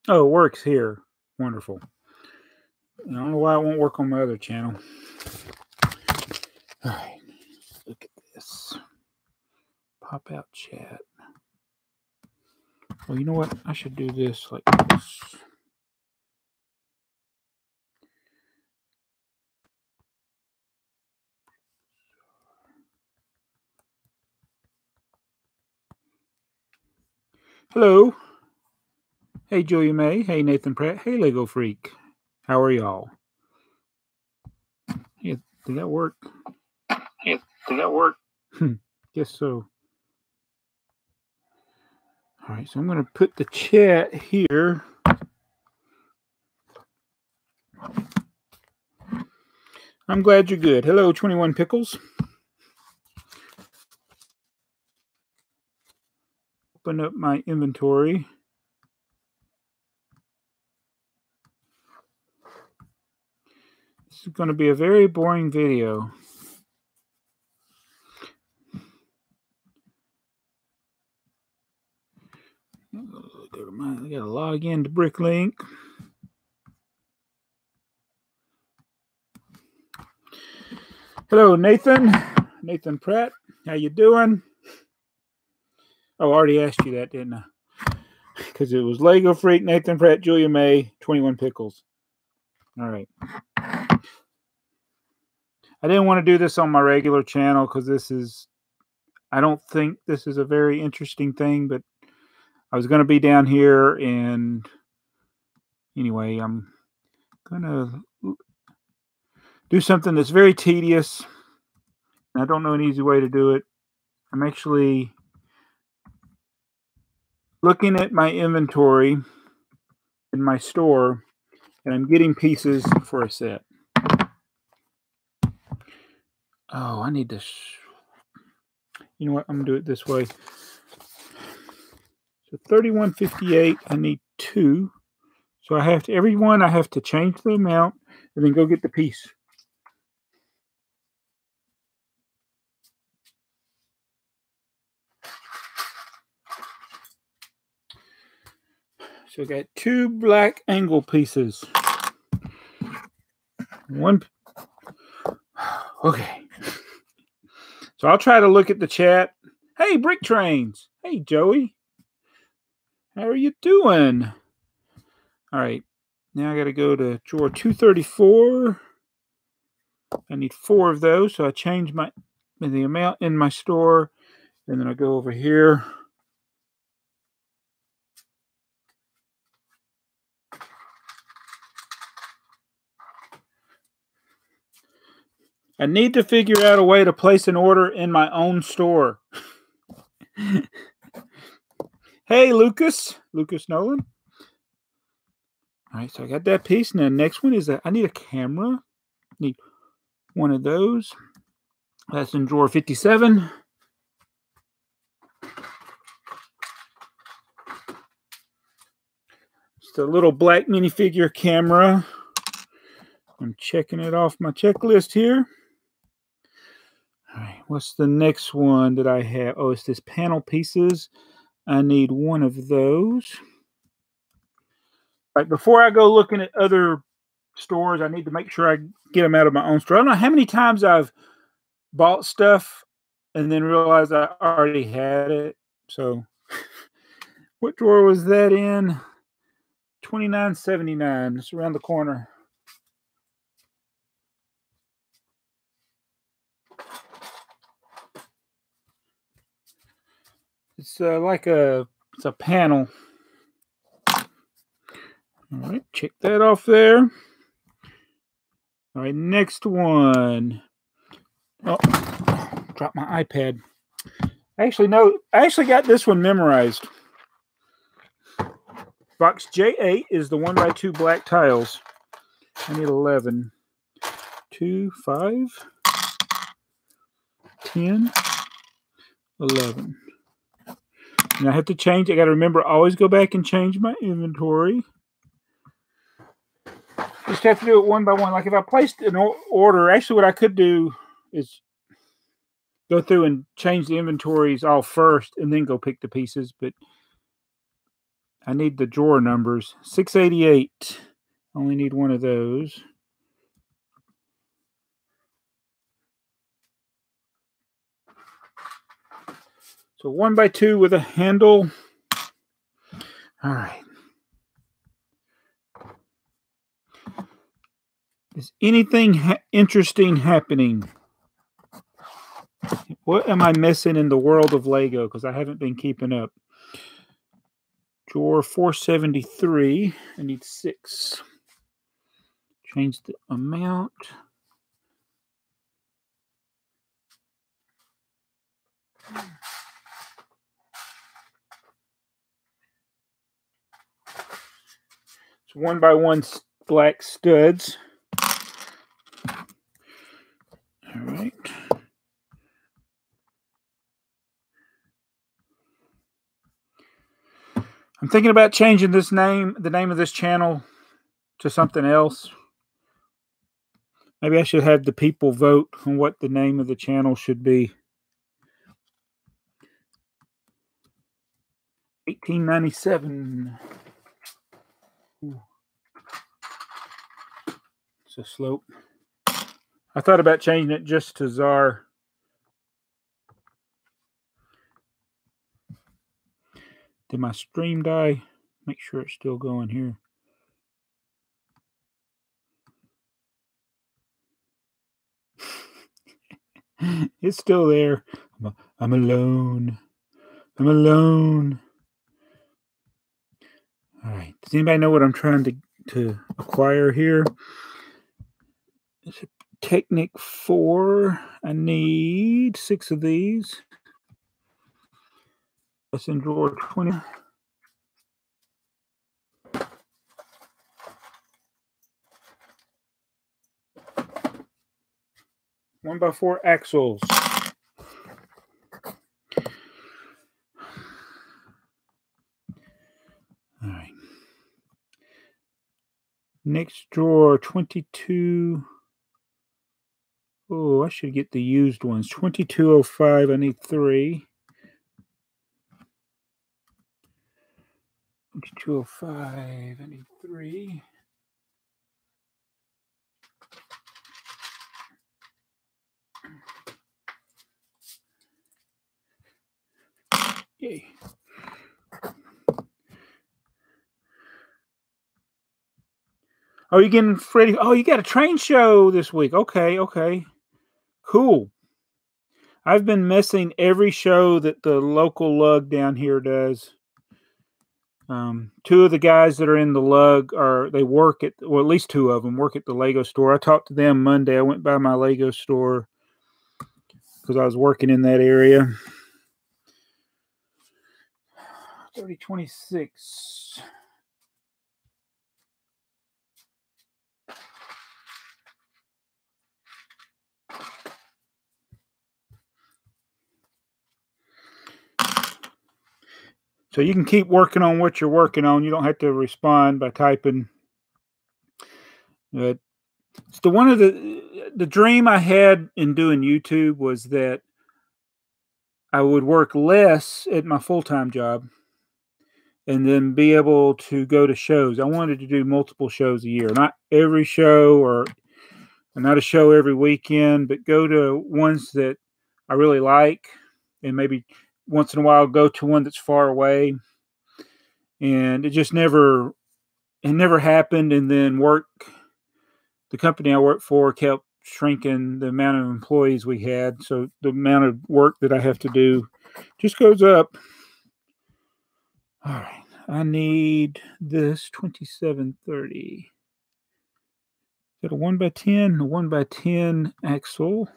Oh, it works here. Wonderful. I don't know why it won't work on my other channel. All right, look at this. Pop out chat. Well, you know what? I should do this like this. Hello. Hey, Julia May. Hey, Nathan Pratt. Hey, Lego Freak. How are y'all? Yeah, did that work? Yeah, did that work? Guess so. All right, so I'm going to put the chat here. I'm glad you're good. Hello, 21 Pickles. Open up my inventory. This is going to be a very boring video. I got to log into Bricklink. Hello, Nathan. Nathan Pratt. How you doing? Oh, I already asked you that, didn't I? Because it was Lego Freak, Nathan Pratt, Julia May, 21 Pickles. All right. I didn't want to do this on my regular channel because I don't think this is a very interesting thing, but I was going to be down here, and anyway, I'm going to do something that's very tedious. I don't know an easy way to do it. I'm actually looking at my inventory in my store, and I'm getting pieces for a set. Oh, I need to... You know what? I'm going to do it this way. So 31.58, I need 2. So I have to, every one I have to change the amount and then go get the piece. So I got 2 black angle pieces. One. Okay. So I'll try to look at the chat. Hey, Brick Trains. Hey, Joey. How are you doing? All right. Now I got to go to drawer 234. I need 4 of those. So I change the amount in my store. And then I go over here. I need to figure out a way to place an order in my own store. Hey, Lucas Nolan. All right, so I got that piece. And the next one is that I need a camera. I need one of those. That's in drawer 57. Just a little black minifigure camera. I'm checking it off my checklist here. All right, what's the next one that I have? Oh, it's this panel pieces. I need one of those. All right, before I go looking at other stores, I need to make sure I get them out of my own store. I don't know how many times I've bought stuff and then realized I already had it. So what drawer was that in? 29.79. It's around the corner. It's it's a panel. All right, check that off there. All right, next one. Oh, dropped my iPad. I actually got this one memorized. Box J8 is the 1x2 black tiles. I need 11. 2, 5, 10, 11. And I have to change. I got to remember, always go back and change my inventory. Just have to do it one by one. Like if I placed an order, actually what I could do is go through and change the inventories all first and then go pick the pieces. But I need the drawer numbers. 688. Only need one of those. So 1x2 with a handle. All right. Is anything interesting happening? What am I missing in the world of Lego? Because I haven't been keeping up. Drawer 473. I need 6. Change the amount. It's 1x1 black studs. All right. I'm thinking about changing the name of this channel to something else. Maybe I should have the people vote on what the name of the channel should be. 1897. Ooh. It's a slope. I thought about changing it just to Tsar. Did my stream die? Make sure it's still going here. It's still there. I'm alone. I'm alone. All right. Does anybody know what I'm trying to acquire here? It's a Technic 4. I need 6 of these. That's in drawer 20. 1x4 axles. All right. Next drawer, 22. Oh, I should get the used ones. 2205. I need 3. 2205. I need 3. Yay. Oh, you're getting ready. Oh, you got a train show this week. Okay, okay. Cool. I've been missing every show that the local lug down here does. 2 of the guys that are in the lug they work at, well, at least 2 of them work at the Lego store. I talked to them Monday. I went by my Lego store because I was working in that area. 3026. So you can keep working on what you're working on. You don't have to respond by typing. But it's one of the dream I had in doing YouTube was that I would work less at my full-time job and then be able to go to shows. I wanted to do multiple shows a year, not every show or not a show every weekend, but go to ones that I really like, and maybe once in a while go to one that's far away. And it just never happened. And then the company I worked for kept shrinking the amount of employees we had. So the amount of work that I have to do just goes up. All right. I need this 2730. Got a 1x10, a 1x10 axle.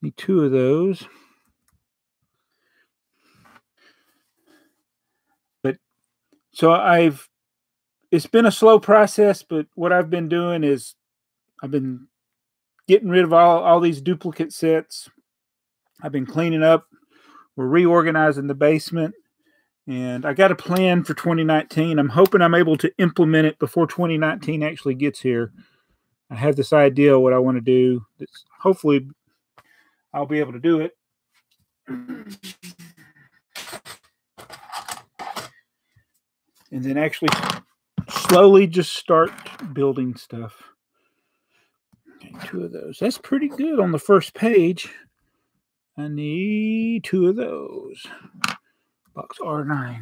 Need 2 of those. But so it's been a slow process, but what I've been doing is I've been getting rid of all these duplicate sets. I've been cleaning up. We're reorganizing the basement. And I got a plan for 2019. I'm hoping I'm able to implement it before 2019 actually gets here. I have this idea of what I want to do. Hopefully I'll be able to do it. and then actually slowly just start building stuff. Okay, 2 of those. That's pretty good on the first page. I need 2 of those. Box R9.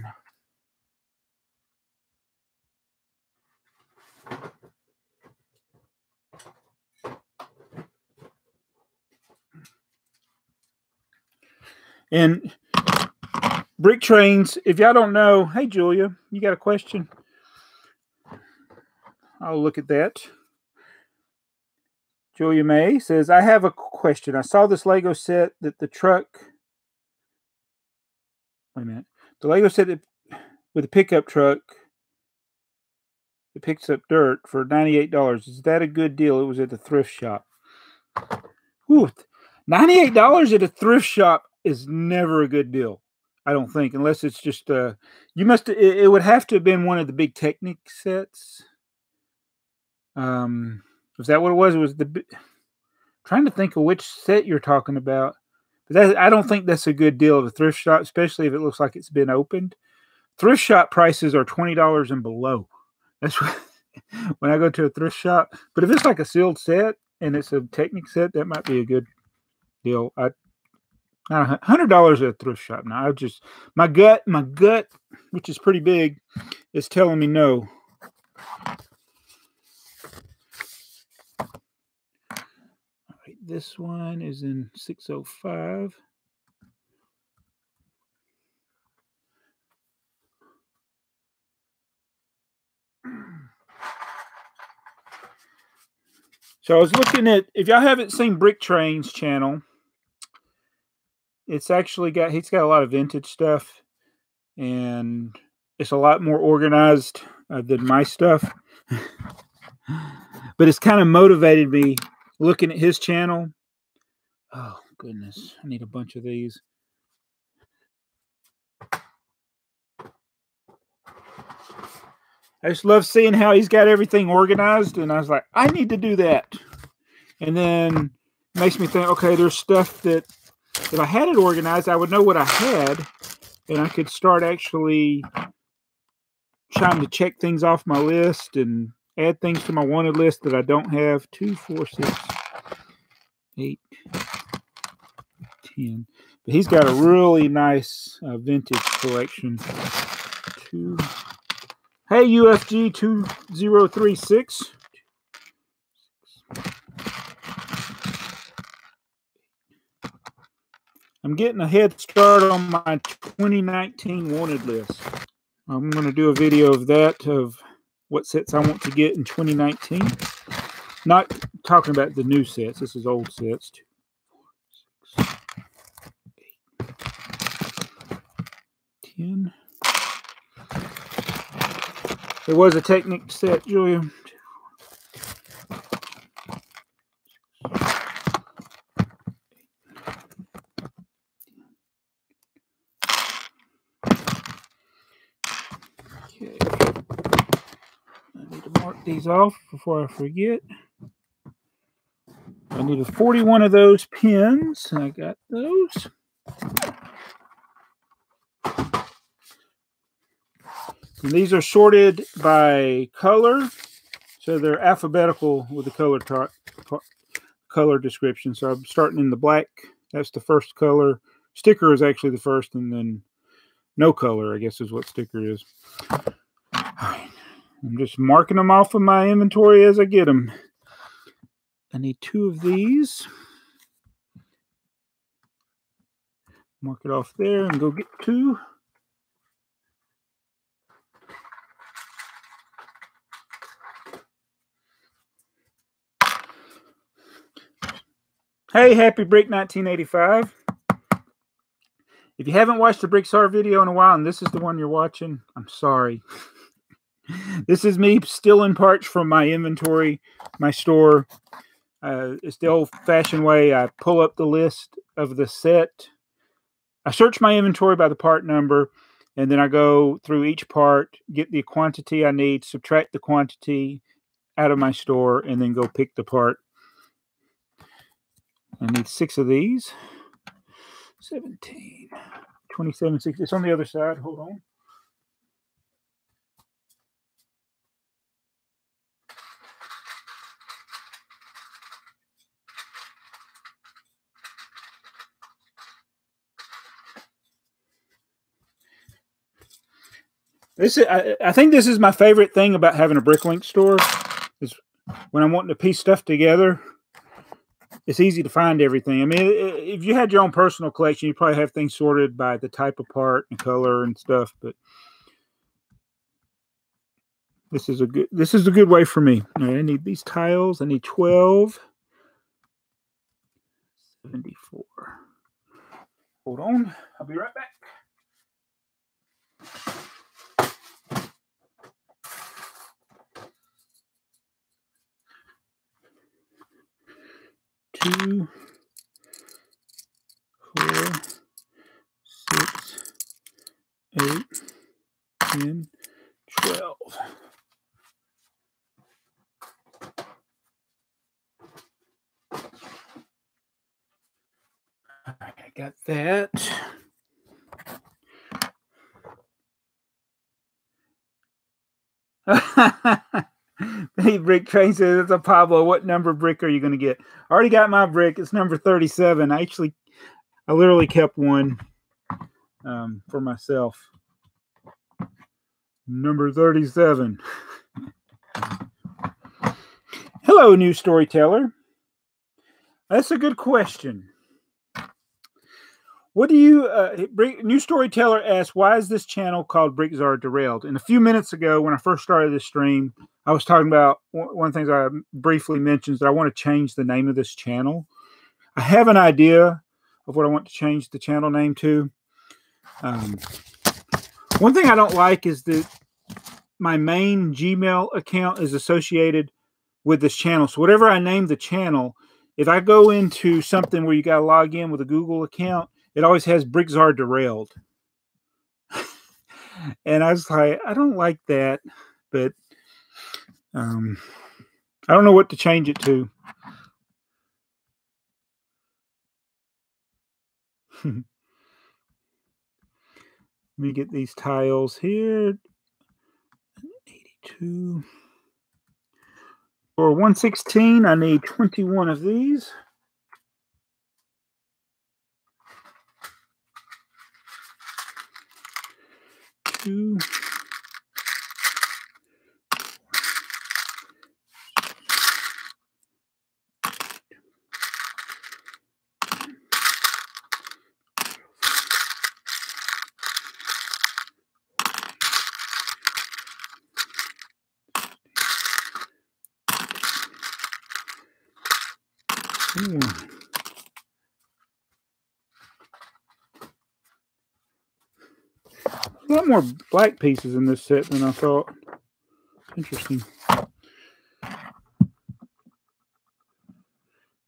And brick trains, if y'all don't know, hey Julia, you got a question? I'll look at that. Julia May says, I have a question. I saw this Lego set that the truck, wait a minute, the Lego set that, with a pickup truck, it picks up dirt for $98. Is that a good deal? It was at the thrift shop. Whew, $98 at a thrift shop is never a good deal, I don't think, unless it's just you must. It would have to have been one of the big Technic sets. Was that what it was? It was the. Trying to think of which set you're talking about, but I don't think that's a good deal at a thrift shop, especially if it looks like it's been opened. Thrift shop prices are $20 and below. That's what, when I go to a thrift shop. But if it's like a sealed set and it's a Technic set, that might be a good deal. $100 at a thrift shop. Now, my gut, which is pretty big, is telling me no. All right, this one is in 605. So I was looking at, if y'all haven't seen Brick Train's channel, it's actually he's got a lot of vintage stuff, and it's a lot more organized than my stuff. But it's kind of motivated me looking at his channel. Oh, goodness. I need a bunch of these. I just love seeing how he's got everything organized, and I was like, I need to do that. And then it makes me think, okay, there's stuff that if I had it organized, I would know what I had, and I could start actually trying to check things off my list and add things to my wanted list that I don't have. 2, 4, 6, 8, 10. But he's got a really nice vintage collection. 2. Hey, UFG 2036. I'm getting a head start on my 2019 wanted list. I'm going to do a video of that, of what sets I want to get in 2019. Not talking about the new sets. This is old sets. 2, 4, 6, 8, 10. There was a Technic set, Julia. Okay. I need to mark these off before I forget. I needed 41 of those pins. I got those. And these are sorted by color, so they're alphabetical with the color description. So I'm starting in the black. That's the first color. Sticker is actually the first, and then no color, I guess, is what sticker is. All right. I'm just marking them off of my inventory as I get them. I need 2 of these. Mark it off there and go get 2. Hey, Happy Brick 1985. If you haven't watched the BrickTsar video in a while, and this is the one you're watching, I'm sorry. This is me stealing parts from my inventory, my store. It's the old-fashioned way. I pull up the list of the set. I search my inventory by the part number, and then I go through each part, get the quantity I need, subtract the quantity out of my store, and then go pick the part. I need 6 of these. 17, 27, 60. It's on the other side. Hold on. I think this is my favorite thing about having a Bricklink store is when I'm wanting to piece stuff together. It's easy to find everything. I mean, if you had your own personal collection, you probably have things sorted by the type of part and color and stuff. But this is a good way for me. All right, I need these tiles. I need 12. 74. Hold on. I'll be right back. Two, 4, 6, 8, 10, 12. All right, I got that. Hey, Brick Train says it's a Pablo. What number brick are you going to get? I already got my brick. It's number 37. I literally kept one for myself. Number 37. Hello, new storyteller. That's a good question. What do you, new storyteller asks, why is this channel called BrickTsar Derailed? And a few minutes ago, when I first started this stream, I was talking about one of the things I briefly mentioned is that I want to change the name of this channel. I have an idea of what I want to change the channel name to. One thing I don't like is that my main Gmail account is associated with this channel. So whatever I name the channel, if I go into something where you got to log in with a Google account, it always has BrickTsar Derailed. And I was like, I don't like that, but I don't know what to change it to. Let me get these tiles here. 82. For 116, I need 21 of these. Two. A lot more black pieces in this set than I thought. Interesting.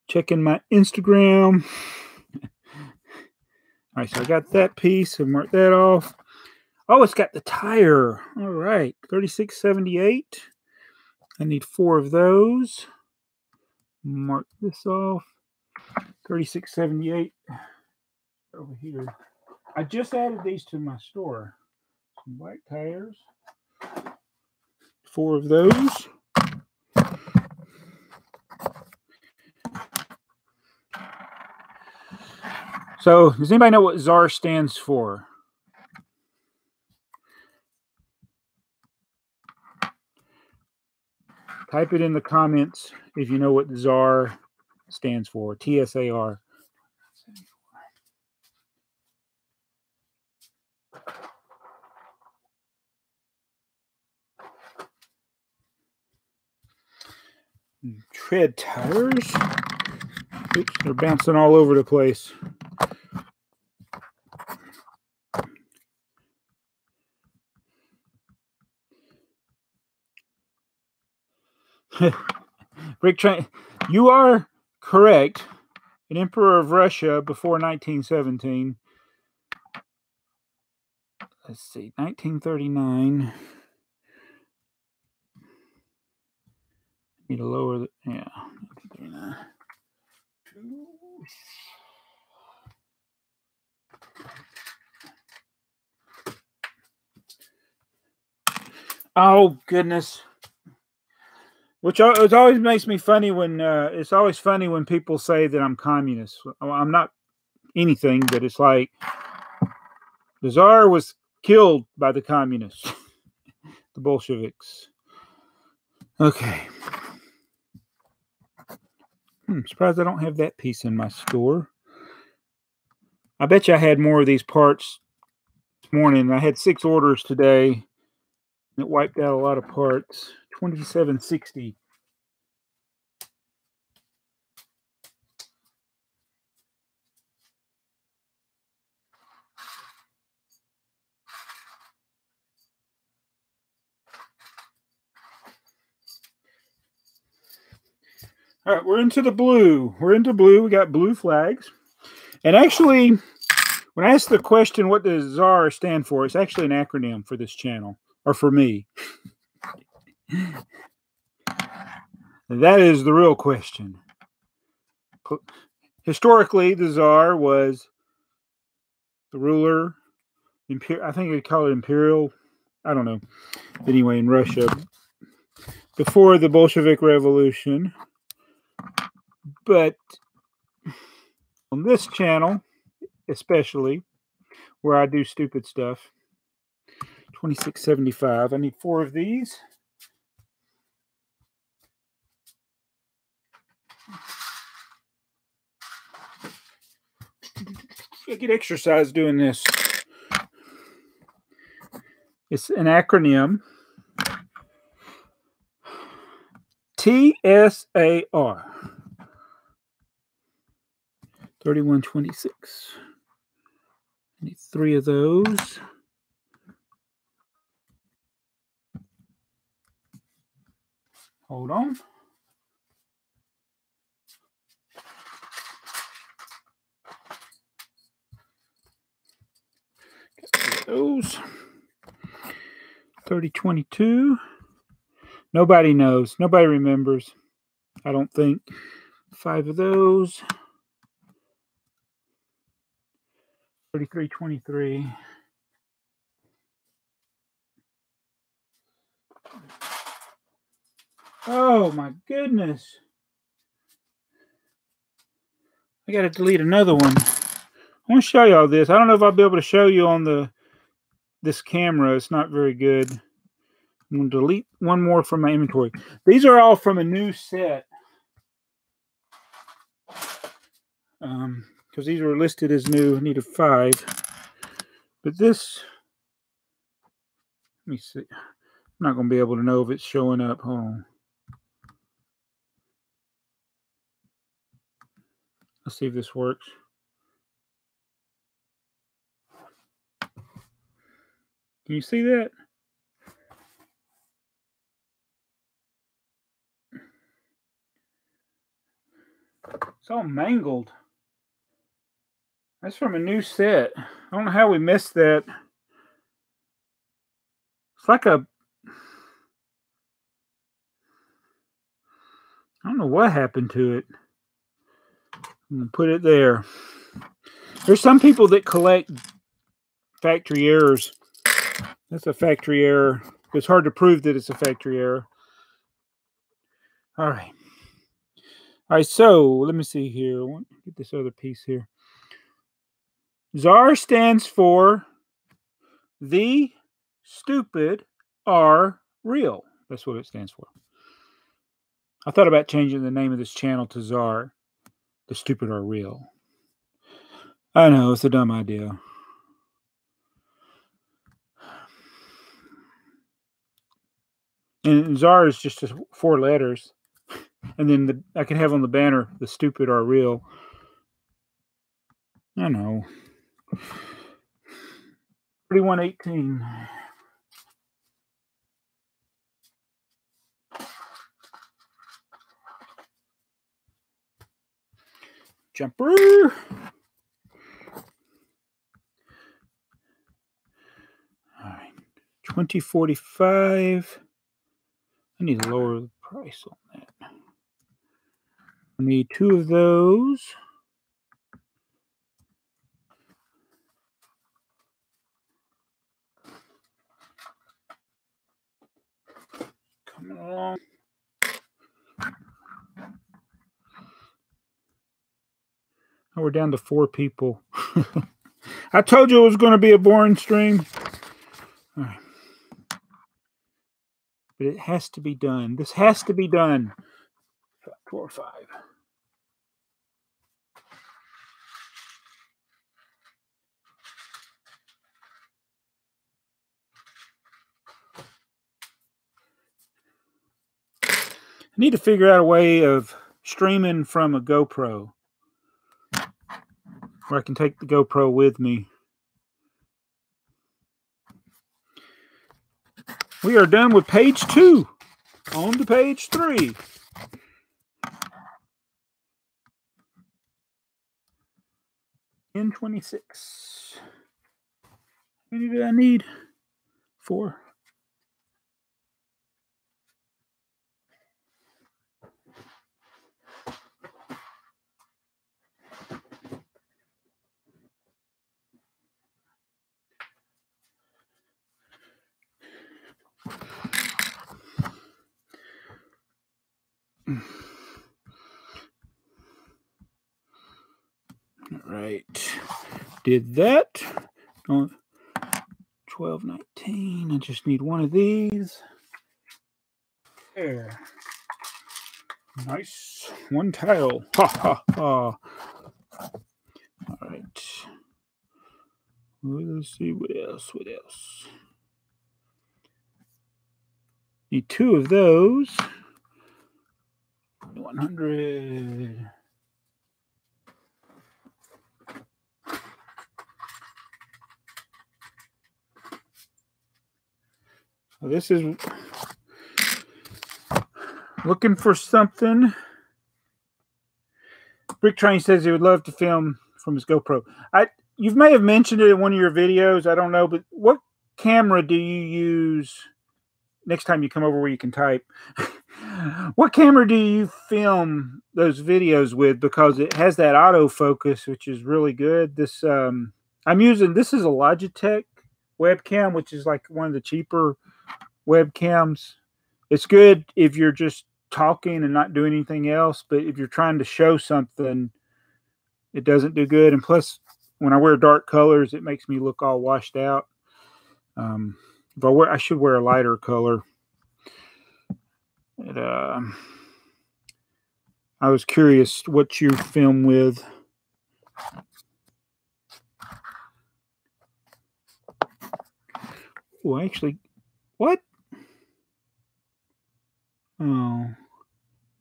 Checking my Instagram. All right, so I got that piece and mark that off. Oh, it's got the tire. All right, 3678. I need 4 of those. Mark this off. 3678 over here. I just added these to my store. Some black tires. 4 of those. So, does anybody know what Tsar stands for? Type it in the comments if you know what Tsar stands for. T-S-A-R. Tread tires. Oops, they're bouncing all over the place. Brick Train, you are correct. An emperor of Russia before 1917. Let's see, 1939. Need to lower the, yeah, 1939. Oh goodness. Which it always makes me funny when it's always funny when people say that I'm communist. I'm not anything, but it's like the Tsar was killed by the communists. the Bolsheviks. Okay. Surprised I don't have that piece in my store. I bet you I had more of these parts this morning. I had 6 orders today. It wiped out a lot of parts. 2760. All right, we're into the blue. We're into blue. We got blue flags. And actually, when I asked the question, what does Tsar stand for? It's actually an acronym for this channel, or for me. That is the real question. Historically, the Tsar was the ruler. I think they call it imperial. I don't know. Anyway, in Russia, before the Bolshevik Revolution. But on this channel, especially, where I do stupid stuff, 2675. I need 4 of these. I get exercise doing this. It's an acronym. TSAR. 3126. I need 3 of those. Hold on. Got those. 3022. Nobody knows. Nobody remembers. I don't think. 5 of those. 3323. Oh my goodness. I got to delete another one. I want to show y'all this. I don't know if I'll be able to show you on this camera. It's not very good. I'm going to delete one more from my inventory. These are all from a new set. Because these were listed as new. I needed 5. But this, let me see. I'm not going to be able to know if it's showing up. Hold on. Let's see if this works. Can you see that? It's all mangled. That's from a new set. I don't know how we missed that. It's like a... I don't know what happened to it. I'm going to put it there. There's some people that collect factory errors. That's a factory error. It's hard to prove that it's a factory error. All right. All right, so let me see here. I want to get this other piece here. Tsar stands for the stupid are real. That's what it stands for. I thought about changing the name of this channel to Tsar. The stupid are real. I know, it's a dumb idea. And Tsar is just 4 letters. And then I can have on the banner, the stupid are real. I know. 3118. Jumper. All right. 2045. I need to lower the price on that. I need 2 of those. Coming along. Oh, we're down to 4 people. I told you it was going to be a boring stream. All right. But it has to be done. This has to be done. 4 or 5. I need to figure out a way of streaming from a GoPro where I can take the GoPro with me. We are done with page 2. On to page 3. N26. How many do I need? 4. All right, did that. 1219. I just need one of these. There. Nice. One tile. Ha ha ha. All right. Let's see what else. What else? Need 2 of those. 100. Well, this is looking for something. Brick Train says he would love to film from his GoPro. You may have mentioned it in one of your videos. I don't know, but what camera do you use next time you come over where you can type? What camera do you film those videos with? Because it has that autofocus, which is really good. This I'm using. This is a Logitech webcam, which is like one of the cheaper webcams. It's good if you're just talking and not doing anything else, but if you're trying to show something, it doesn't do good. And plus, when I wear dark colors, it makes me look all washed out. If I should wear a lighter color. I was curious what you film with. Oh, actually, what? Oh,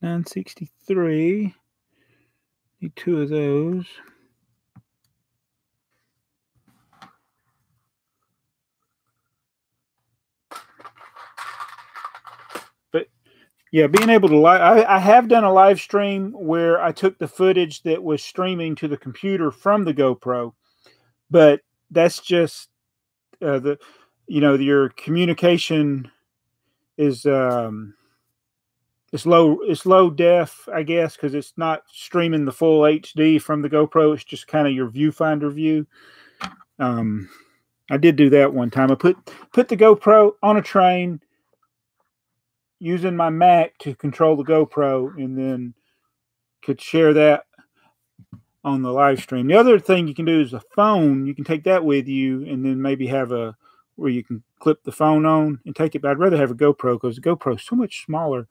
963. Need 2 of those. But yeah, being able to live, I have done a live stream where I took the footage that was streaming to the computer from the GoPro, but that's just your communication is it's low def, I guess, because it's not streaming the full HD from the GoPro. It's just kind of your viewfinder view. I did do that one time. I put the GoPro on a train using my Mac to control the GoPro, and then could share that on the live stream. The other thing you can do is a phone. You can take that with you, and then maybe have where you can clip the phone on and take it. But I'd rather have a GoPro because the GoPro is so much smaller.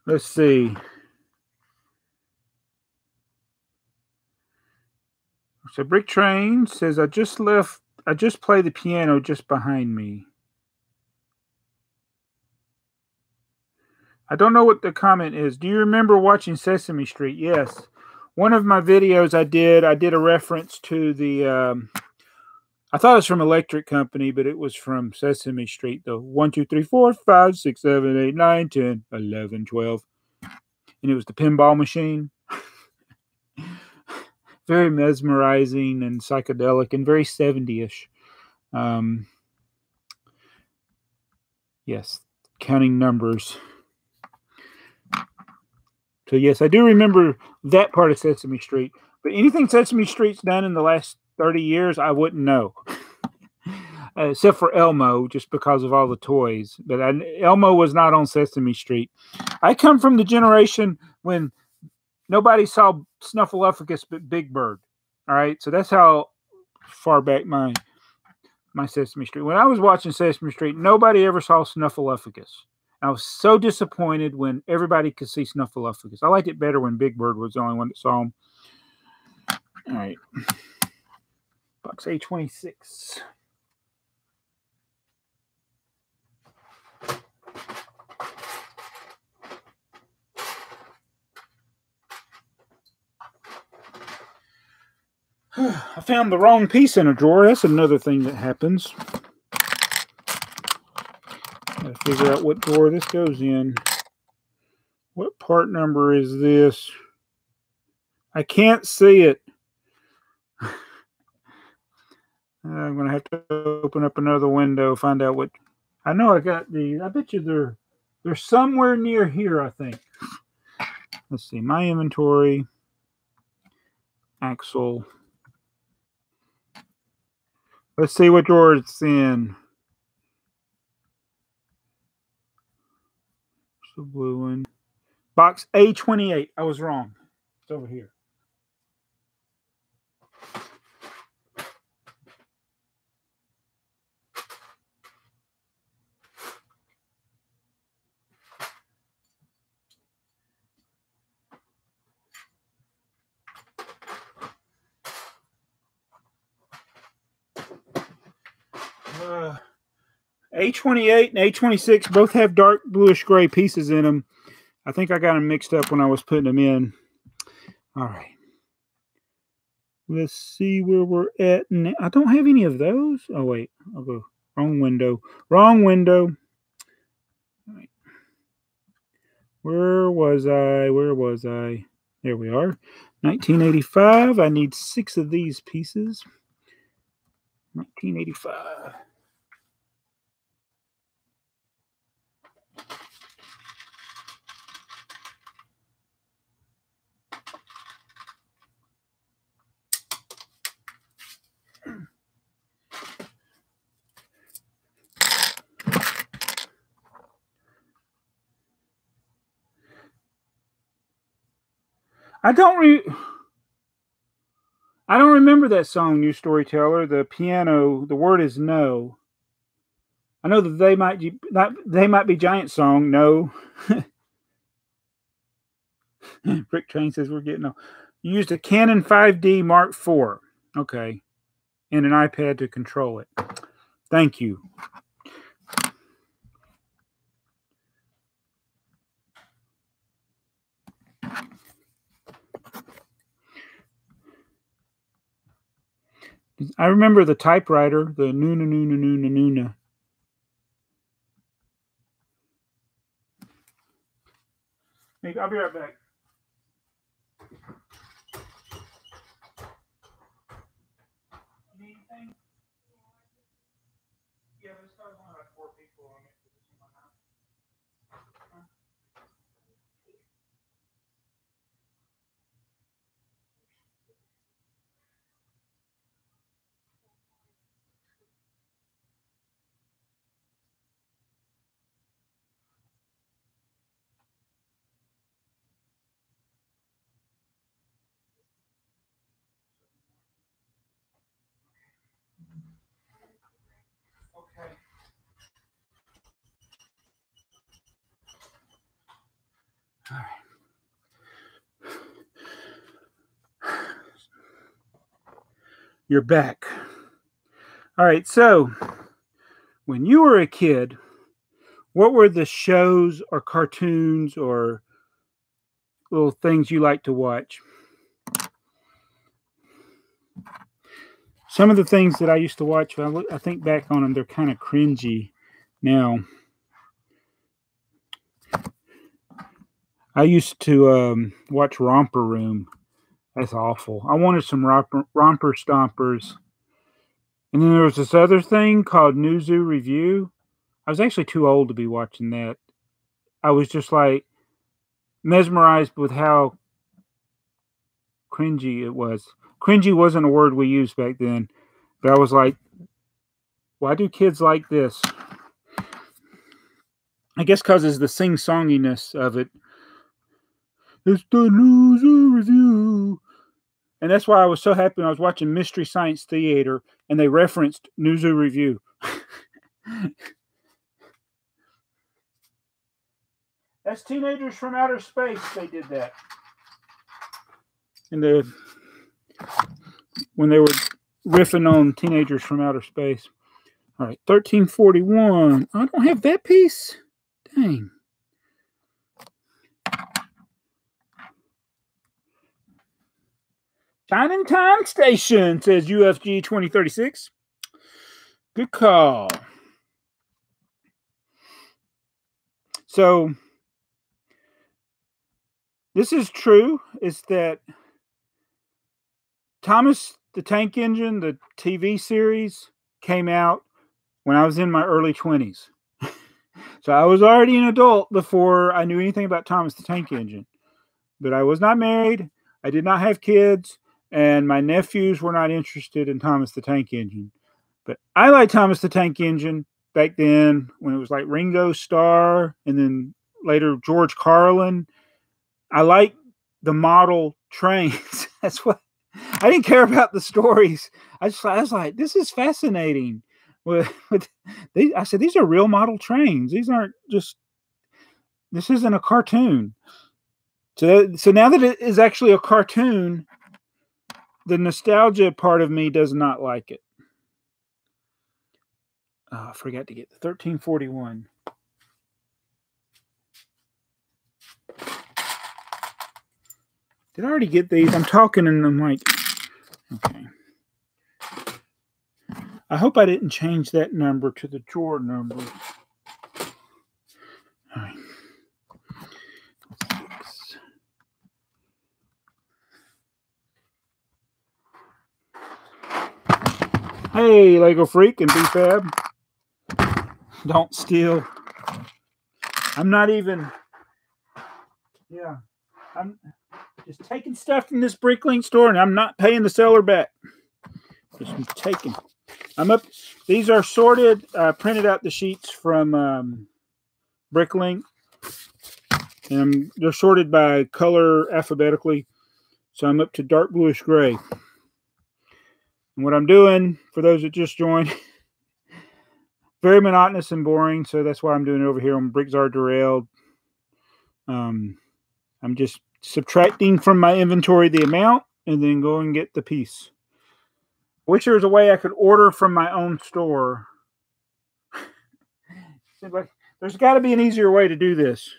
Let's see. So Brick Train says, I just play the piano just behind me. I don't know what the comment is. Do you remember watching Sesame Street? Yes. One of my videos I did a reference to the, I thought it was from Electric Company, but it was from Sesame Street, though. 1, 2, 3, 4, 5, 6, 7, 8, 9, 10, 11, 12. And it was the pinball machine. Very mesmerizing and psychedelic and very 70-ish. Yes, counting numbers. So, yes, I do remember that part of Sesame Street. But anything Sesame Street's done in the last 30 years, I wouldn't know. Except for Elmo, just because of all the toys. But Elmo was not on Sesame Street. I come from the generation when nobody saw Snuffleupagus but Big Bird. All right, so that's how far back my Sesame Street. When I was watching Sesame Street, nobody ever saw Snuffleupagus. I was so disappointed when everybody could see Snuffleupagus. I liked it better when Big Bird was the only one that saw him. All right. Box A26. I found the wrong piece in a drawer. That's another thing that happens. Gotta figure out what drawer this goes in. What part number is this? I can't see it. I'm going to have to open up another window, find out what... I know I got these. I bet you they're somewhere near here, I think. Let's see. My inventory. Axle. Let's see what drawer it's in. It's the blue one. Box A28. I was wrong. It's over here. A28 and A26 both have dark bluish gray pieces in them. I think I got them mixed up when I was putting them in. All right. Let's see where we're at now. I don't have any of those. Oh, wait. I'll go. Wrong window. Wrong window. All right. Where was I? Where was I? There we are. 1985. I need 6 of these pieces. 1985. I don't remember that song, New Storyteller. The piano, the word is no. I know that They Might Be Giant song, no. Brick Train says we're getting old. You used a Canon 5D Mark IV. Okay. And an iPad to control it. Thank you. I remember the typewriter, the Nuna. I'll be right back. You need anything? Yeah, there's probably only like 4 people on it. Okay. All right. You're back. All right, so when you were a kid, what were the shows or cartoons or little things you like to watch? Some of the things that I used to watch, I think back on them, they're kind of cringy now. I used to watch Romper Room. That's awful. I wanted some Romper Stompers. And then there was this other thing called New Zoo Review. I was actually too old to be watching that. I was just like mesmerized with how cringy it was. Cringy wasn't a word we used back then. But I was like, why do kids like this? I guess because it's the sing-songiness of it. It's the loser review. And that's why I was so happy when I was watching Mystery Science Theater and they referenced Newzoo Review. That's Teenagers from Outer Space. They did that. When they were riffing on Teenagers from Outer Space. All right, 1341. I don't have that piece. Dang. Shining Time Station, says UFG 2036. Good call. So, this is true. It's that Thomas the Tank Engine, the TV series, came out when I was in my early 20s. So I was already an adult before I knew anything about Thomas the Tank Engine. But I was not married. I did not have kids. And my nephews were not interested in Thomas the Tank Engine. But I liked Thomas the Tank Engine back then when it was like Ringo Starr and then later George Carlin. I liked the model trains. That's what I didn't care about the stories. I was like, this is fascinating. I said, these are real model trains. These aren't just, this isn't a cartoon. So now that it is actually a cartoon, the nostalgia part of me does not like it. I forgot to get the 1341. Did I already get these? I'm talking and I'm like, okay. I hope I didn't change that number to the drawer number. All right. Hey, Lego Freak and BFab. Don't steal. I'm not even, I'm just taking stuff from this Bricklink store and I'm not paying the seller back. Just taking. I'm up. These are sorted. I printed out the sheets from Bricklink. And they're sorted by color alphabetically. So I'm up to dark bluish gray. And what I'm doing, for those that just joined, very monotonous and boring. So that's why I'm doing it over here on BrickTsar Derailed. I'm just subtracting from my inventory the amount and then go and get the piece. Wish there was a way I could order from my own store. Seems like there's got to be an easier way to do this.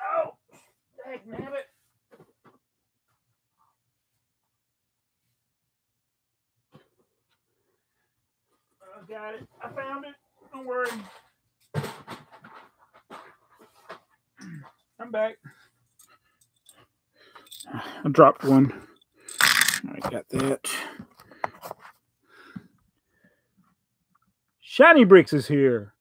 Oh, dang it. I got it. I found it. Don't worry. I'm back. I dropped one. I got that. Shiny Bricks is here.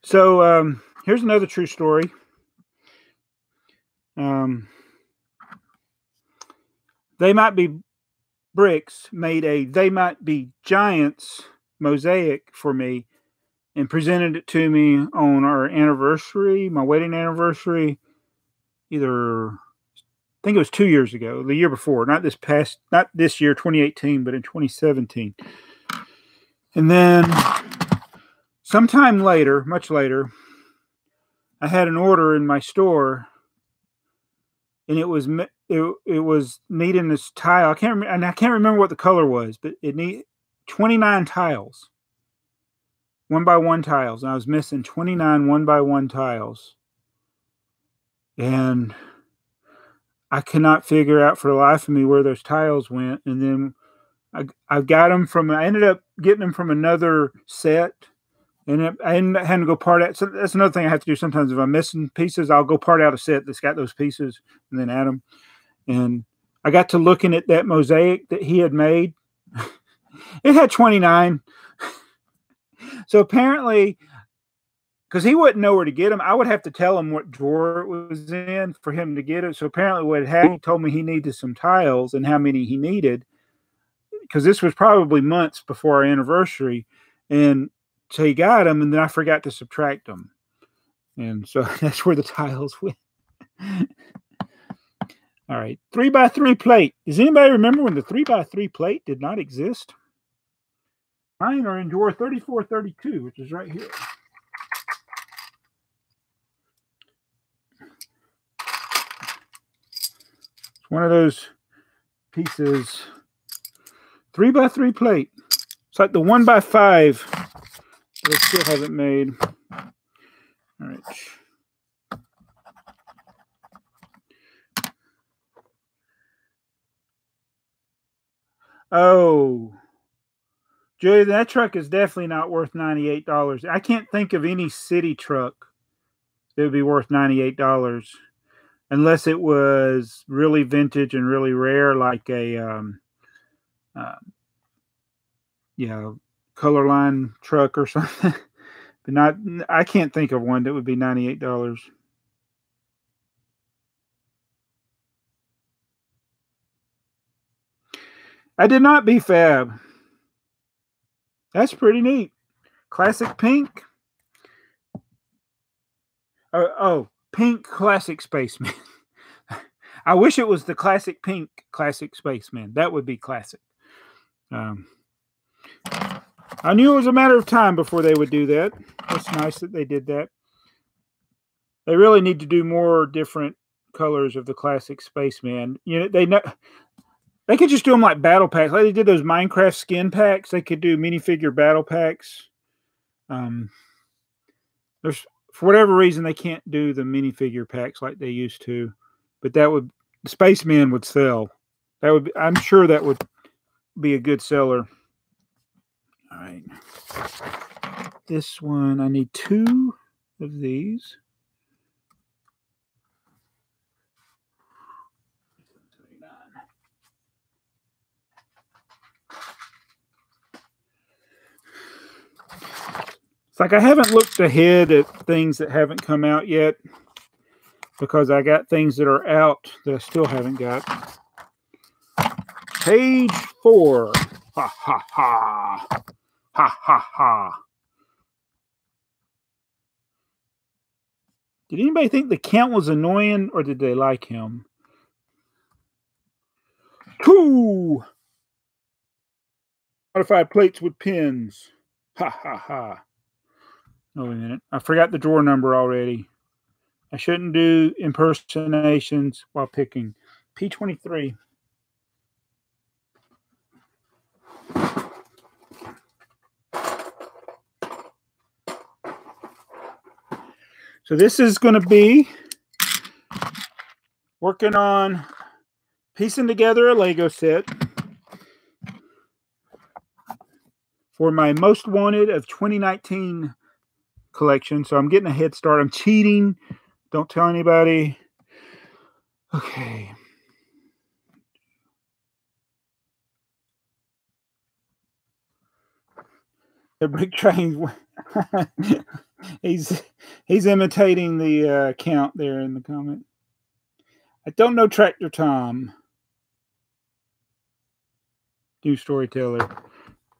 So here's another true story. TheyMightBeBricks made a They Might Be Giants mosaic for me and presented it to me on our anniversary, my wedding anniversary, I think it was 2 years ago, the year before, not this year, 2018, but in 2017. And then sometime later, much later, I had an order in my store, and it was needing this tile. I can't remember what the color was, but it needed 29 tiles. 1x1 tiles. And I was missing 29 1x1 tiles. And I cannot figure out for the life of me where those tiles went. And then I ended up getting them from another set. And I had to go part out. So that's another thing I have to do sometimes. If I'm missing pieces, I'll go part out a set that's got those pieces and then add them. And I got to looking at that mosaic that he had made. It had 29. So apparently, because he wouldn't know where to get them. I would have to tell him what drawer it was in for him to get it. So apparently what happened, he told me he needed some tiles and how many he needed, because this was probably months before our anniversary. And so he got them, and then I forgot to subtract them. And so that's where the tiles went. All right, 3x3 plate. Does anybody remember when the 3x3 plate did not exist? Mine are in drawer 3432, which is right here. It's one of those pieces. 3x3 plate. It's like the 1x5 that I still haven't made. All right. Oh, Julie, that truck is definitely not worth $98. I can't think of any city truck that would be worth $98 unless it was really vintage and really rare, like a color line truck or something. But not, I can't think of one that would be $98. I did not be fab. That's pretty neat. Classic pink. Oh, pink classic spaceman. I wish it was the classic pink classic spaceman. That would be classic. I knew it was a matter of time before they would do that. That's nice that they did that. They really need to do more different colors of the classic spaceman. You know, they could just do them like battle packs. Like they did those Minecraft skin packs. They could do minifigure battle packs. There's, for whatever reason, they can't do the minifigure packs like they used to. But that would, the spaceman would sell. That would be, I'm sure that would be a good seller. All right. This one, I need 2 of these. It's like I haven't looked ahead at things that haven't come out yet because I got things that are out that I still haven't got. Page 4. Ha ha ha. Ha ha ha. Did anybody think the count was annoying or did they like him? 2 modified plates with pins. Ha ha ha. Oh, wait a minute. I forgot the drawer number already. I shouldn't do impersonations while picking. P23. So this is going to be working on piecing together a Lego set for my Most Wanted of 2019 collection. So I'm getting a head start. I'm cheating. Don't tell anybody. Okay. The brick train. he's imitating the count there in the comment. I don't know Tractor Tom. New storyteller.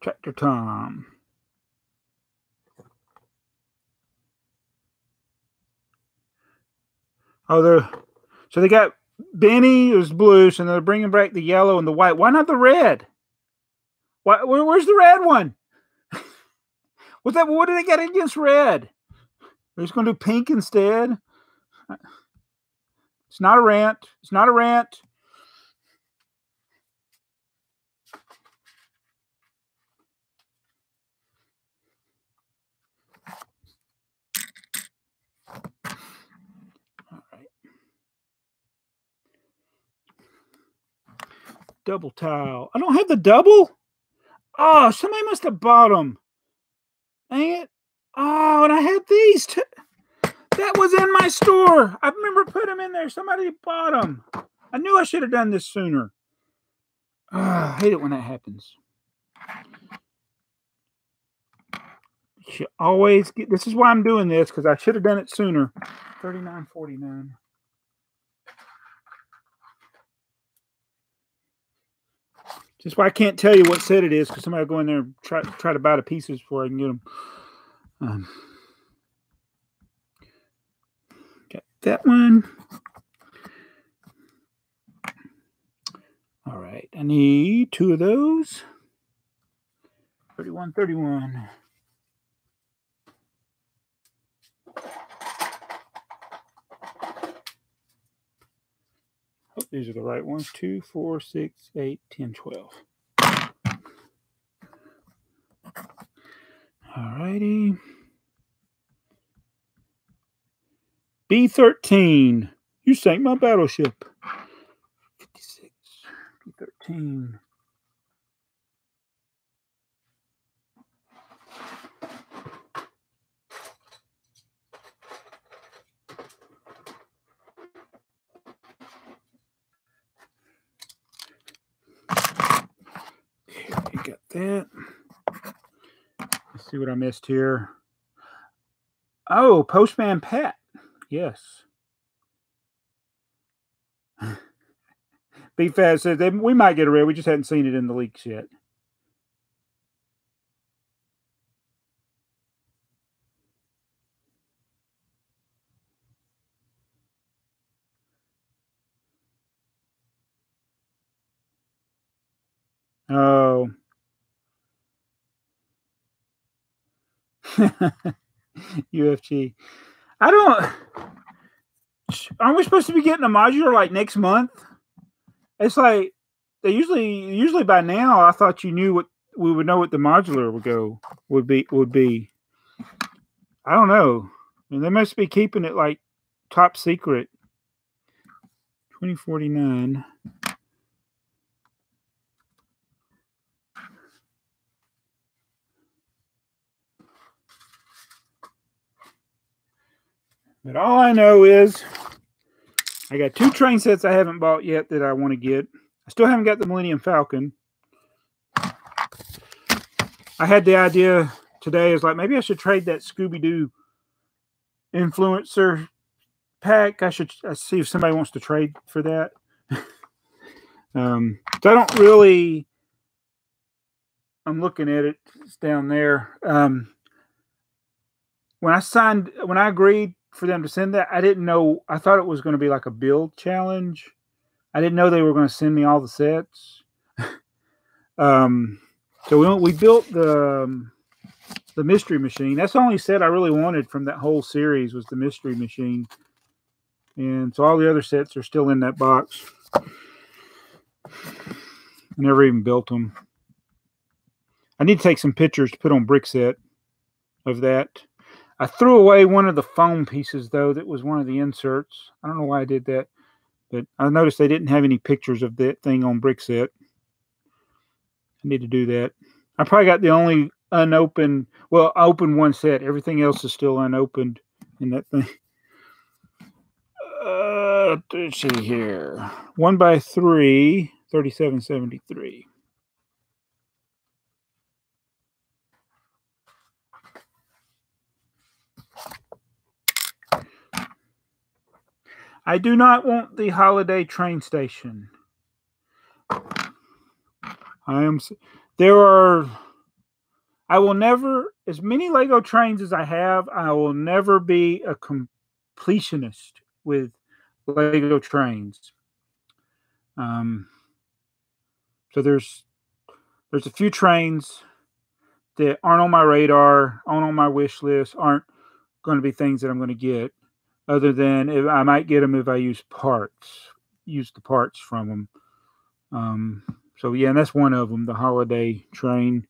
Tractor Tom. Oh, so they got Benny is blue, so they're bringing back the yellow and the white. Why not the red? Where's the red one? What did they get against red? They're just going to do pink instead. It's not a rant. It's not a rant. All right. Double tile. I don't have the double. Oh, somebody must have bought them. Dang it. Oh, and I had these too. That was in my store. I remember putting them in there. Somebody bought them. I knew I should have done this sooner. I hate it when that happens. should always get. This is why I'm doing this, because I should have done it sooner. $39.49. Just why I can't tell you what set it is, because somebody will go in there and try to buy the pieces before I can get them. Got that one. All right, I need 2 of those. 31.31. Hope these are the right ones. 2, 4, 6, 8, 10, 12. All righty. B-13. You sank my battleship. 56. B-13. Okay, we got that. Let's see what I missed here. Oh, Postman Pat. Yes. B-Fat says we might get a rare. We just hadn't seen it in the leaks yet. Oh. UFG. Aren't we supposed to be getting a modular like next month? It's like they usually by now I thought you knew what we would know what the modular would be. I don't know. I mean, they must be keeping it like top secret. 2049. But all I know is I got 2 train sets I haven't bought yet that I want to get. I still haven't got the Millennium Falcon. I had the idea today, is like maybe I should trade that Scooby-Doo influencer pack. I should see if somebody wants to trade for that. So I don't really. I'm looking at it. It's down there. When I agreed for them to send that, I didn't know. I thought it was going to be like a build challenge. I didn't know they were going to send me all the sets. So we built the Mystery Machine. That's the only set I really wanted from that whole series, was the Mystery Machine. And so all the other sets are still in that box. I never even built them. I need to take some pictures to put on BrickTsar of that. I threw away one of the foam pieces, though. That was one of the inserts. I don't know why I did that, but I noticed they didn't have any pictures of that thing on BrickTsar. I need to do that. I probably got the only unopened. Well, I opened one set. Everything else is still unopened in that thing. Let's see here. 1x3, 37.73. I do not want the holiday train station. I will never, as many Lego trains as I have, I will never be a completionist with Lego trains. So there's a few trains that aren't on my radar, aren't on my wish list, aren't going to be things that I'm going to get. Other than if I might get them if I use the parts from them. So yeah, and that's one of them, the holiday train.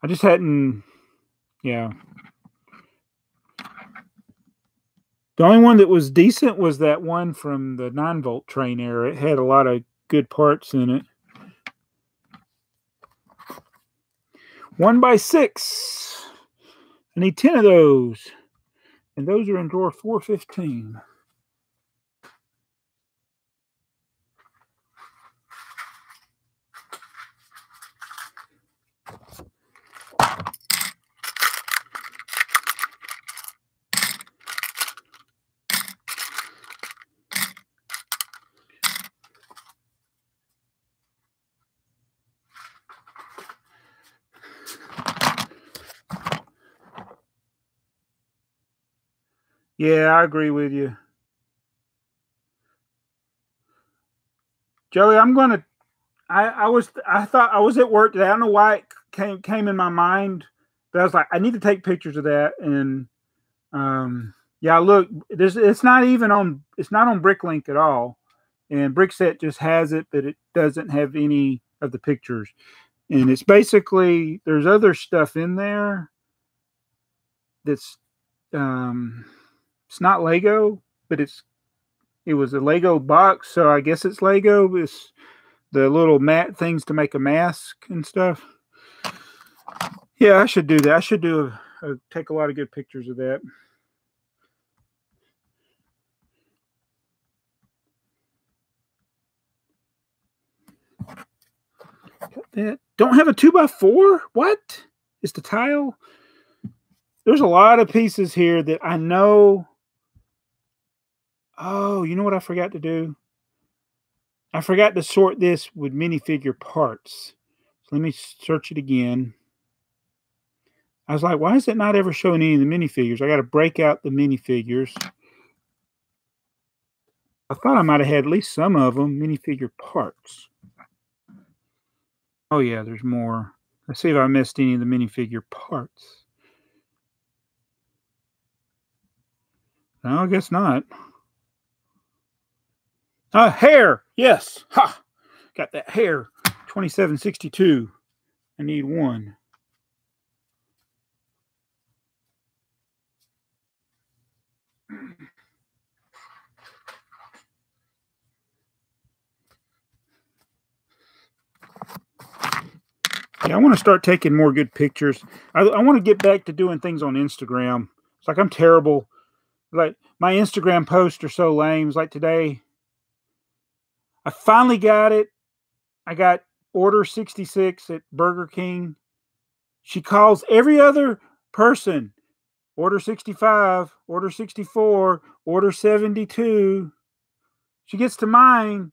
I just hadn't, yeah. The only one that was decent was that one from the 9-volt train era. It had a lot of good parts in it. 1x6. I need 10 of those. And those are in drawer 415. Yeah, I agree with you. Joey, I'm going to I thought I was at work today. I don't know why it came in my mind, but I was like, I need to take pictures of that. And yeah, look, it's not on Bricklink at all. And Brickset just has it, but it doesn't have any of the pictures. And it's basically there's other stuff in there that's it's not Lego, but it was a Lego box, so I guess it's Lego. It's the little mat things to make a mask and stuff. Yeah, I should do that. I should take a lot of good pictures of that. Don't have a 2x4? What? Is the tile? There's a lot of pieces here that I know. Oh, you know what I forgot to do? I forgot to sort this with minifigure parts. So let me search it again. I was like, why is it not ever showing any of the minifigures? I got to break out the minifigures. I thought I might have had at least some of them, minifigure parts. Oh, yeah, there's more. Let's see if I missed any of the minifigure parts. No, I guess not. Hair. Yes. Ha. Got that hair. 2762. I need one. Yeah, I want to start taking more good pictures. I want to get back to doing things on Instagram. It's like I'm terrible. Like my Instagram posts are so lame. It's like today, I finally got it. I got order 66 at Burger King. She calls every other person. Order 65, order 64, order 72. She gets to mine.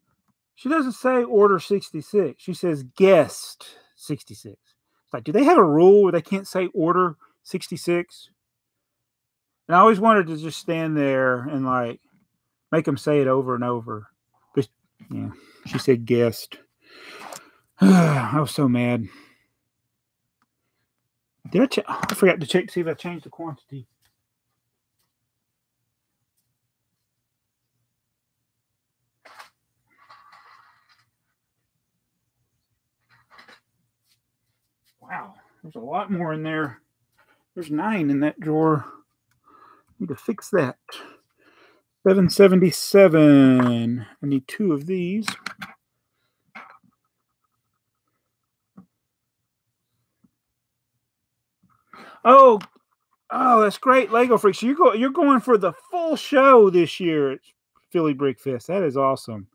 She doesn't say order 66. She says guest 66. It's like, do they have a rule where they can't say order 66? And I always wanted to just stand there and like make them say it over and over. But yeah, she said guest. I was so mad. Did I forgot to check to see if I changed the quantity. Wow, there's a lot more in there. There's 9 in that drawer. Need to fix that. 777. I need 2 of these. Oh, that's great, Lego Freaks. So you're going for the full show this year at Philly Brick Fest. That is awesome.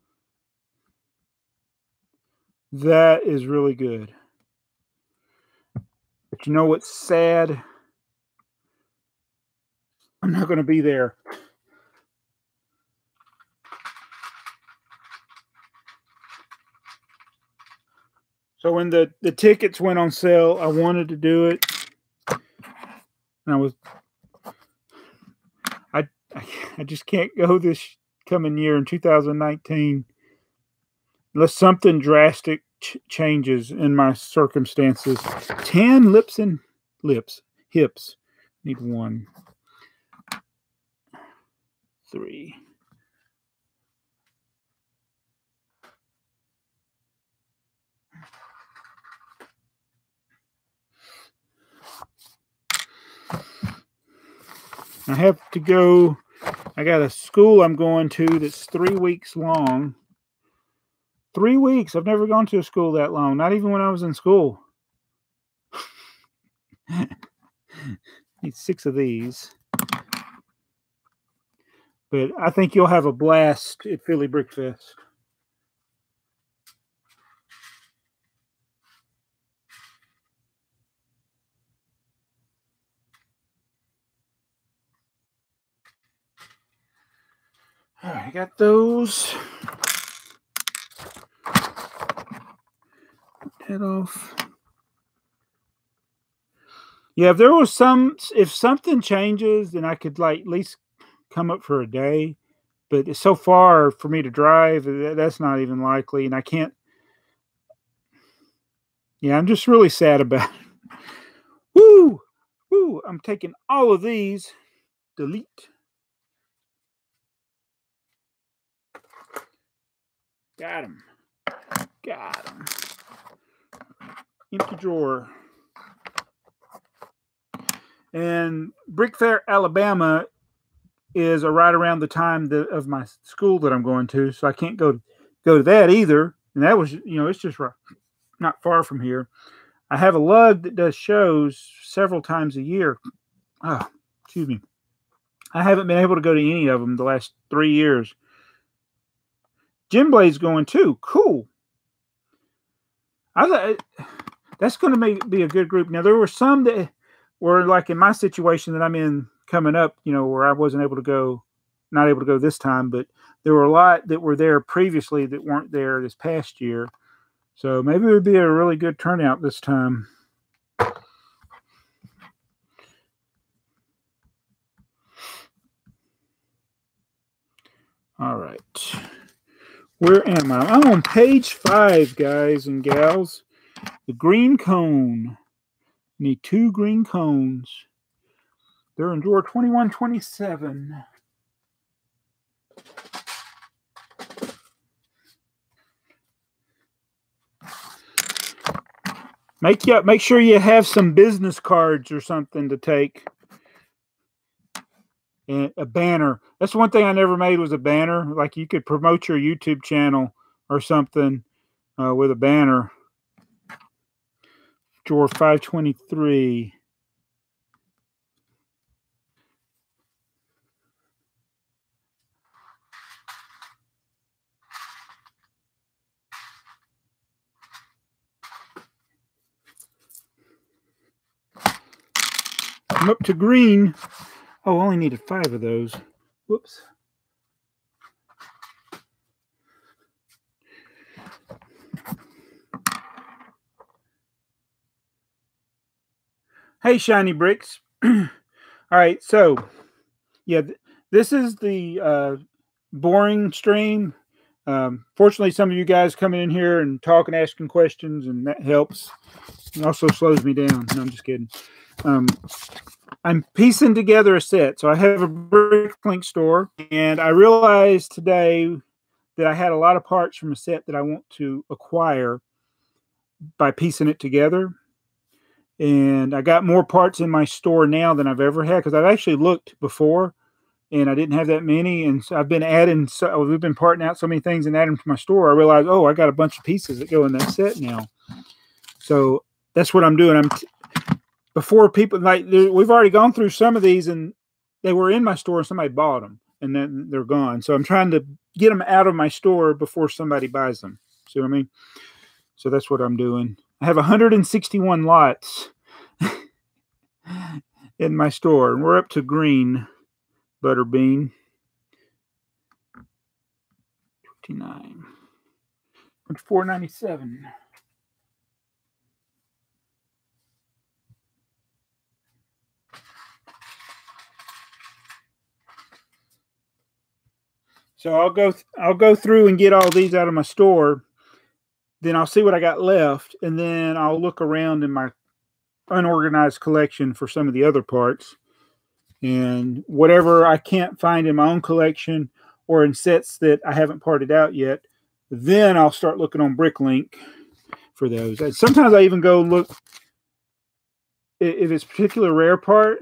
That is really good. But you know what's sad? I'm not going to be there. So when the tickets went on sale, I wanted to do it. And I just can't go this coming year in 2019 unless something drastic changes in my circumstances. 10 hips. Need 1, 3. I have to go. I got a school I'm going to that's 3 weeks long. 3 weeks. I've never gone to a school that long, not even when I was in school. Need 6 of these. But I think you'll have a blast at Philly Brick Fest. All right, I got those. Head off. Yeah, if something changes, then I could like at least come up for a day, but it's so far for me to drive. That's not even likely. And I can't. Yeah, I'm just really sad about it. Woo! Woo! I'm taking all of these. Delete. Got him. Got him. Empty drawer. And BrickTsar, Alabama is right around the time of my school that I'm going to, so I can't go to that either. And that was, it's just not far from here. I have a lug that does shows several times a year. Oh, excuse me. I haven't been able to go to any of them the last 3 years. Jim Blade's going too. Cool. I thought that's going to be a good group. Now, there were some that were like in my situation that I'm in coming up, where I wasn't able to go, not able to go this time, but there were a lot that were there previously that weren't there this past year. So maybe it would be a really good turnout this time. All right. Where am I? I'm on page 5, guys and gals. The green cone. Need 2 green cones. They're in drawer 2127. Make sure you have some business cards or something to take. And a banner. That's one thing I never made was a banner. Like you could promote your YouTube channel or something with a banner. Drawer 523. I'm up to green. Oh, I only needed 5 of those. Whoops. Hey, Shiny Bricks. All right, so, yeah, this is the boring stream. Fortunately, some of you guys coming in here and talking, asking questions, and that helps. It also slows me down. No, I'm just kidding. I'm piecing together a set. So I have a Bricklink store, and I realized today that I had a lot of parts from a set that I want to acquire by piecing it together. And I got more parts in my store now than I've ever had, because I've actually looked before and I didn't have that many. And so I've been adding, we've been parting out so many things and adding them to my store. I realized, oh, I got a bunch of pieces that go in that set now. So that's what I'm doing. Before people, like, we've already gone through some of these and they were in my store and somebody bought them and then they're gone. So I'm trying to get them out of my store before somebody buys them. See what I mean? So that's what I'm doing. I have 161 lots in my store, and we're up to green butterbean. 29. $4.97. So I'll go through and get all these out of my store. Then I'll see what I got left, and then I'll look around in my unorganized collection for some of the other parts. And whatever I can't find in my own collection or in sets that I haven't parted out yet, then I'll start looking on Bricklink for those. And sometimes I even go look if it's a particular rare part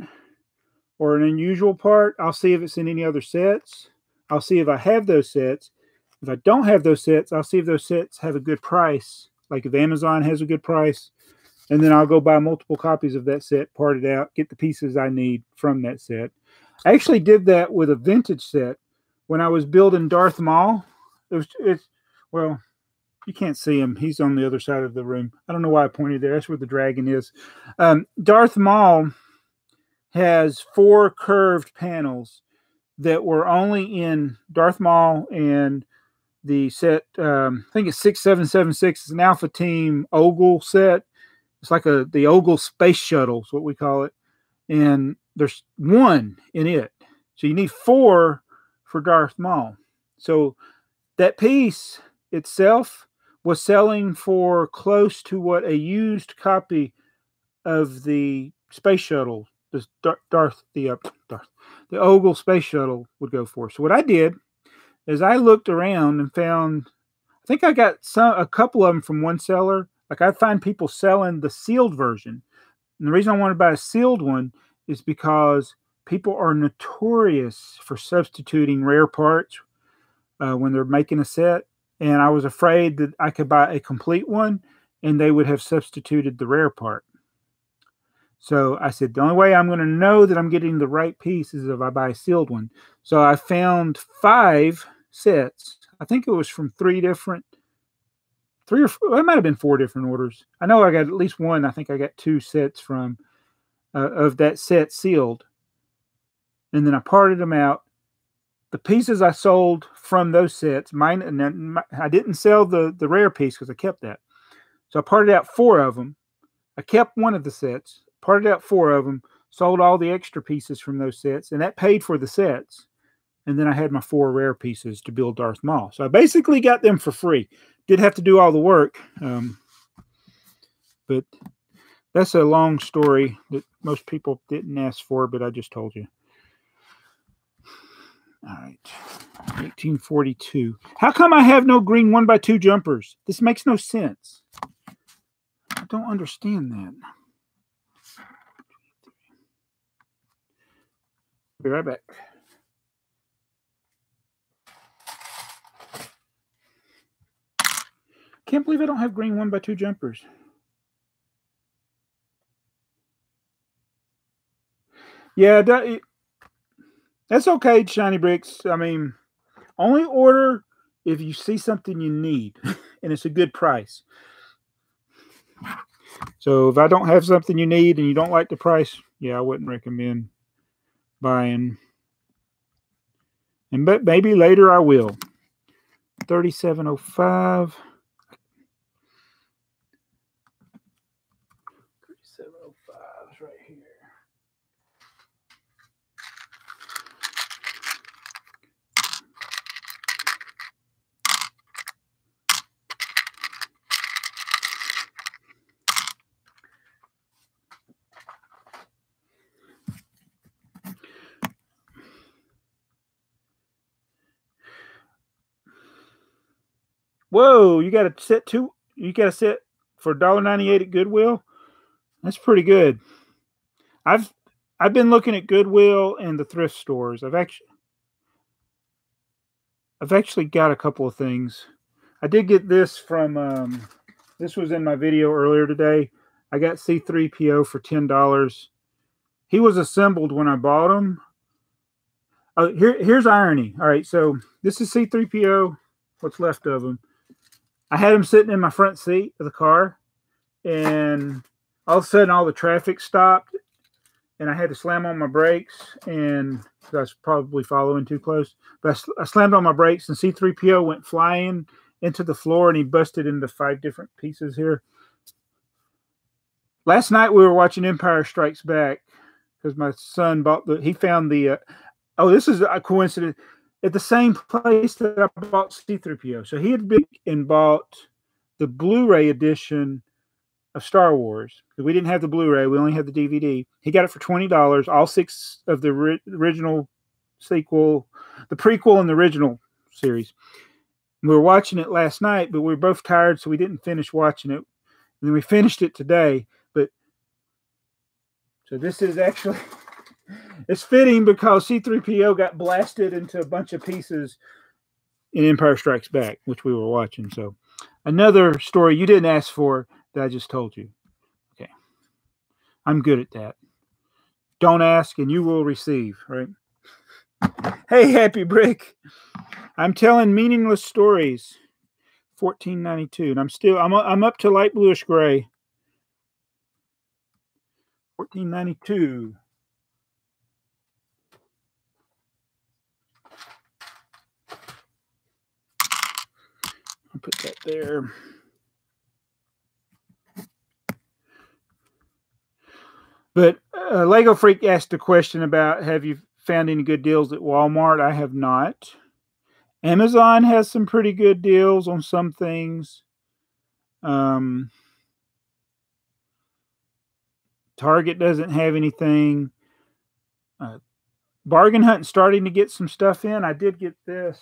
or an unusual part. I'll see if it's in any other sets. I'll see if I have those sets. If I don't have those sets, I'll see if those sets have a good price. Like if Amazon has a good price. And then I'll go buy multiple copies of that set, part it out, get the pieces I need from that set. I actually did that with a vintage set when I was building Darth Maul. Well, you can't see him. He's on the other side of the room. I don't know why I pointed there. That's where the dragon is. Darth Maul has 4 curved panels that were only in Darth Maul and the set, I think it's 6776. It's an Alpha Team Ogle set. It's like the Ogle Space Shuttle is what we call it. And there's one in it. So you need 4 for Darth Maul. So that piece itself was selling for close to what a used copy of the space shuttle, the Ogle space shuttle would go for. So what I did is I looked around and found, I think I got a couple of them from one seller. Like I find people selling the sealed version. And the reason I wanted to buy a sealed one is because people are notorious for substituting rare parts when they're making a set. And I was afraid that I could buy a complete one and they would have substituted the rare part. So I said, the only way I'm going to know that I'm getting the right piece is if I buy a sealed one. So I found 5 sets. I think it was from 3 or 4, it might have been 4 different orders. I know I got at least one. I think I got 2 sets from of that set sealed. And then I parted them out. The pieces I sold from those sets, I didn't sell the rare piece because I kept that. So I parted out 4 of them. I kept one of the sets, parted out 4 of them, sold all the extra pieces from those sets, and that paid for the sets. And then I had my 4 rare pieces to build Darth Maul. So I basically got them for free. Did have to do all the work. But that's a long story that most people didn't ask for, but I just told you. All right. 1842. How come I have no green 1x2 jumpers? This makes no sense. I don't understand that. Be right back. Can't believe I don't have green 1x2 jumpers. Yeah, that's okay, Shiny Bricks. I mean, only order if you see something you need and it's a good price. So if I don't have something you need and you don't like the price, yeah, I wouldn't recommend buying. But maybe later I will. 3705. 3705 is right here. Whoa, you got a set too? You got a set for $1.98 at Goodwill? That's pretty good. I've been looking at Goodwill and the thrift stores. I've actually got a couple of things. I did get this from this was in my video earlier today. I got C3PO for $10. He was assembled when I bought him. Oh, here's irony. All right, so this is C3PO, what's left of him. I had him sitting in my front seat of the car, and all of a sudden all the traffic stopped, and I had to slam on my brakes, and I was probably following too close. But I slammed on my brakes, and C3PO went flying into the floor, and he busted into 5 different pieces here. Last night we were watching Empire Strikes Back because my son he found the, oh, this is a coincidence, at the same place that I bought C3PO. So he had been and bought the Blu-ray edition of Star Wars. We didn't have the Blu-ray. We only had the DVD. He got it for $20, all 6 of the original sequel, the prequel and the original series. We were watching it last night, but we were both tired, so we didn't finish watching it. And then we finished it today. So this is actually, it's fitting because C3PO got blasted into a bunch of pieces in Empire Strikes Back, which we were watching. So another story you didn't ask for that I just told you. Okay. I'm good at that. Don't ask and you will receive, right? Hey, Happy Brick. I'm telling meaningless stories. 1492. And I'm up to light bluish gray. 1492. I'll put that there. But Lego Freak asked a question about, have you found any good deals at Walmart. I have not. Amazon has some pretty good deals on some things. Target doesn't have anything. Bargain Hunt starting to get some stuff in. I did get this.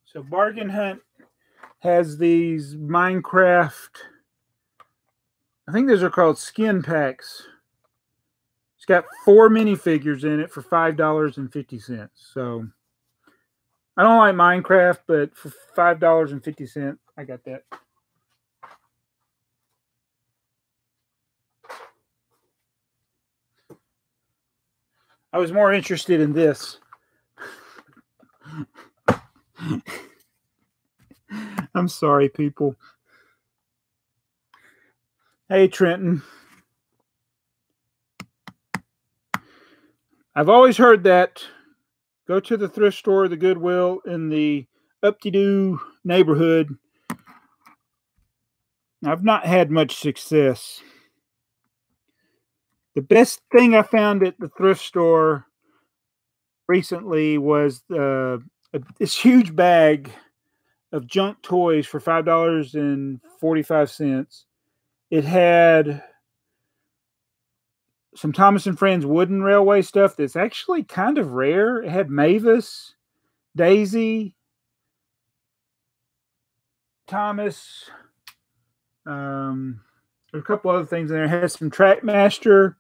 So Bargain Hunt has these Minecraft, I think those are called skin packs. It's got 4 minifigures in it for $5.50. So I don't like Minecraft, but for $5.50, I got that. I was more interested in this. I'm sorry, people. Hey, Trenton. I've always heard that go to the thrift store, the Goodwill in the up-to-do neighborhood. I've not had much success. The best thing I found at the thrift store recently was this huge bag of junk toys for $5.45. It had some Thomas and Friends wooden railway stuff that's actually kind of rare. It had Mavis, Daisy, Thomas. There's a couple other things in there. It had some Trackmaster.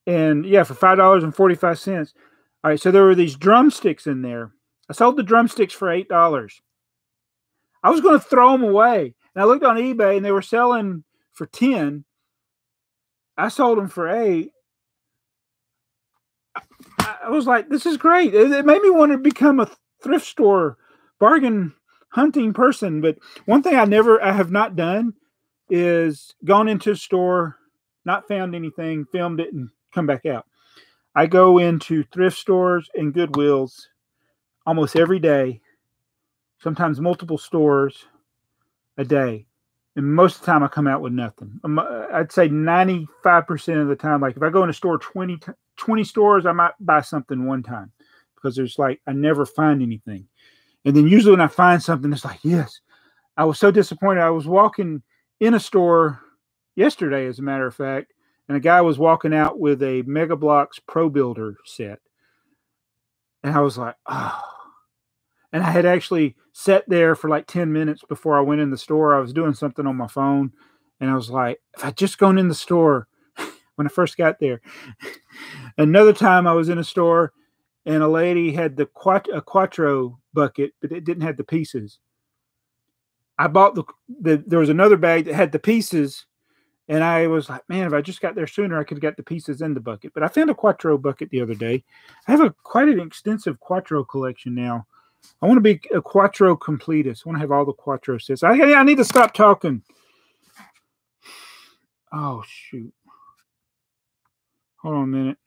And yeah, for $5.45. All right, so there were these drumsticks in there. I sold the drumsticks for $8. I was going to throw them away. And I looked on eBay and they were selling for $10. I sold them for $8. I was like, this is great. It made me want to become a thrift store bargain hunting person. But one thing I have not done is gone into a store, not found anything, filmed it, and come back out. I go into thrift stores and Goodwills almost every day, sometimes multiple stores a day. And most of the time I come out with nothing. I'd say 95% of the time, like if I go in a store, 20 stores, I might buy something one time because there's like, I never find anything. And then usually when I find something, it's like, yes, I was so disappointed. I was walking in a store yesterday, as a matter of fact, and a guy was walking out with a Mega Bloks Pro Builder set. And I was like, oh. And I had actually sat there for like 10 minutes before I went in the store. I was doing something on my phone. And I was like, if I'd just gone in the store when I first got there. Another time I was in a store and a lady had a Quattro bucket, but it didn't have the pieces. I bought there was another bag that had the pieces. And I was like, man, if I just got there sooner, I could have got the pieces in the bucket. But I found a Quattro bucket the other day. I have quite an extensive Quattro collection now. I want to be a Quattro completist. I want to have all the Quattro sets. I need to stop talking. Oh, shoot. Hold on a minute.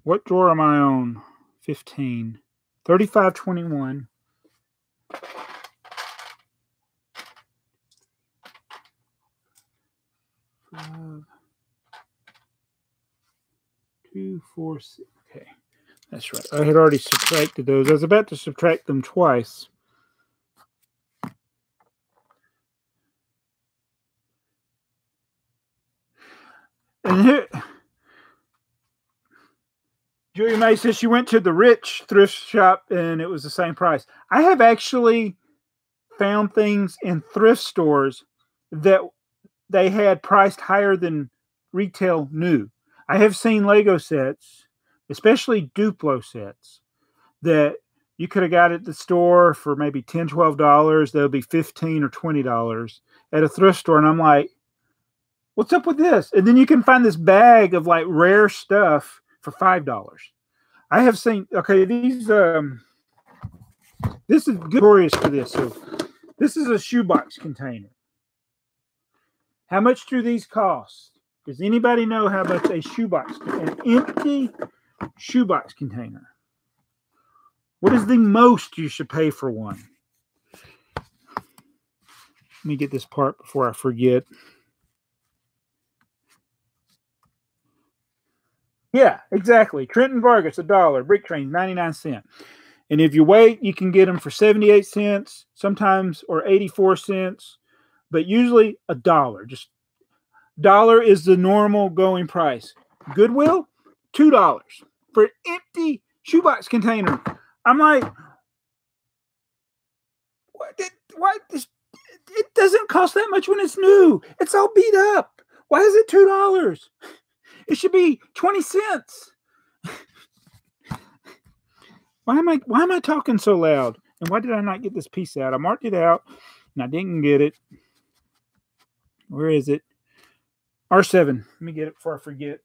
What drawer am I on? 15. 3521. 5, 2, 4, 6. Okay, that's right. I had already subtracted those. I was about to subtract them twice. And here, Julia May says she went to the Rich thrift shop and it was the same price. I have actually found things in thrift stores that they had priced higher than retail new. I have seen Lego sets, especially Duplo sets, that you could have got at the store for maybe $10, $12. They'll be $15 or $20 at a thrift store. And I'm like, what's up with this? And then you can find this bag of like rare stuff for $5. I have seen, okay, these, this is glorious for this. So this is a shoebox container. How much do these cost? Does anybody know how much a shoebox, an empty shoebox container? What is the most you should pay for one? Let me get this part before I forget. Yeah, exactly. Trenton Vargas, $1. Brick Train, 99¢. And if you wait, you can get them for 78 cents, sometimes, or 84 cents, but usually $1. Just $1 is the normal going price. Goodwill, $2 for an empty shoebox container. I'm like, what? It doesn't cost that much when it's new. It's all beat up. Why is it $2? It should be 20 cents. Why am I talking so loud? And why did I not get this piece out? I marked it out and I didn't get it. Where is it? R7. Let me get it before I forget.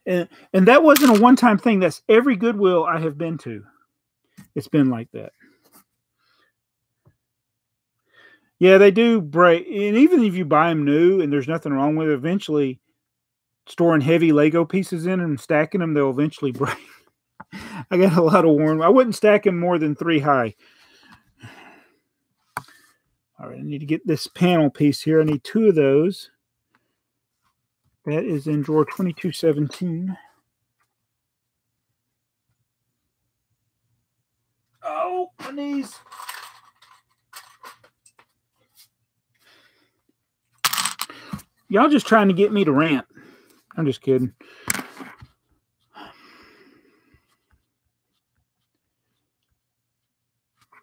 And that wasn't a one-time thing. That's every Goodwill I have been to. It's been like that. Yeah, they do break. And even if you buy them new and there's nothing wrong with it, eventually storing heavy Lego pieces in them and stacking them, they'll eventually break. I got a lot of warning. I wouldn't stack them more than 3 high. All right, I need to get this panel piece here. I need 2 of those. That is in drawer 2217. Oh, my knees. Y'all just trying to get me to rant. I'm just kidding.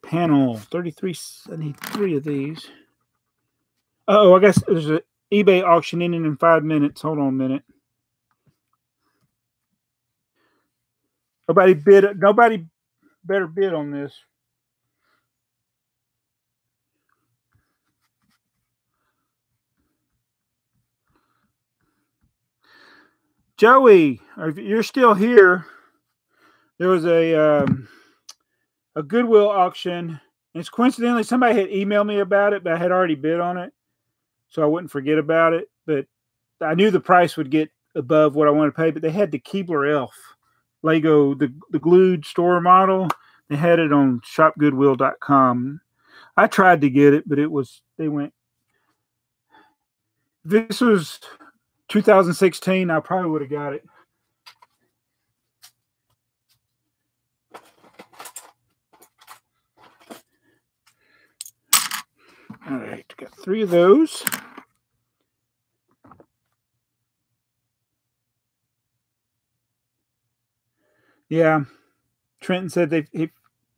Panel 33. I need 3 of these. Oh, I guess there's an eBay auction ending in 5 minutes. Hold on a minute. Nobody better bid on this. Joey, if you're still here, there was a Goodwill auction. And it's coincidentally somebody had emailed me about it, but I had already bid on it, so I wouldn't forget about it. But I knew the price would get above what I wanted to pay. But they had the Keebler Elf Lego, the glued store model. They had it on shopgoodwill.com. I tried to get it, but they went. This was 2016. I probably would have got it. All right, got 3 of those. Yeah, Trenton said he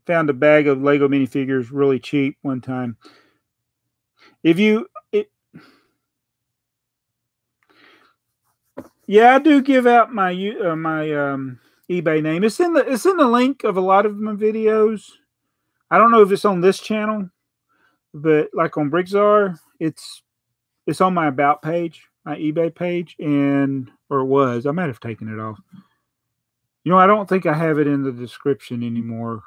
found a bag of Lego minifigures really cheap one time. Yeah, I do give out my eBay name. It's in the link of a lot of my videos. I don't know if it's on this channel, but like on BrickTsar, it's on my about page, my eBay page, or it was. I might have taken it off. You know, I don't think I have it in the description anymore.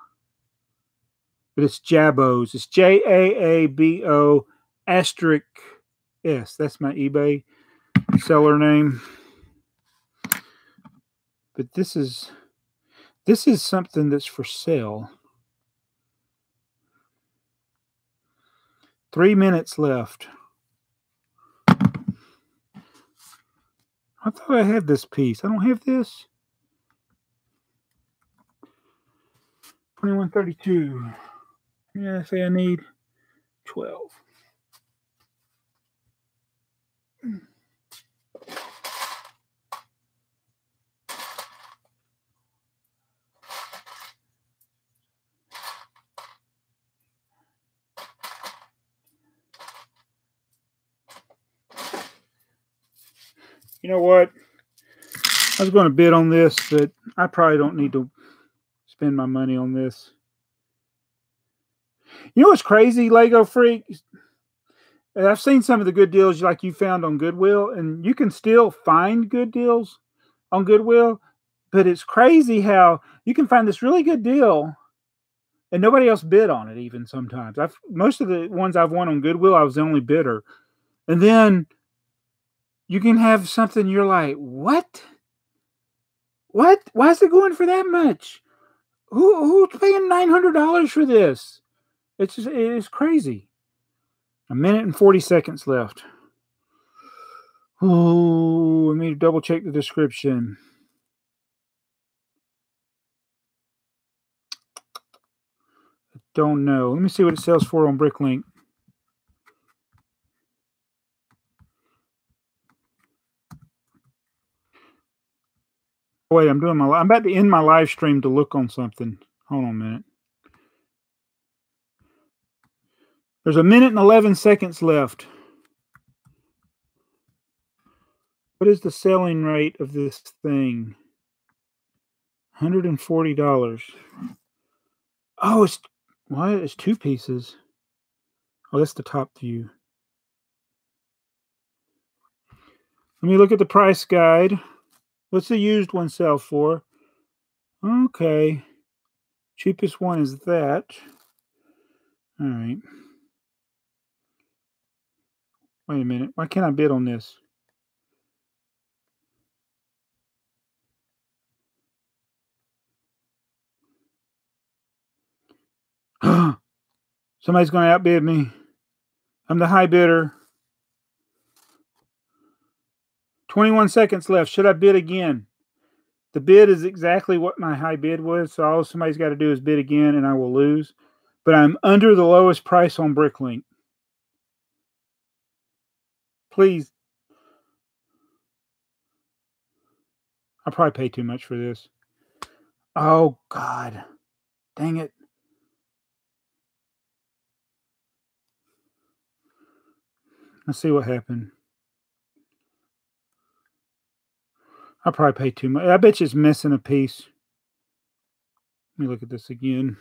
But it's Jaabo's. It's Jaabo asterisk S. That's my eBay seller name. But this is something that's for sale. 3 minutes left. I thought I had this piece. I don't have this. 2132. Yeah, I say I need 12. You know what? I was going to bid on this, but I probably don't need to spend my money on this. You know what's crazy, Lego freaks? I've seen some of the good deals like you found on Goodwill, and you can still find good deals on Goodwill, but it's crazy how you can find this really good deal, And nobody else bid on it even sometimes. Most of the ones I've won on Goodwill, I was the only bidder. And then you can have something you're like, what? What? Why is it going for that much? Who's paying $900 for this? It is crazy. 1 minute and 40 seconds left. Oh, let me double check the description. I don't know. Let me see what it sells for on Bricklink. Wait, I'm about to end my live stream to look on something. Hold on a minute. There's 1 minute and 11 seconds left. What is the selling rate of this thing? $140. Oh, it's what? It's 2 pieces. Oh, that's the top view. Let me look at the price guide. What's the used one sell for? Okay. Cheapest one is that. All right. Wait a minute. Why can't I bid on this? Somebody's going to outbid me. I'm the high bidder. 21 seconds left. Should I bid again? The bid is exactly what my high bid was, so all somebody's got to do is bid again, and I will lose. But I'm under the lowest price on Bricklink. Please. I'll probably pay too much for this. Oh, God. Dang it. Let's see what happened. I'll probably pay too much. I bet you it's missing a piece. Let me look at this again.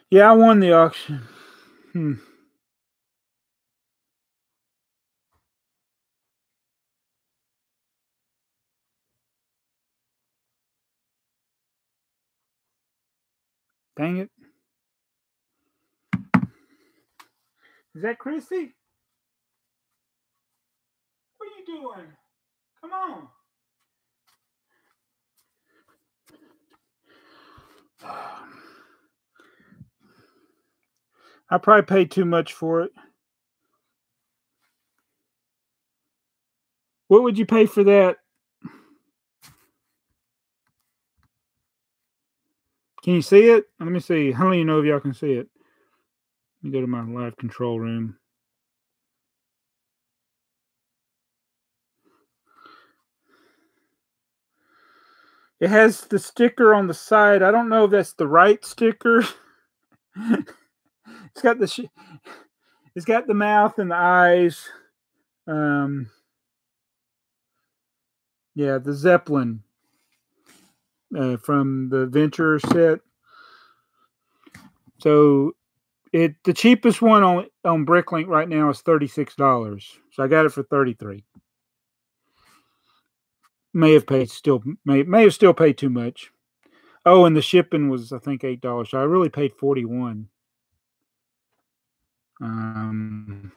Yeah, I won the auction. Dang it. Is that Chrissy? What are you doing? Come on. I probably paid too much for it. What would you pay for that? Can you see it? Let me see. How do you know if y'all can see it? Let me go to my live control room. It has the sticker on the side. I don't know if that's the right sticker. It's got the mouth and the eyes. Yeah, the Zeppelin from the Venture set. So the cheapest one on Bricklink right now is $36. So I got it for $33. May have still paid too much. Oh, and the shipping was, I think, $8. So I really paid $41. Dang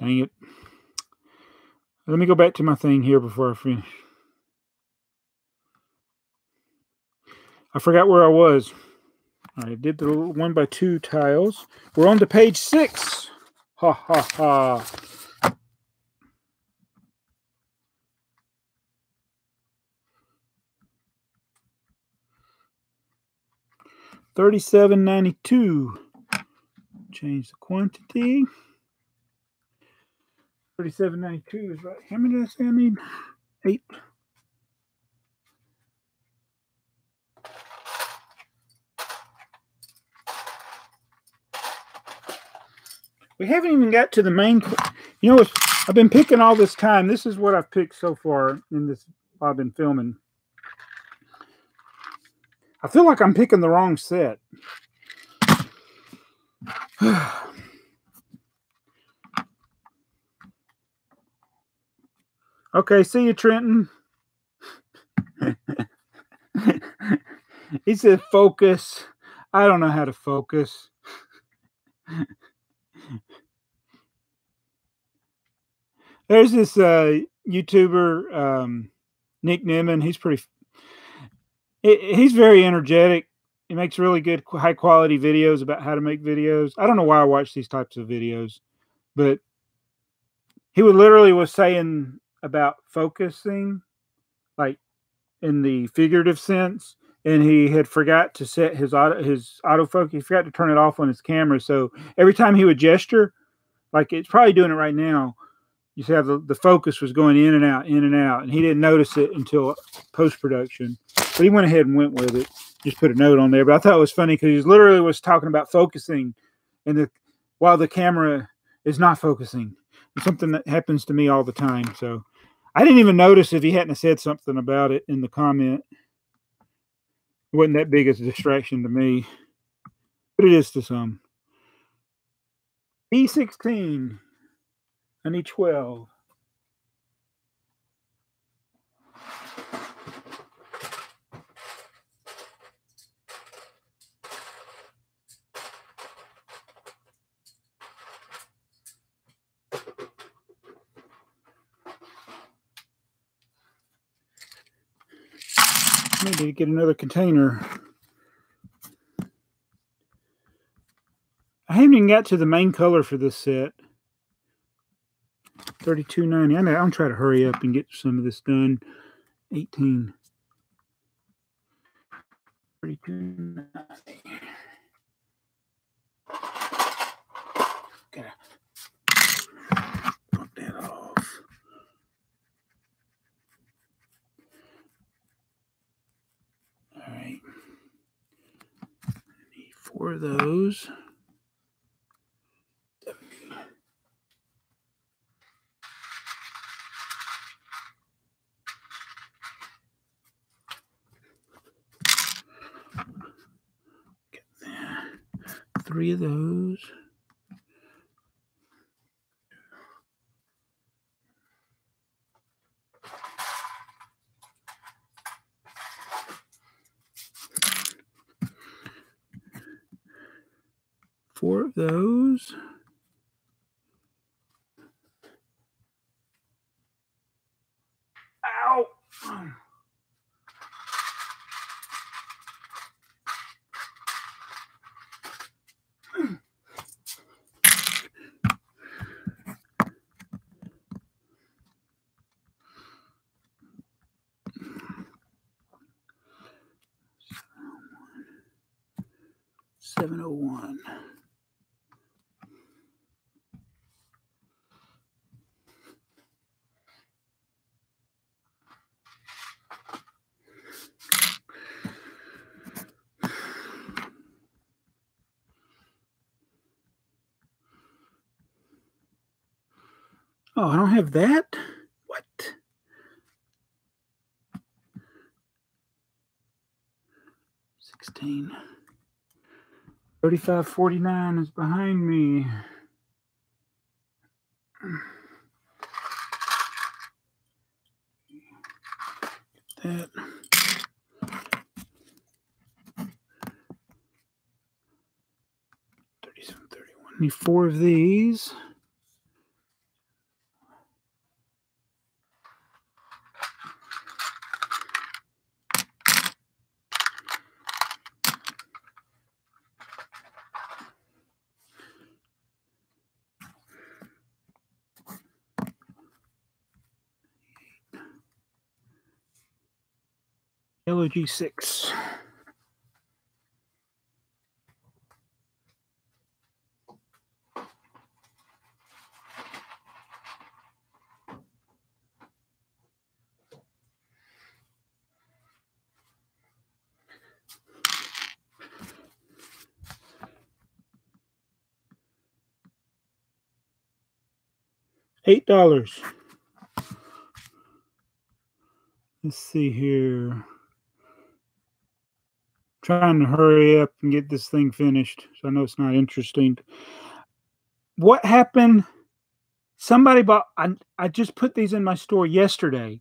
it. Let me go back to my thing here before I finish. I forgot where I was. I did the 1x2 tiles. We're on to page 6. Ha ha ha. $37.92. Change the quantity. $37.92 is right. How many did I say I need? 8. We haven't even got to the main. You know, I've been picking all this time. This is what I've picked so far in this while I've been filming. I feel like I'm picking the wrong set. Okay, see you, Trenton. He said focus. I don't know how to focus. There's this YouTuber, Nick Nimmin. He's very energetic. He makes really good, high quality videos about how to make videos. I don't know why I watch these types of videos, but he was saying about focusing, like in the figurative sense, and he had forgot to set his autofocus. He forgot to turn it off on his camera, so every time he would gesture, like it's probably doing it right now, you see how the focus was going in and out, and he didn't notice it until post production. But he went ahead and went with it. Just put a note on there. But I thought it was funny because he literally was talking about focusing, and while the camera is not focusing. It's something that happens to me all the time. So I didn't even notice if he hadn't said something about it in the comment. It wasn't that big as a distraction to me, but it is to some. E16. I need 12. I need to get another container. I haven't even got to the main color for this set. $32.90. I'm going to try to hurry up and get some of this done. 18. $32.90. Gotta put that off. All right. I need 4 of those. Get there. 3 of those. Four of those. Ow! $7.01. Oh, I don't have that? What? $16. $35.49 is behind me. Get that. $37.31. Need 4 of these. LOG6. $8. Let's see here. Trying to hurry up and get this thing finished, so I know it's not interesting. What happened Somebody bought, I just put these in my store yesterday.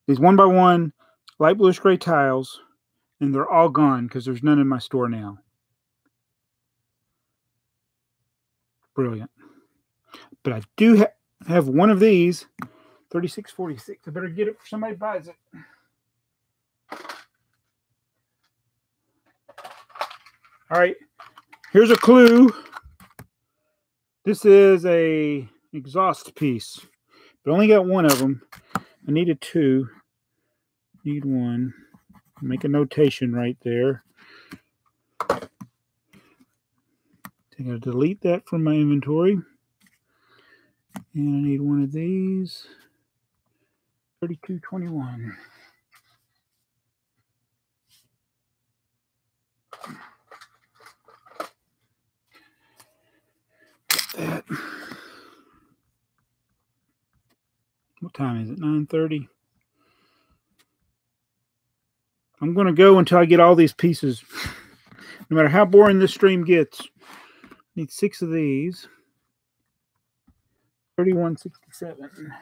These 1x1 light bluish gray tiles, and they're all gone because there's none in my store now. Brilliant. But I do have one of these, 3646. I better get it before somebody buys it. All right, here's a clue. This is a exhaust piece, but I only got one of them. I needed two. Need one. Make a notation right there. I gotta delete that from my inventory. And I need one of these. 3221. That. What time is it? 9:30. I'm going to go until I get all these pieces. No matter how boring this stream gets. Need 6 of these. 3167.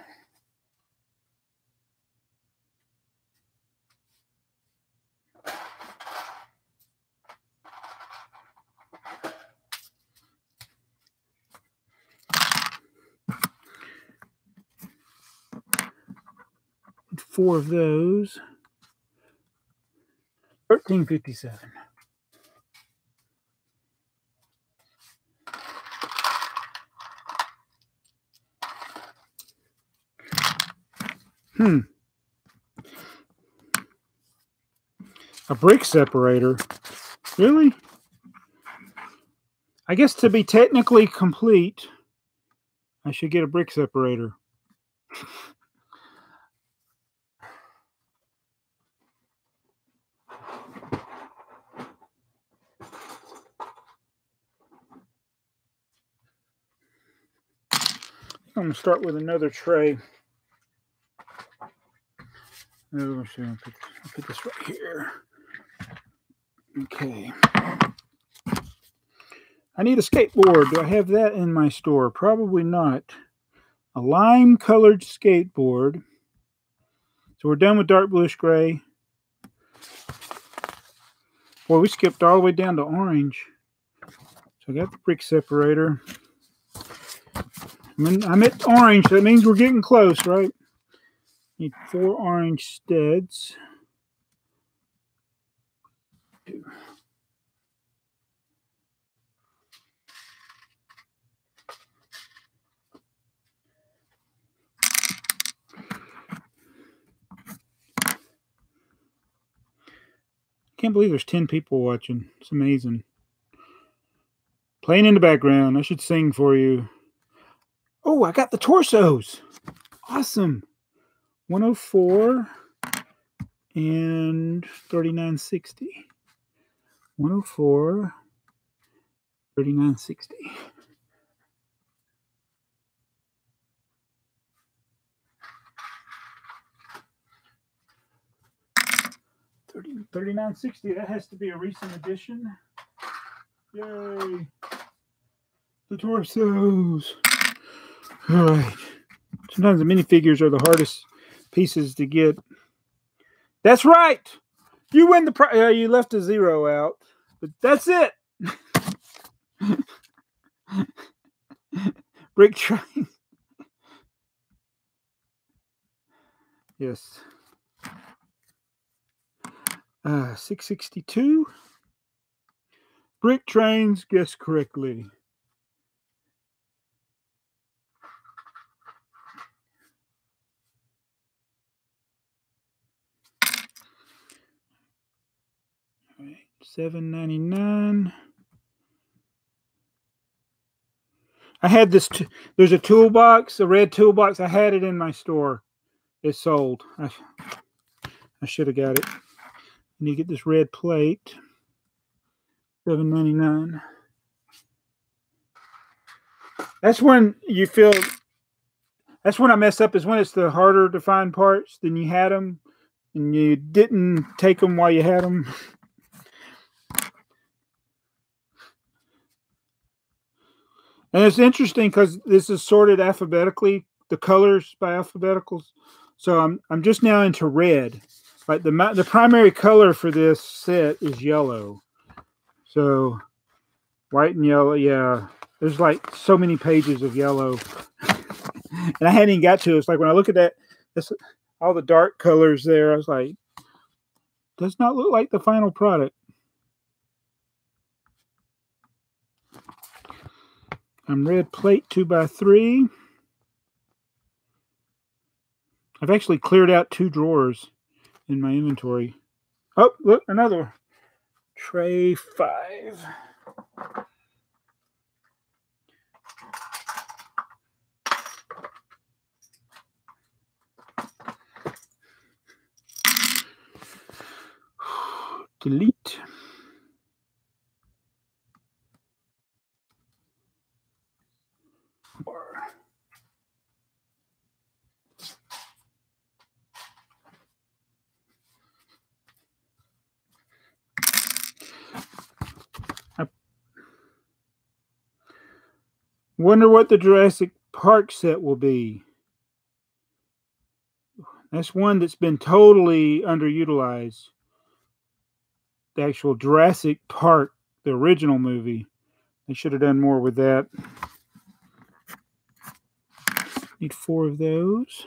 Four of those. 1357. A brick separator. Really? I guess to be technically complete, I should get a brick separator. I'm going to start with another tray. I'll put this right here. Okay. I need a skateboard. Do I have that in my store? Probably not. A lime-colored skateboard. So we're done with dark bluish gray. Boy, we skipped all the way down to orange. So I got the brick separator. I'm at orange, so that means we're getting close, right? Need 4 orange studs. 2. Can't believe there's 10 people watching. It's amazing. Playing in the background. I should sing for you. Oh, I got the torsos. Awesome. 104 and 3960. 104, 3960. $39.60. That has to be a recent addition. Yay! The torsos. All right. Sometimes the minifigures are the hardest pieces to get. That's right. You win the prize. You left a 0 out, but that's it. Brick train. Yes. 662. Brick trains, guessed correctly. All right, $7.99. I had this. There's a toolbox, a red toolbox. I had it in my store. It's sold. I should have got it. And you get this red plate. $7.99. That's when you feel. That's when I mess up. Is when it's the harder to find parts than you had them, and you didn't take them while you had them. And it's interesting because this is sorted alphabetically, the colors by alphabeticals. So I'm just now into red. Like the primary color for this set is yellow. So white and yellow, yeah. There's like so many pages of yellow. And I hadn't even got to it. It's like when I look at that, all the dark colors there, I was like, does not look like the final product. I'm red plate 2x3. I've actually cleared out 2 drawers in my inventory. Oh, look, another one. Tray 5. Delete. I wonder what the Jurassic Park set will be. That's one that's been totally underutilized. The actual Jurassic Park, the original movie. They should have done more with that. Need 4 of those.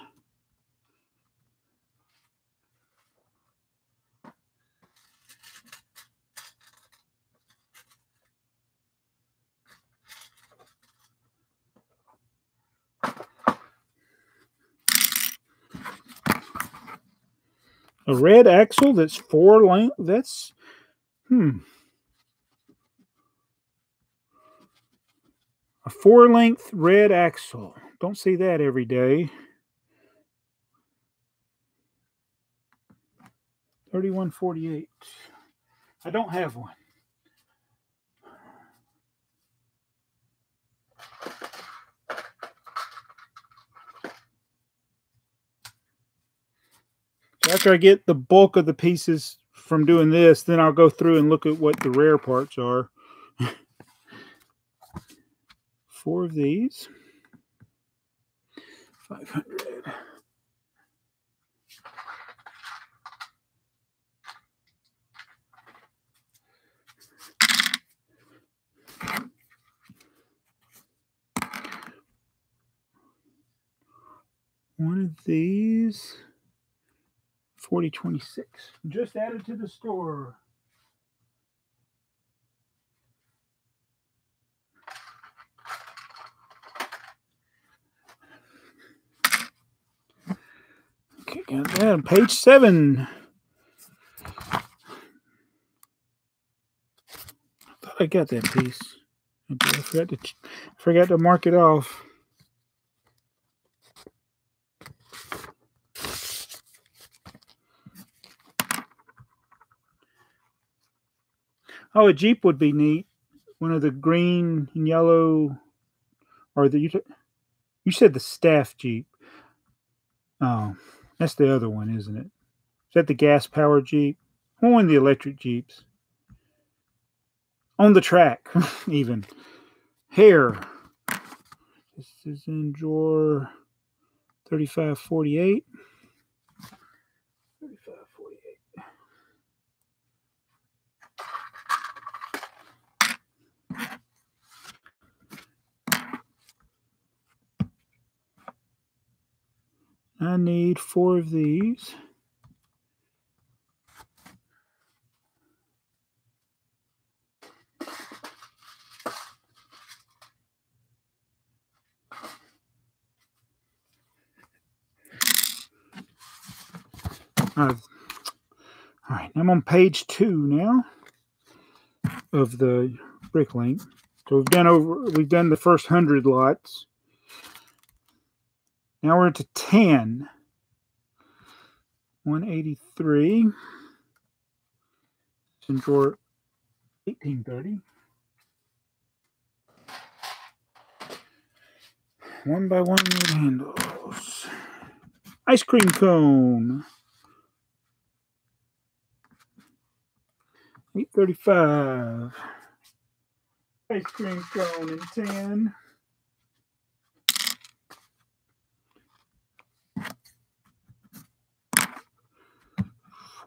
A red axle that's 4 length. That's a 4-length red axle. Don't see that every day. 3148. I don't have one. So after I get the bulk of the pieces from doing this, then I'll go through and look at what the rare parts are. 4 of these. 500. One of these. 4026. Just added to the store. Okay, got that. Page 7. I thought I got that piece. I forgot to mark it off. Oh, a Jeep would be neat. One of the green and yellow, or you said the staff Jeep. Oh, that's the other one, isn't it? Is that the gas-powered Jeep? One of the electric Jeeps. On the track, even. Hair. This is in drawer 3548. 3548. I need 4 of these. All right, I'm on page 2 now of the Bricklink. So we've done the first 100 lots. Now we're into 10. 183. It's in drawer 1830. 1x1 wood handles. Ice cream cone. 835. Ice cream cone in 10.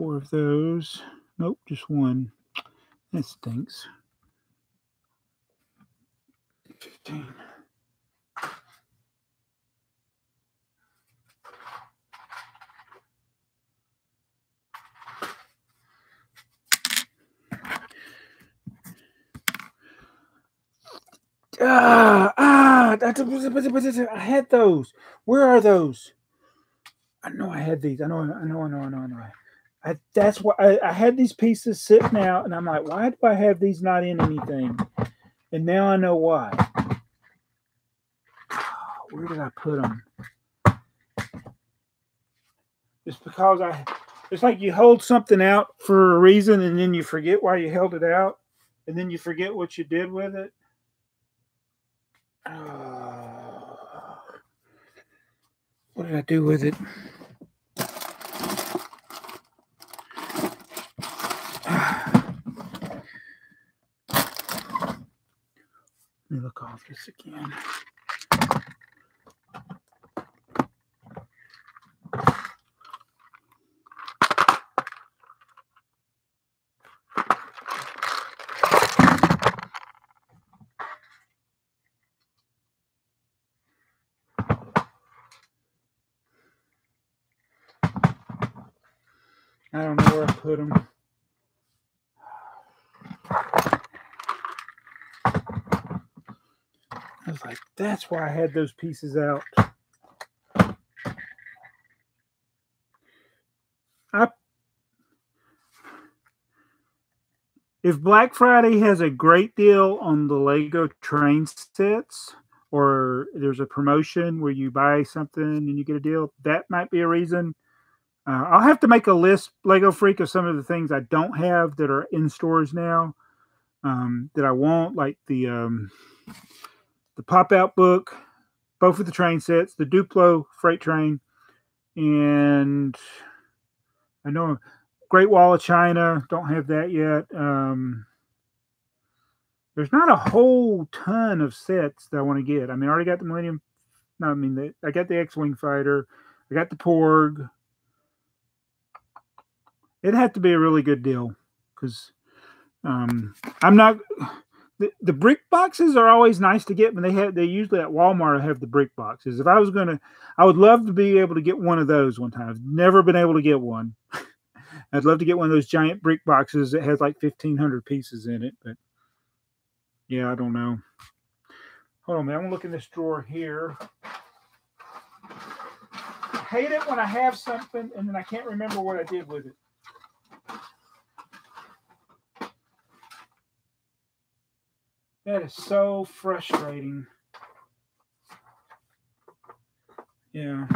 4 of those. Nope, just 1. That stinks. 15. I had those. Where are those? I know I had these. I know. That's why I had these pieces sitting out, and I'm like, why do I have these not in anything? And now I know why. Where did I put them? It's because it's like you hold something out for a reason, and then you forget why you held it out, and then you forget what you did with it. What did I do with it? Let me look off this again. I don't know where I put them. I was like, that's why I had those pieces out. If Black Friday has a great deal on the Lego train sets, or there's a promotion where you buy something and you get a deal, that might be a reason. I'll have to make a list, Lego Freak, of some of the things I don't have that are in stores now that I want, like the pop-out book, both of the train sets, the Duplo freight train, and I know Great Wall of China. Don't have that yet. There's not a whole ton of sets that I want to get. I mean, I already got the Millennium. No, I mean, I got the X-Wing fighter. I got the Porg. It'd have to be a really good deal because I'm not. The brick boxes are always nice to get, but they usually at Walmart have the brick boxes. If I was gonna, I would love to be able to get one of those one time. I've never been able to get one. I'd love to get one of those giant brick boxes that has like 1,500 pieces in it, but yeah, I don't know. Hold on, man. I'm gonna look in this drawer here. I hate it when I have something and then I can't remember what I did with it. That is so frustrating. Yeah.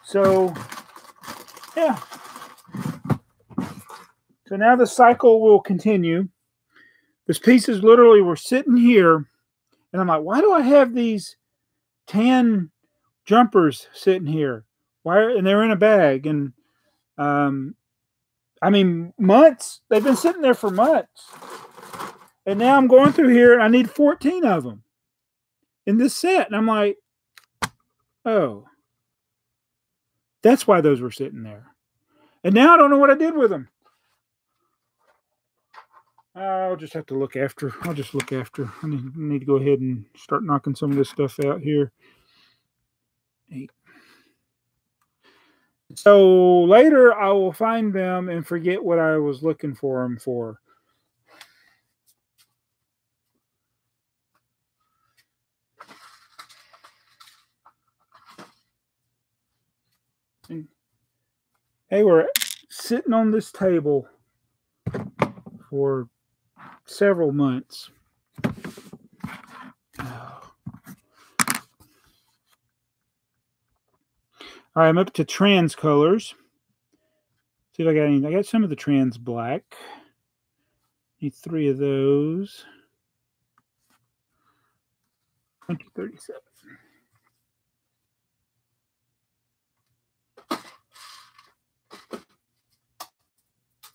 So, yeah. So now the cycle will continue. These pieces literally were sitting here, and I'm like, why do I have these tan jumpers sitting here? Why? And they're in a bag, and I mean, months. They've been sitting there for months, and now I'm going through here, and I need 14 of them in this set, and I'm like, oh, that's why those were sitting there, and now I don't know what I did with them. I'll just have to look after. I'll just look after. I need to go ahead and start knocking some of this stuff out here. 8. So later I will find them and forget what I was looking for them for. And they were sitting on this table for several months. All right, I'm up to trans colors. See if I got any. I got some of the trans black. Need 3 of those. 2037.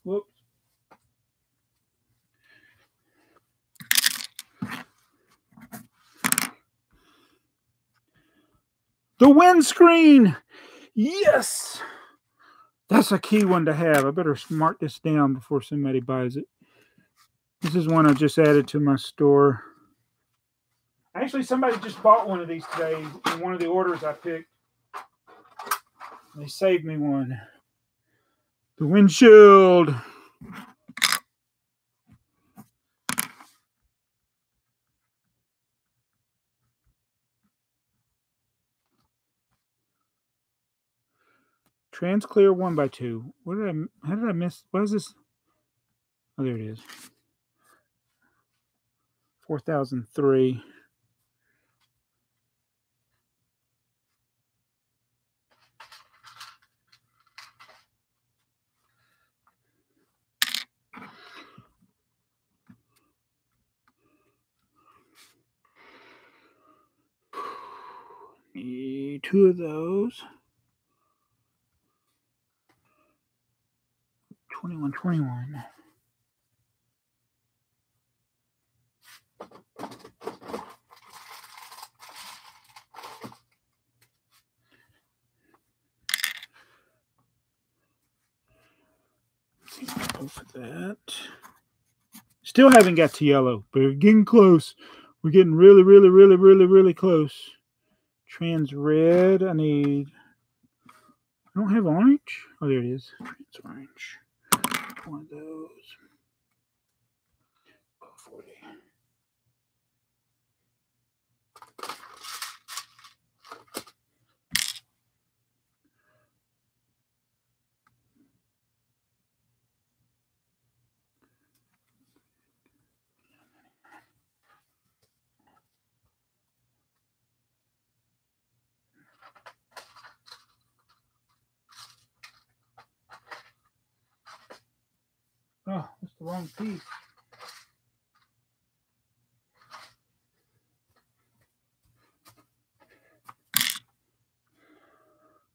Whoops. The windscreen. Yes. That's a key one to have. I better mark this down before somebody buys it. This is one I just added to my store. Actually, somebody just bought one of these today in one of the orders I picked. They saved me one. The windshield. Transclear 1x2. How did I miss? What is this? Oh, there it is. 4003. Need 2 of those. 2121. Go for that. Still haven't got to yellow, but we're getting close. We're getting really close. Trans red. I don't have orange. Oh, there it is. Trans orange. One of those. 40. Oh, that's the wrong piece.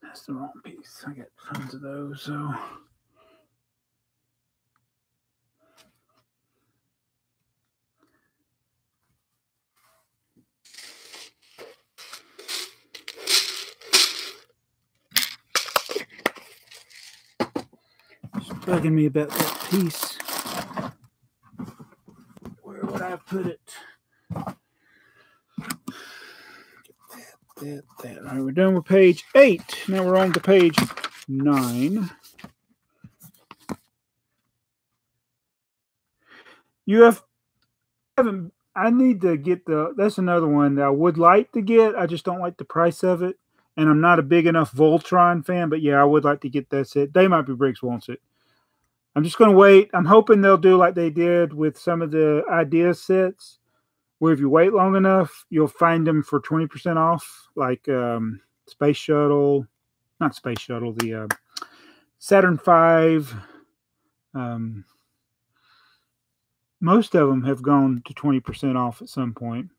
That's the wrong piece. I got tons of those, so. It's bugging me about that piece. Where would I put it? That. All right, we're done with page 8. Now we're on to page 9. I need to get that's another one that I would like to get. I just don't like the price of it. And I'm not a big enough Voltron fan, but yeah, I would like to get that set. TheyMightBeBricks wants it. I'm just going to wait. I'm hoping they'll do like they did with some of the idea sets, where if you wait long enough, you'll find them for 20% off, like Space Shuttle, not Space Shuttle, the Saturn V. Most of them have gone to 20% off at some point.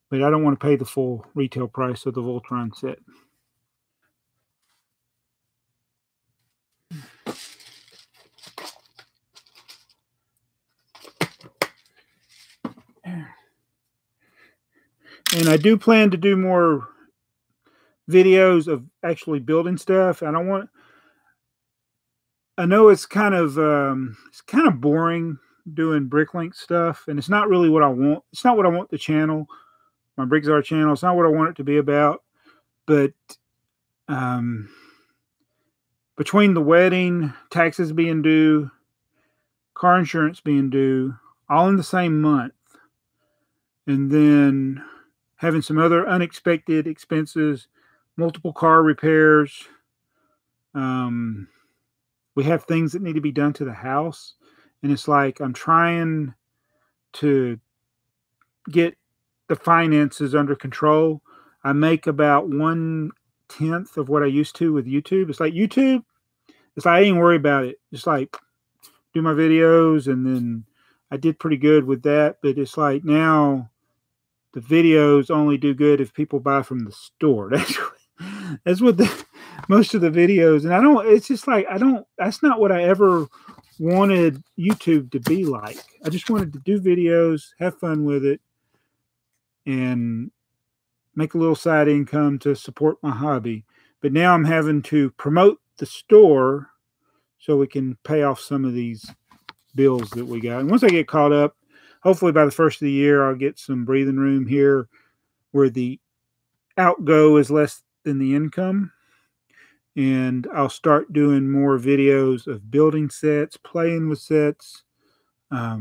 But I don't want to pay the full retail price of the Voltron set. And I do plan to do more videos of actually building stuff. I know it's kind of boring doing Bricklink stuff, and it's not really what I want. It's not what I want the channel, my BrickTsar channel. It's not what I want it to be about. But between the wedding, taxes being due, car insurance being due, all in the same month, and then having some other unexpected expenses, multiple car repairs. We have things that need to be done to the house. And it's like I'm trying to get the finances under control. I make about 1/10 of what I used to with YouTube. It's like YouTube, it's like I ain't worry about it. Just like do my videos, and then I did pretty good with that. But it's like now the videos only do good if people buy from the store. That's what most of the videos, and it's just like, that's not what I ever wanted YouTube to be like. I just wanted to do videos, have fun with it, and make a little side income to support my hobby. But now I'm having to promote the store so we can pay off some of these bills that we got. And once I get caught up, hopefully by the first of the year, I'll get some breathing room here where the outgo is less than the income. And I'll start doing more videos of building sets, playing with sets. I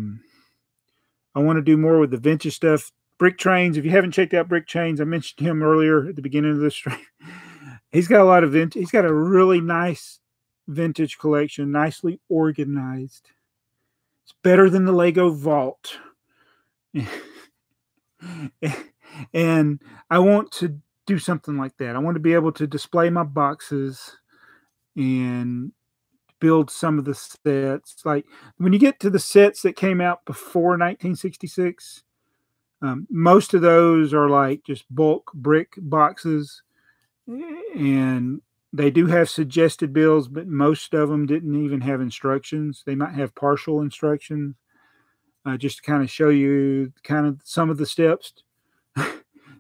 want to do more with the vintage stuff. Brick Trains, if you haven't checked out Brick Trains, I mentioned him earlier at the beginning of this stream. He's got a lot of vintage. He's got a really nice vintage collection, nicely organized. It's better than the Lego Vault. And I want to do something like that. I want to be able to display my boxes and build some of the sets. Like when you get to the sets that came out before 1966, most of those are like just bulk brick boxes, and they do have suggested builds, but most of them didn't even have instructions. They might have partial instructions, just to kind of show you kind of some of the steps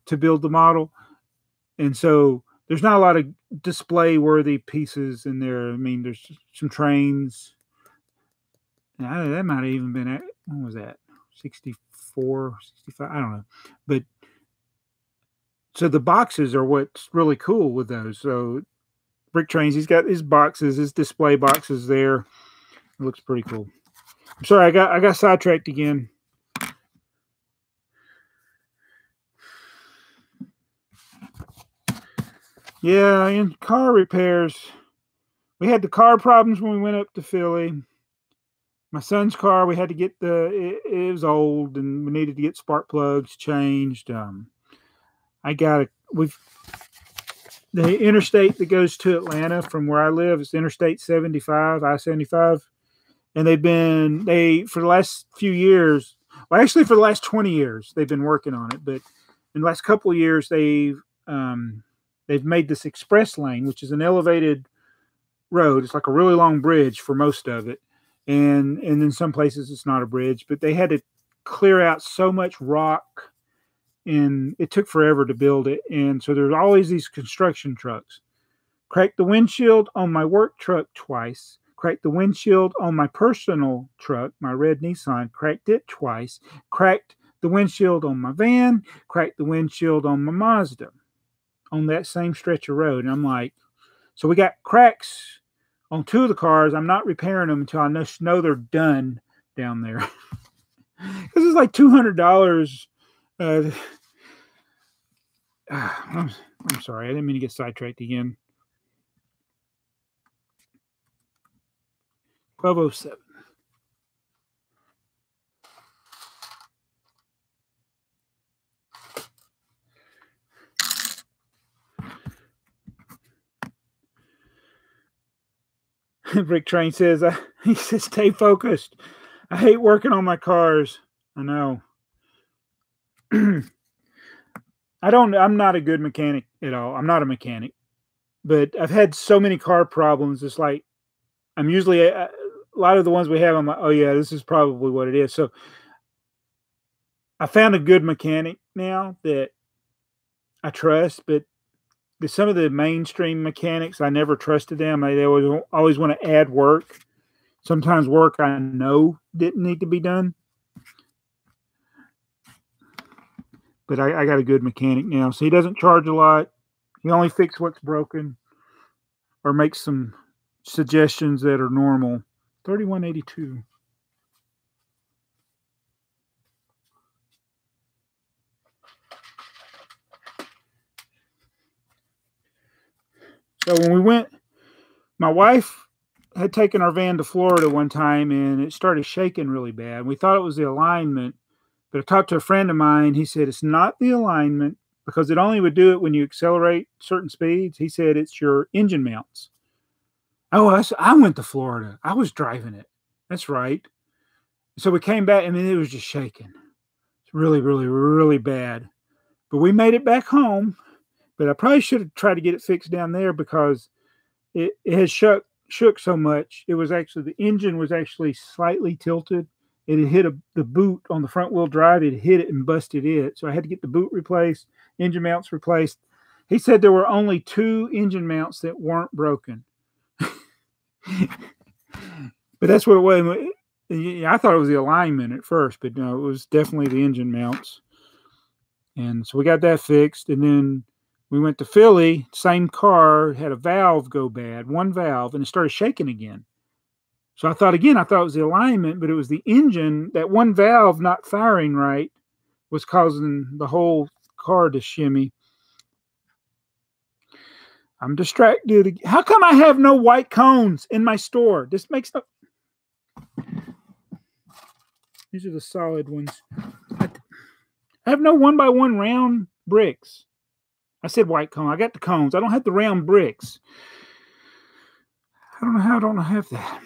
to build the model. And so there's not a lot of display worthy pieces in there. I mean, there's some trains. That might have even been, when was that? 64, 65, I don't know. But so the boxes are what's really cool with those. So Brick Trains, he's got his boxes, his display boxes there. It looks pretty cool. I'm sorry, I got sidetracked again. Yeah, in car repairs, we had the car problems when we went up to Philly. My son's car, we had to get it was old, and we needed to get spark plugs changed. The interstate that goes to Atlanta from where I live is Interstate 75, I-75. And for the last few years, well, actually for the last 20 years, they've been working on it. But in the last couple of years, they've made this express lane, which is an elevated road. It's like a really long bridge for most of it. And in some places it's not a bridge, but they had to clear out so much rock, and it took forever to build it. And so there's always these construction trucks. Cracked the windshield on my work truck twice. Cracked the windshield on my personal truck, my red Nissan. Cracked it twice. Cracked the windshield on my van. Cracked the windshield on my Mazda on that same stretch of road. And I'm like, so we got cracks on two of the cars. I'm not repairing them until I know they're done down there. Because it's like $200. I'm sorry. I didn't mean to get sidetracked again. 12:07. Brick Train says, he says, stay focused. I hate working on my cars. I know. I'm not a good mechanic at all. I'm not a mechanic, but I've had so many car problems. It's like, I'm usually, a lot of the ones we have, I'm like, oh yeah, this is probably what it is. So I found a good mechanic now that I trust, but some of the mainstream mechanics, I never trusted them. They always want to add work. Sometimes work I know didn't need to be done. But I got a good mechanic now. So he doesn't charge a lot. He only fixes what's broken or makes some suggestions that are normal. 3182. So when we went, my wife had taken our van to Florida one time, and it started shaking really bad. We thought it was the alignment, but I talked to a friend of mine. He said it's not the alignment because it only would do it when you accelerate certain speeds. He said it's your engine mounts. Oh, I went to Florida. I was driving it. That's right. So we came back. I mean, it was just shaking. It's really, really, really bad. But we made it back home. But I probably should have tried to get it fixed down there because it has shook so much. It was actually, the engine was actually slightly tilted. It had hit the boot on the front wheel drive. It hit it and busted it. So I had to get the boot replaced engine mounts replaced. He said there were only 2 engine mounts that weren't broken. But that's what it was. I thought it was the alignment at first, but no, it was definitely the engine mounts. And so we got that fixed. And then we went to Philly, same car, had a valve go bad, one valve, and it started shaking again. So I thought it was the alignment, but it was the engine. That one valve not firing right was causing the whole car to shimmy. I'm distracted. How come I have no white cones in my store? This makes no... These are the solid ones. I have no 1x1 round bricks. I said white cone. I got the cones. I don't have the round bricks. I don't know how I don't have that.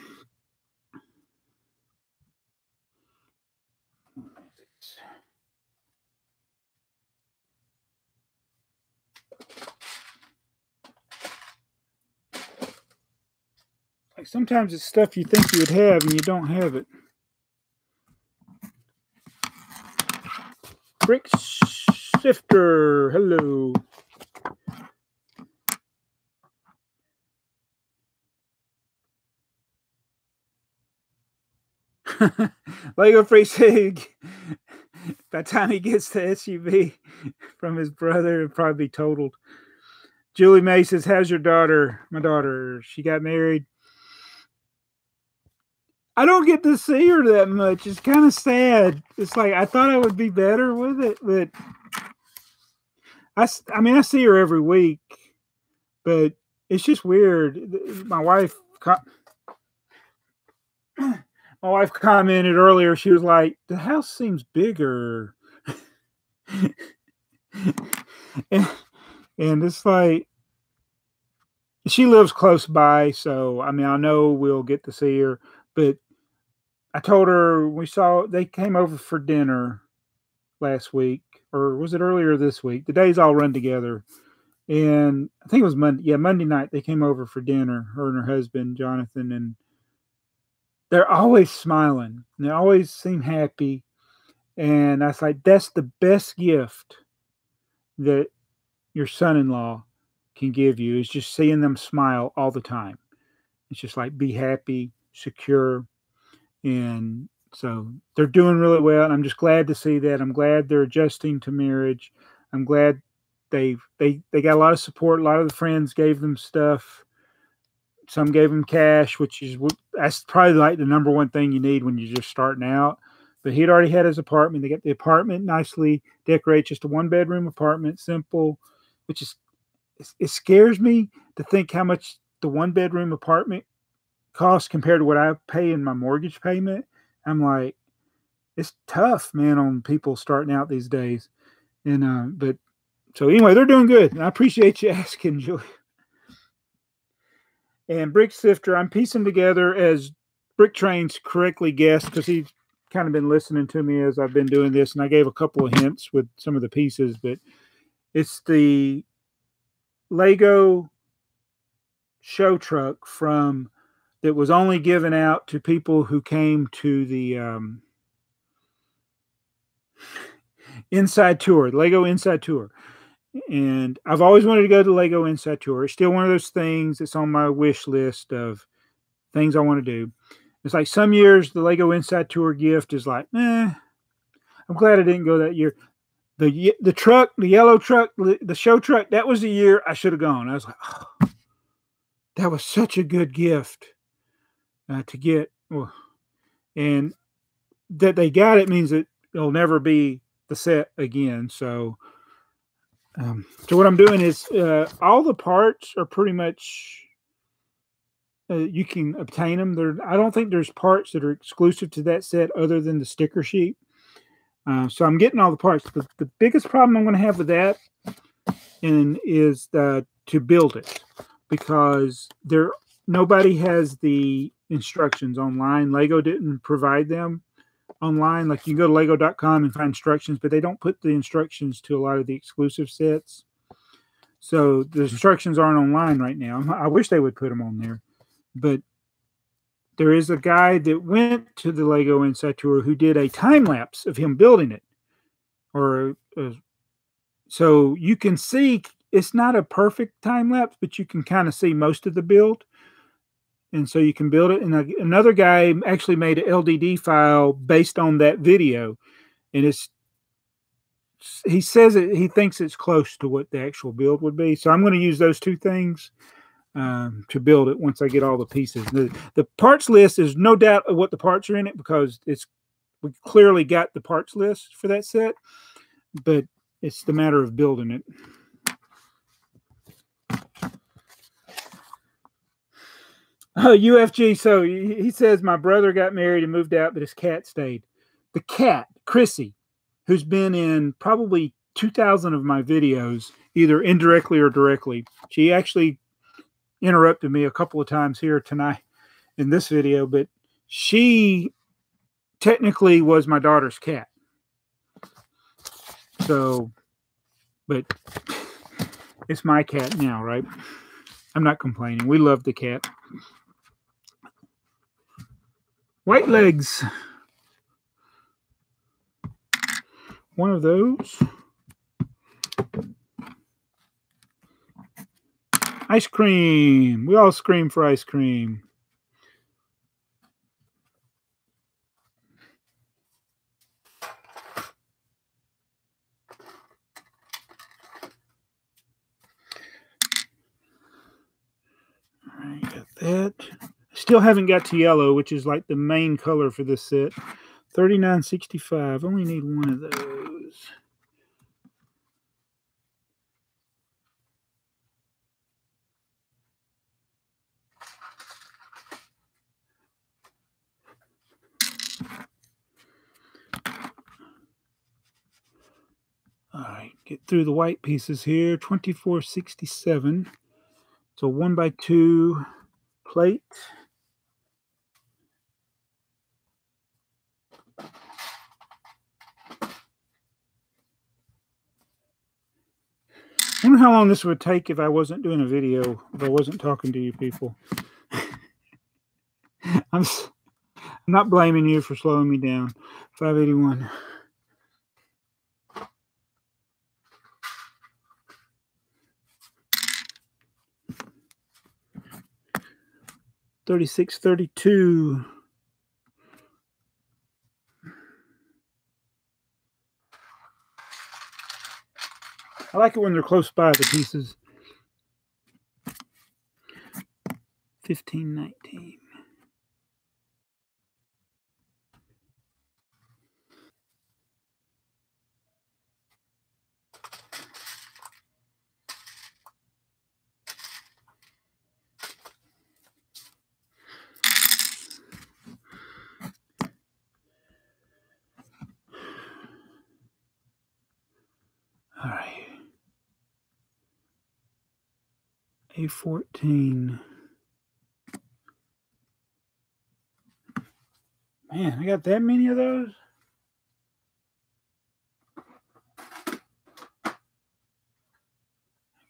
Like sometimes it's stuff you think you would have and you don't have it. Brick shifter. Hello. Lego Free said by the time he gets the SUV from his brother, it'll probably be totaled. Julie May says, how's your daughter? My daughter, she got married. I don't get to see her that much. It's kind of sad. It's like I thought I would be better with it, but I mean, I see her every week, but it's just weird. My wife commented earlier. She was like, "The house seems bigger," and it's like she lives close by, so I mean, I know we'll get to see her, but. I told her they came over for dinner last week, or was it earlier this week? The days all run together. And I think it was Monday. Yeah, Monday night they came over for dinner, her and her husband, Jonathan, and they're always smiling. And they always seem happy. And I was like, that's the best gift that your son-in-law can give you is just seeing them smile all the time. It's just like be happy, secure. And so they're doing really well. And I'm just glad to see that. I'm glad they're adjusting to marriage. I'm glad they got a lot of support. A lot of the friends gave them stuff. Some gave them cash, that's probably like the number one thing you need when you're just starting out. But he'd already had his apartment. They got the apartment nicely decorated, just a 1-bedroom apartment, simple, which is, it scares me to think how much the 1-bedroom apartment cost compared to what I pay in my mortgage payment. I'm like, it's tough, man, on people starting out these days. And but so anyway, they're doing good, and I appreciate you asking, Julie. And Brick Sifter, I'm piecing together as Brick Trains correctly guessed, because he's kind of been listening to me as I've been doing this, and I gave a couple of hints with some of the pieces, but it's the Lego show truck that was only given out to people who came to the Inside Tour, Lego Inside Tour. And I've always wanted to go to the Lego Inside Tour. It's still one of those things that's on my wish list of things I want to do. It's like some years the Lego Inside Tour gift is like, I'm glad I didn't go that year. The truck, the yellow truck, the show truck, that was the year I should have gone. I was like, oh, that was such a good gift. To get, and that they got it means that it'll never be the set again. So what I'm doing is all the parts are pretty much you can obtain them. I don't think there's parts that are exclusive to that set other than the sticker sheet. So I'm getting all the parts. The biggest problem I'm going to have with that is to build it, because nobody has the instructions online. Lego didn't provide them online. Like you can go to lego.com and find instructions, but they don't put the instructions to a lot of the exclusive sets. So the instructions aren't online right now. I wish they would put them on there, but there is a guy that went to the Lego Inside Tour who did a time lapse of him building it, or So you can see it's not a perfect time lapse, but you can kind of see most of the build. And so you can build it. And another guy actually made an LDD file based on that video. And he says he thinks it's close to what the actual build would be. So I'm going to use those two things to build it once I get all the pieces. The parts list is no doubt of what the parts are in it, because we clearly got the parts list for that set, but it's the matter of building it. Oh, UFG. So he says my brother got married and moved out, but his cat stayed. The cat, Chrissy, who's been in probably 2,000 of my videos, either indirectly or directly. She actually interrupted me a couple of times here tonight in this video, but she technically was my daughter's cat. So, but it's my cat now, right? I'm not complaining. We love the cat. White legs. One of those. Ice cream. We all scream for ice cream. All right, got that. Still haven't got to yellow, which is like the main color for this set. $39.65. Only need one of those. All right, get through the white pieces here. $24.67. So 1x2 plate. I wonder how long this would take if I wasn't doing a video, if I wasn't talking to you people. I'm not blaming you for slowing me down. 581. $36.32. I like it when they're close by the pieces. $15.19. All right. A14. Man, I got that many of those?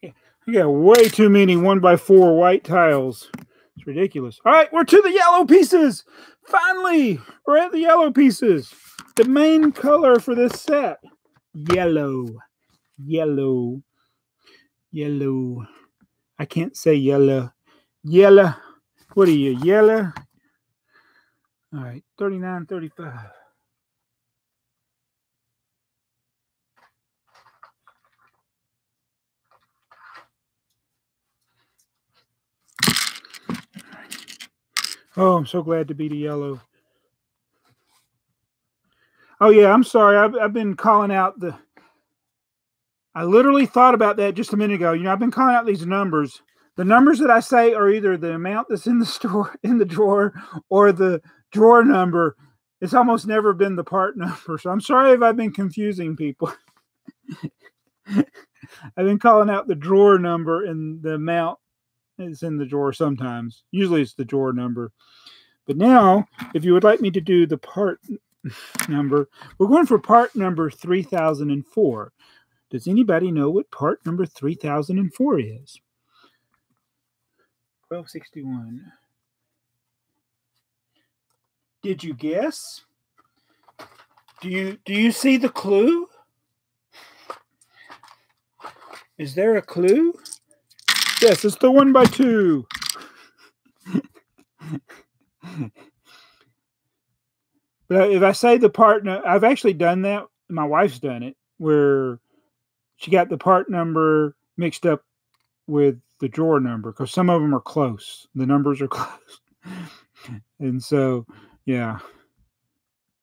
I got way too many 1x4 white tiles. It's ridiculous. All right, we're to the yellow pieces. Finally, we're at the yellow pieces. The main color for this set. Yellow. Yellow. Yellow. I can't say yellow. Yellow. What are you, yellow? All right, $39.35. Oh, I'm so glad to be the yellow. Oh, yeah, I'm sorry. I've been calling out the... I literally thought about that just a minute ago. You know, I've been calling out these numbers. The numbers that I say are either the amount that's in the store, in the drawer, or the drawer number. It's almost never been the part number. So I'm sorry if I've been confusing people. I've been calling out the drawer number and the amount is in the drawer sometimes. Usually it's the drawer number. But now, if you would like me to do the part number, we're going for part number 3004. Does anybody know what part number 3004 is? 1261. Did you guess? Do you see the clue? Is there a clue? Yes, it's the 1x2. But if I say the part, I've actually done that. My wife's done it, where she got the part number mixed up with the drawer number because some of them are close. The numbers are close. And so, yeah.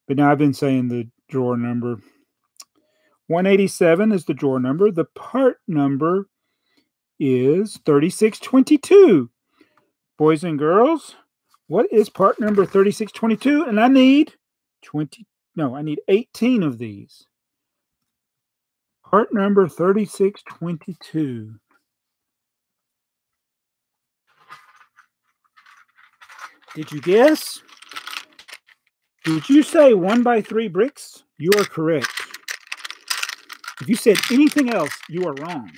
But now I've been saying the drawer number. 187 is the drawer number. The part number is 3622. Boys and girls, what is part number 3622? And I need 18 of these. Part number 3622. Did you guess? Did you say 1x3 bricks? You are correct. If you said anything else, you are wrong.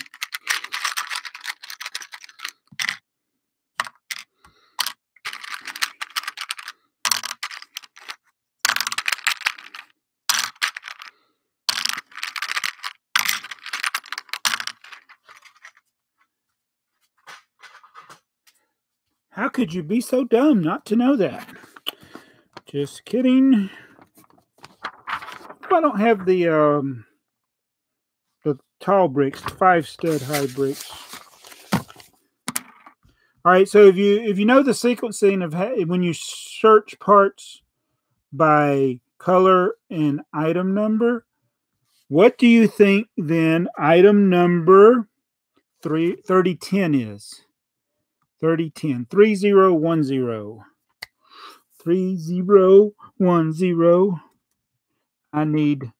How could you be so dumb not to know that? Just kidding. I don't have the tall bricks, 5-stud high bricks. All right, so if you know the sequencing of when you search parts by color and item number, what do you think then item number 3010 is? 3010, 3010. 3010. I need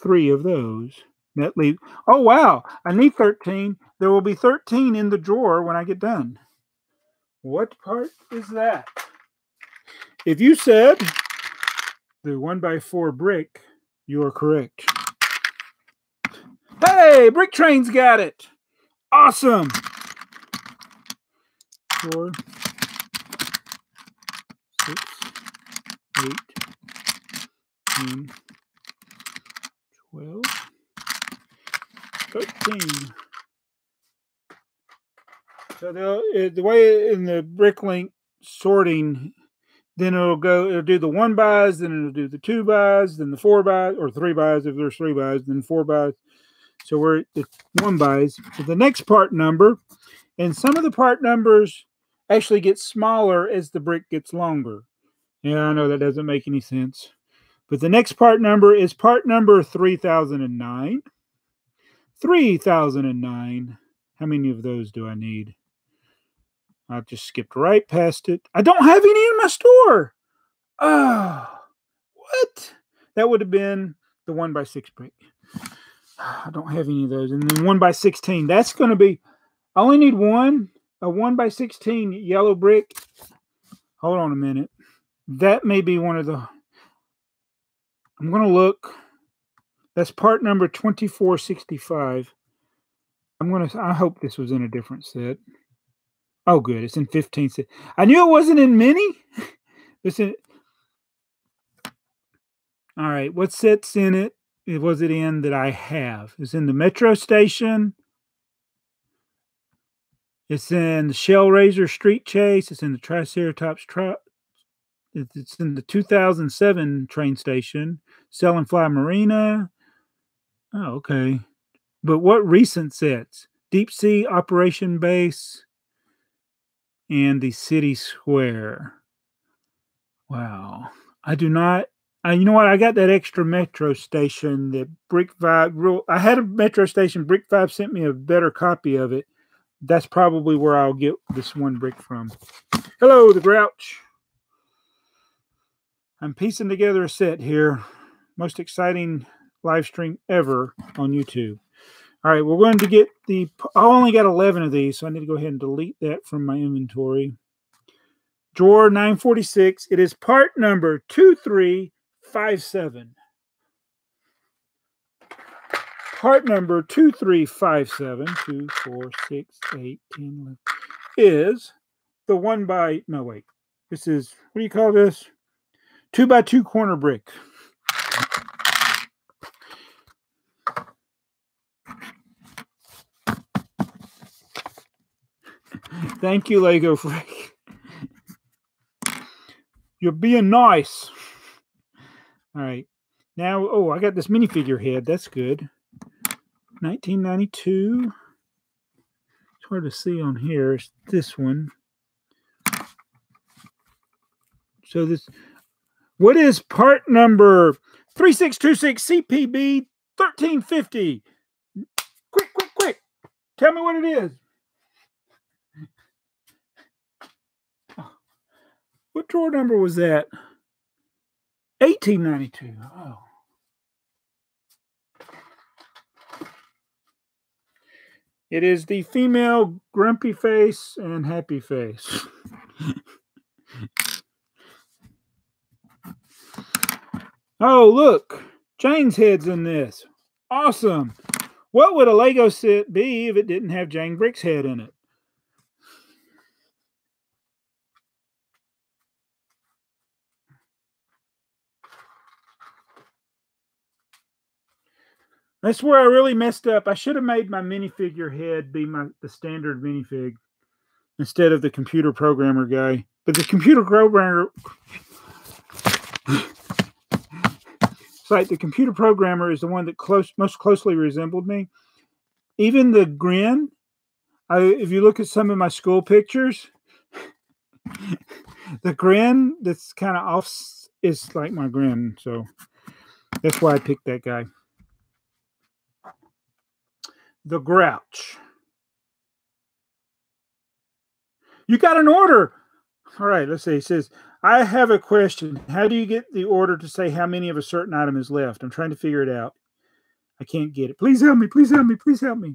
3 of those. That leaves. Oh wow! I need 13. There will be 13 in the drawer when I get done. What part is that? If you said the 1x4 brick, you are correct. Hey, Brick Train's got it. Awesome. 4, 6, 8, 10, 12, 13. So the way in the Bricklink sorting, then it'll do the 1x, then it'll do the 2x, then the 4x, or 3x if there's 3x, then 4x. So we're at 1x. So the next part number, and some of the part numbers actually get smaller as the brick gets longer. Yeah, I know that doesn't make any sense. But the next part number is part number 3009. 3009. How many of those do I need? I just skipped right past it. I don't have any in my store. Oh, what? That would have been the 1x6 brick. I don't have any of those. And then 1x16. That's going to be, I only need one. A 1x16 yellow brick. Hold on a minute. That may be one of the, I'm going to look. That's part number 2465. I hope this was in a different set. Oh, good. It's in 15 sets. I knew it wasn't in many. It's in. All right. What set's in it? Was it in that I have? It's in the Metro Station. It's in the Shell Razor Street Chase. It's in the Triceratops It's in the 2007 train station. Sell and Fly Marina. Oh, okay. But what recent sets? Deep Sea Operation Base and the City Square. Wow. I do not. You know what? I got that extra Metro Station that Brick Vibe. I had a Metro Station. Brick Vibe sent me a better copy of it. That's probably where I'll get this one brick from. Hello, the Grouch. I'm piecing together a set here. Most exciting live stream ever on YouTube. All right, we're going to get I only got 11 of these, so I need to go ahead and delete that from my inventory. Drawer 946. It is part number 2357. Part number 2357, 2, 4, 6, 8, 10, 11, is the 1x, no, wait. This is, what do you call this? 2x2 corner brick. Thank you, Lego Freak. You're being nice. All right. Now, oh, I got this minifigure head. That's good. 1992. It's hard to see on here. It's this one. So this, what is part number 3626 CPB 1350? Quick. Tell me what it is. What drawer number was that? 1892. Oh. It is the female grumpy face and happy face. Oh, look. Jane's head's in this. Awesome. What would a Lego set be if it didn't have Jane Brick's head in it? That's where I really messed up. I should have made my minifigure head be the standard minifig instead of the computer programmer guy. But the computer programmer, it's like the computer programmer is the one that most closely resembled me. Even the grin, if you look at some of my school pictures, the grin that's kind of off is like my grin. So that's why I picked that guy. The Grouch. You got an order. All right, let's see. It says, I have a question. How do you get the order to say how many of a certain item is left? I'm trying to figure it out. I can't get it. Please help me. Please help me. Please help me.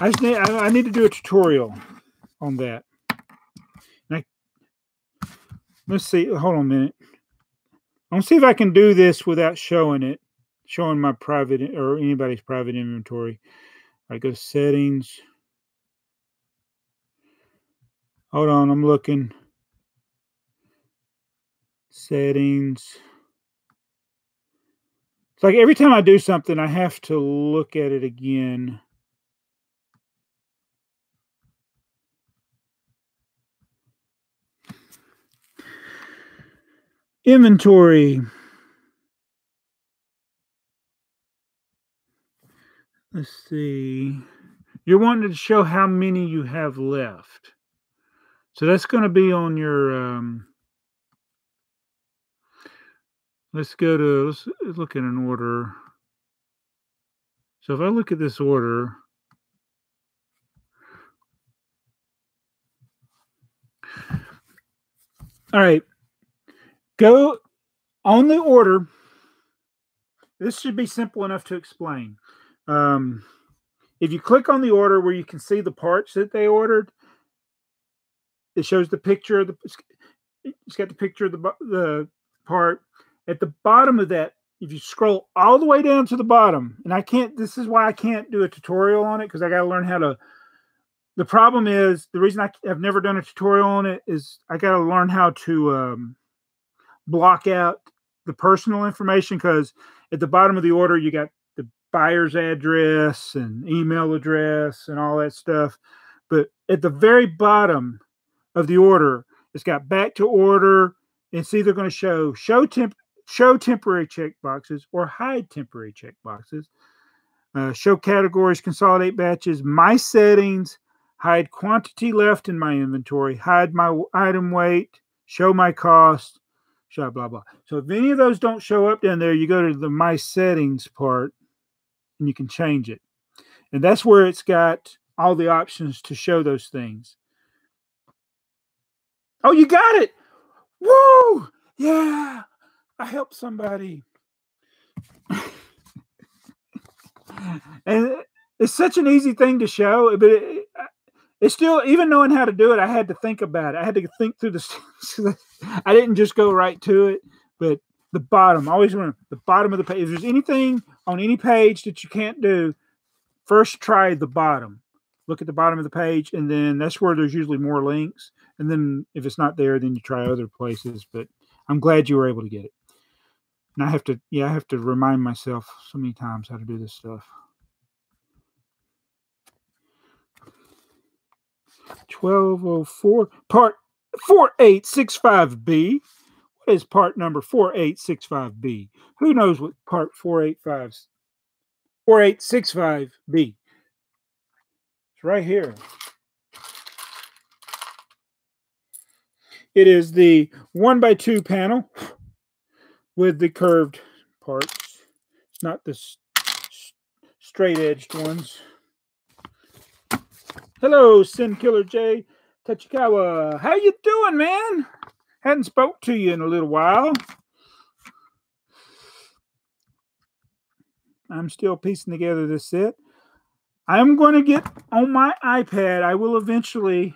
I need to do a tutorial on that. Let's see. Hold on a minute. I'm going to see if I can do this without showing it. Showing my private or anybody's private inventory. I go to settings. Hold on, I'm looking. Settings. It's like every time I do something, I have to look at it again. Inventory. Let's see. You're wanting to show how many you have left. So that's going to be on your, let's look at an order. So if I look at this order, all right, go on the order. This should be simple enough to explain. If you click on the order where you can see the parts that they ordered, it shows the picture of it's got the picture of the part. At the bottom of that, if you scroll all the way down to the bottom, and this is why I can't do a tutorial on it, because I got to learn how to. The problem is, the reason I've never done a tutorial on it is I got to learn how to block out the personal information, because at the bottom of the order, you got the buyer's address and email address and all that stuff. But at the very bottom of the order, it's got back to order. It's either going to show temporary checkboxes or hide temporary checkboxes. Show categories, consolidate batches, my settings, hide quantity left in my inventory, hide my item weight, show my cost, show blah, blah. So if any of those don't show up down there, you go to the my settings part and you can change it. And that's where it's got all the options to show those things. Oh, you got it. Woo! Yeah. I helped somebody. And it's such an easy thing to show, but it's still, even knowing how to do it, I had to think about it. I had to think through this. I didn't just go right to it, but the bottom, always remember the bottom of the page. If there's anything on any page that you can't do, first try the bottom. Look at the bottom of the page, and then that's where there's usually more links. And then if it's not there, then you try other places. But I'm glad you were able to get it. And I have to remind myself so many times how to do this stuff. 1204, part 4865B. What is part number 4865B? Who knows what part 4865B? It's right here. It is the 1x2 panel with the curved parts. It's not the straight-edged ones. Hello, Sin Killer J Tachikawa. How you doing, man? Hadn't spoke to you in a little while. I'm still piecing together this set. I'm going to get on my iPad. I will eventually.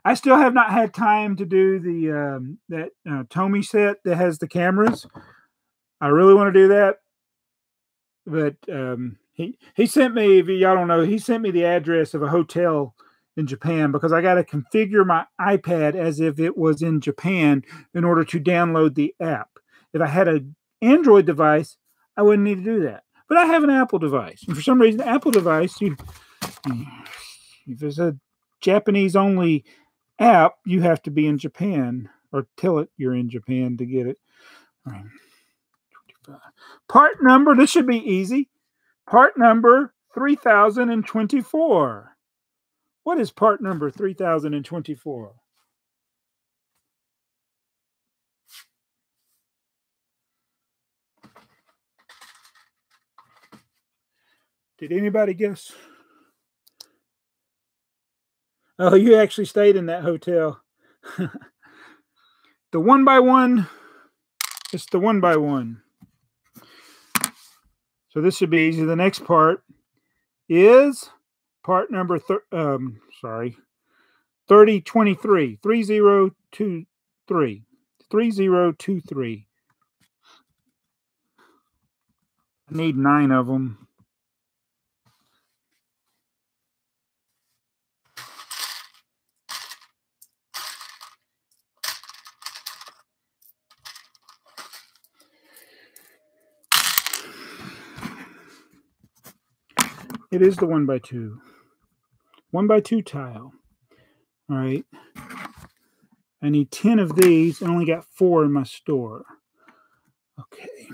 I still have not had time to do the that Tomy set that has the cameras. I really want to do that, but he sent me. If y'all don't know, he sent me the address of a hotel in Japan because I got to configure my iPad as if it was in Japan in order to download the app. If I had an Android device, I wouldn't need to do that. But I have an Apple device, and for some reason, the Apple device, if it's a Japanese-only app, you have to be in Japan or tell it you're in Japan to get it. All right. Part number, this should be easy. Part number 3024. What is part number 3024? Did anybody guess? Oh, you actually stayed in that hotel. The 1x1. It's the 1x1. So this should be easy. The next part is part number 3023. 3023. 3023. I need 9 of them. It is the 1x2. 1x2 tile. All right. I need 10 of these. I only got 4 in my store. Okay.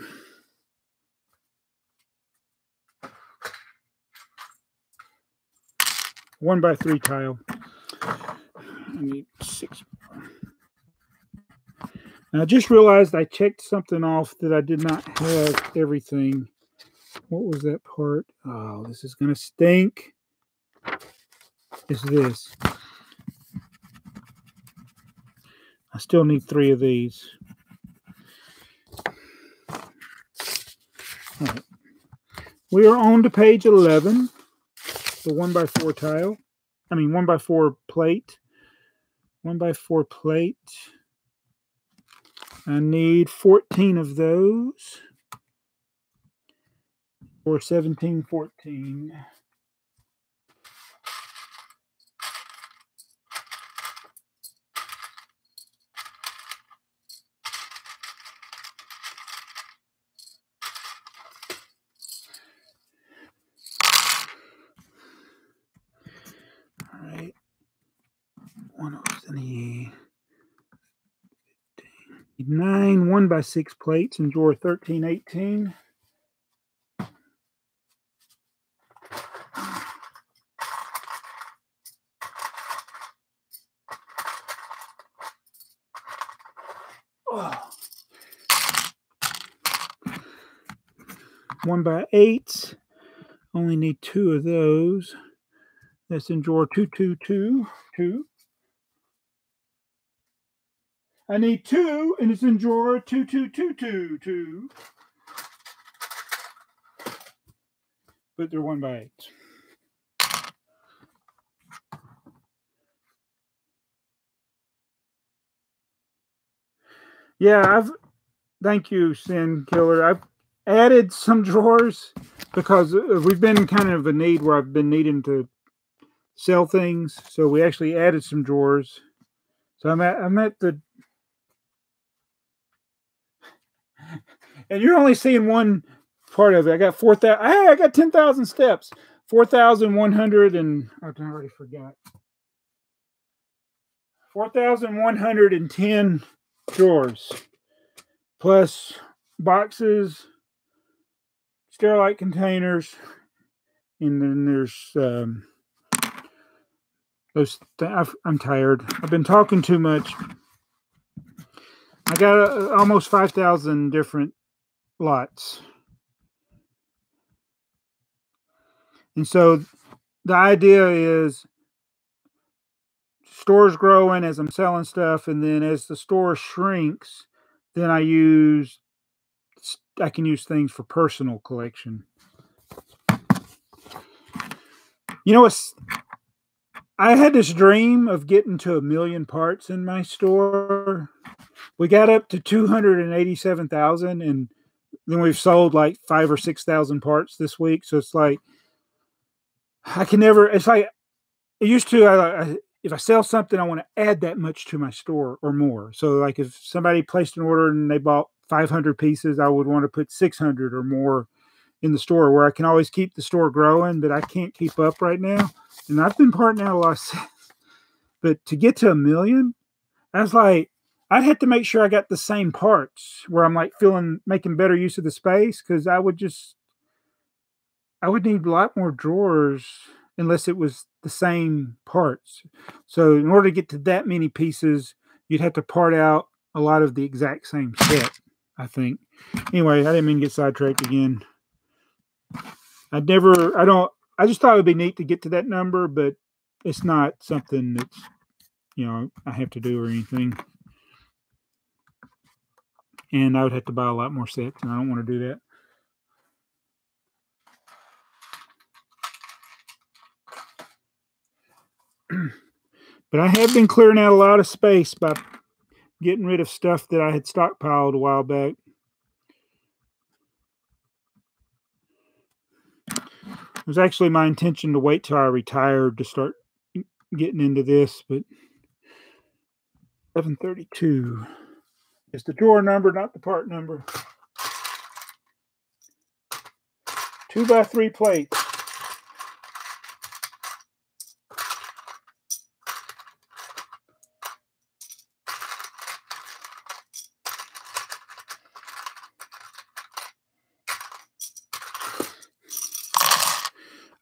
One by 3 tile. I need 6 more. And I just realized I checked something off that I did not have everything. What was that part? Oh, this is going to stink. It's this. I still need 3 of these. All right. We are on to page 11. The 1x4 tile. I mean 1x4 plate. 1x4 plate. I need 14 of those. Or 1714. All right. One of those in the 9 1x6 plates in drawer 1318. Oh. 1x8. Only need 2 of those. That's in drawer 2222. I need 2, and it's in drawer 22222. But they're 1x8. Yeah, thank you, Sin Killer. I've added some drawers because we've been kind of a need where I've been needing to sell things. So we actually added some drawers. So I'm at the, and you're only seeing one part of it. I got 4,000. I got 10,000 steps. 4,100 and I already forgot. 4,110 drawers, plus boxes, Sterilite containers, and then there's those. I'm tired. I've been talking too much. I got almost 5,000 different lots. And so the idea is store's growing as I'm selling stuff, and then as the store shrinks, then I can use things for personal collection. You know, I had this dream of getting to 1 million parts in my store. We got up to 287,000, and then we've sold like 5,000 or 6,000 parts this week. So it's like, I can never, it's like, it used to, if I sell something, I want to add that much to my store or more. So like if somebody placed an order and they bought 500 pieces, I would want to put 600 or more in the store, where I can always keep the store growing, but I can't keep up right now. And I've been parting out a lot of sets. But to get to 1 million, I was like, I'd have to make sure I got the same parts where I'm like making better use of the space, because I would need a lot more drawers unless it was the same parts. So in order to get to that many pieces, you'd have to part out a lot of the exact same set, I think. Anyway, I didn't mean to get sidetracked again. I just thought it would be neat to get to that number, but it's not something that's, I have to do or anything. And I would have to buy a lot more sets, and I don't want to do that. But I have been clearing out a lot of space by getting rid of stuff that I had stockpiled a while back. It was actually my intention to wait till I retired to start getting into this, but 732 is the drawer number, not the part number. 2x3 plates.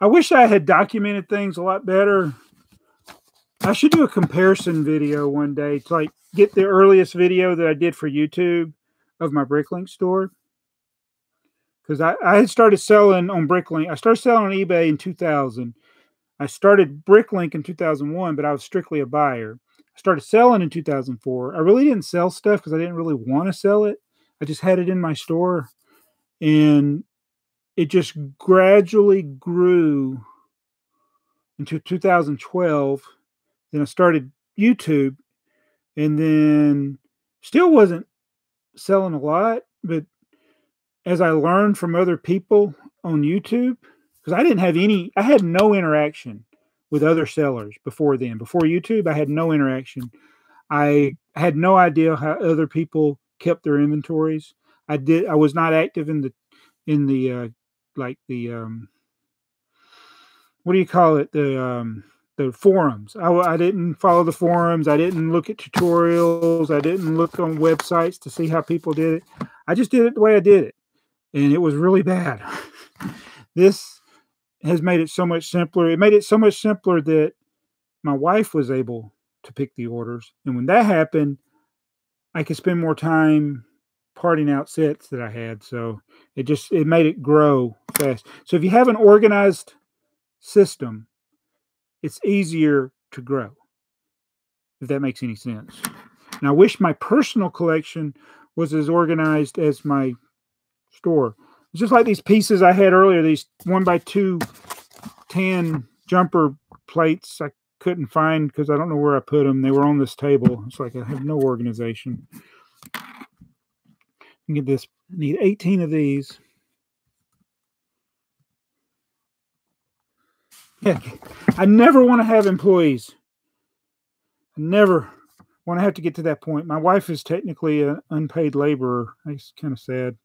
I wish I had documented things a lot better. I should do a comparison video one day to like get the earliest video that I did for YouTube of my Bricklink store. Because I had started selling on Bricklink. I started selling on eBay in 2000. I started Bricklink in 2001, but I was strictly a buyer. I started selling in 2004. I really didn't sell stuff because I didn't really want to sell it. I just had it in my store. And it just gradually grew into 2012. Then I started YouTube, and then still wasn't selling a lot. But as I learned from other people on YouTube, because I had no interaction with other sellers before then. Before YouTube, I had no interaction. I had no idea how other people kept their inventories. I was not active in the what do you call it? The forums. I didn't follow the forums. I didn't look at tutorials. I didn't look on websites to see how people did it. I just did it the way I did it. And it was really bad. This has made it so much simpler. It made it so much simpler that my wife was able to pick the orders. And when that happened, I could spend more time parting out sets that I had. So it made it grow fast. So if you have an organized system, it's easier to grow, if that makes any sense. And I wish my personal collection was as organized as my store. It's just like these pieces I had earlier, these 1x2 tan jumper plates I couldn't find because I don't know where I put them. They were on this table. It's like I have no organization. Get this. I need 18 of these. Yeah, I never want to have employees. I never want to have to get to that point. My wife is technically an unpaid laborer. It's kind of sad.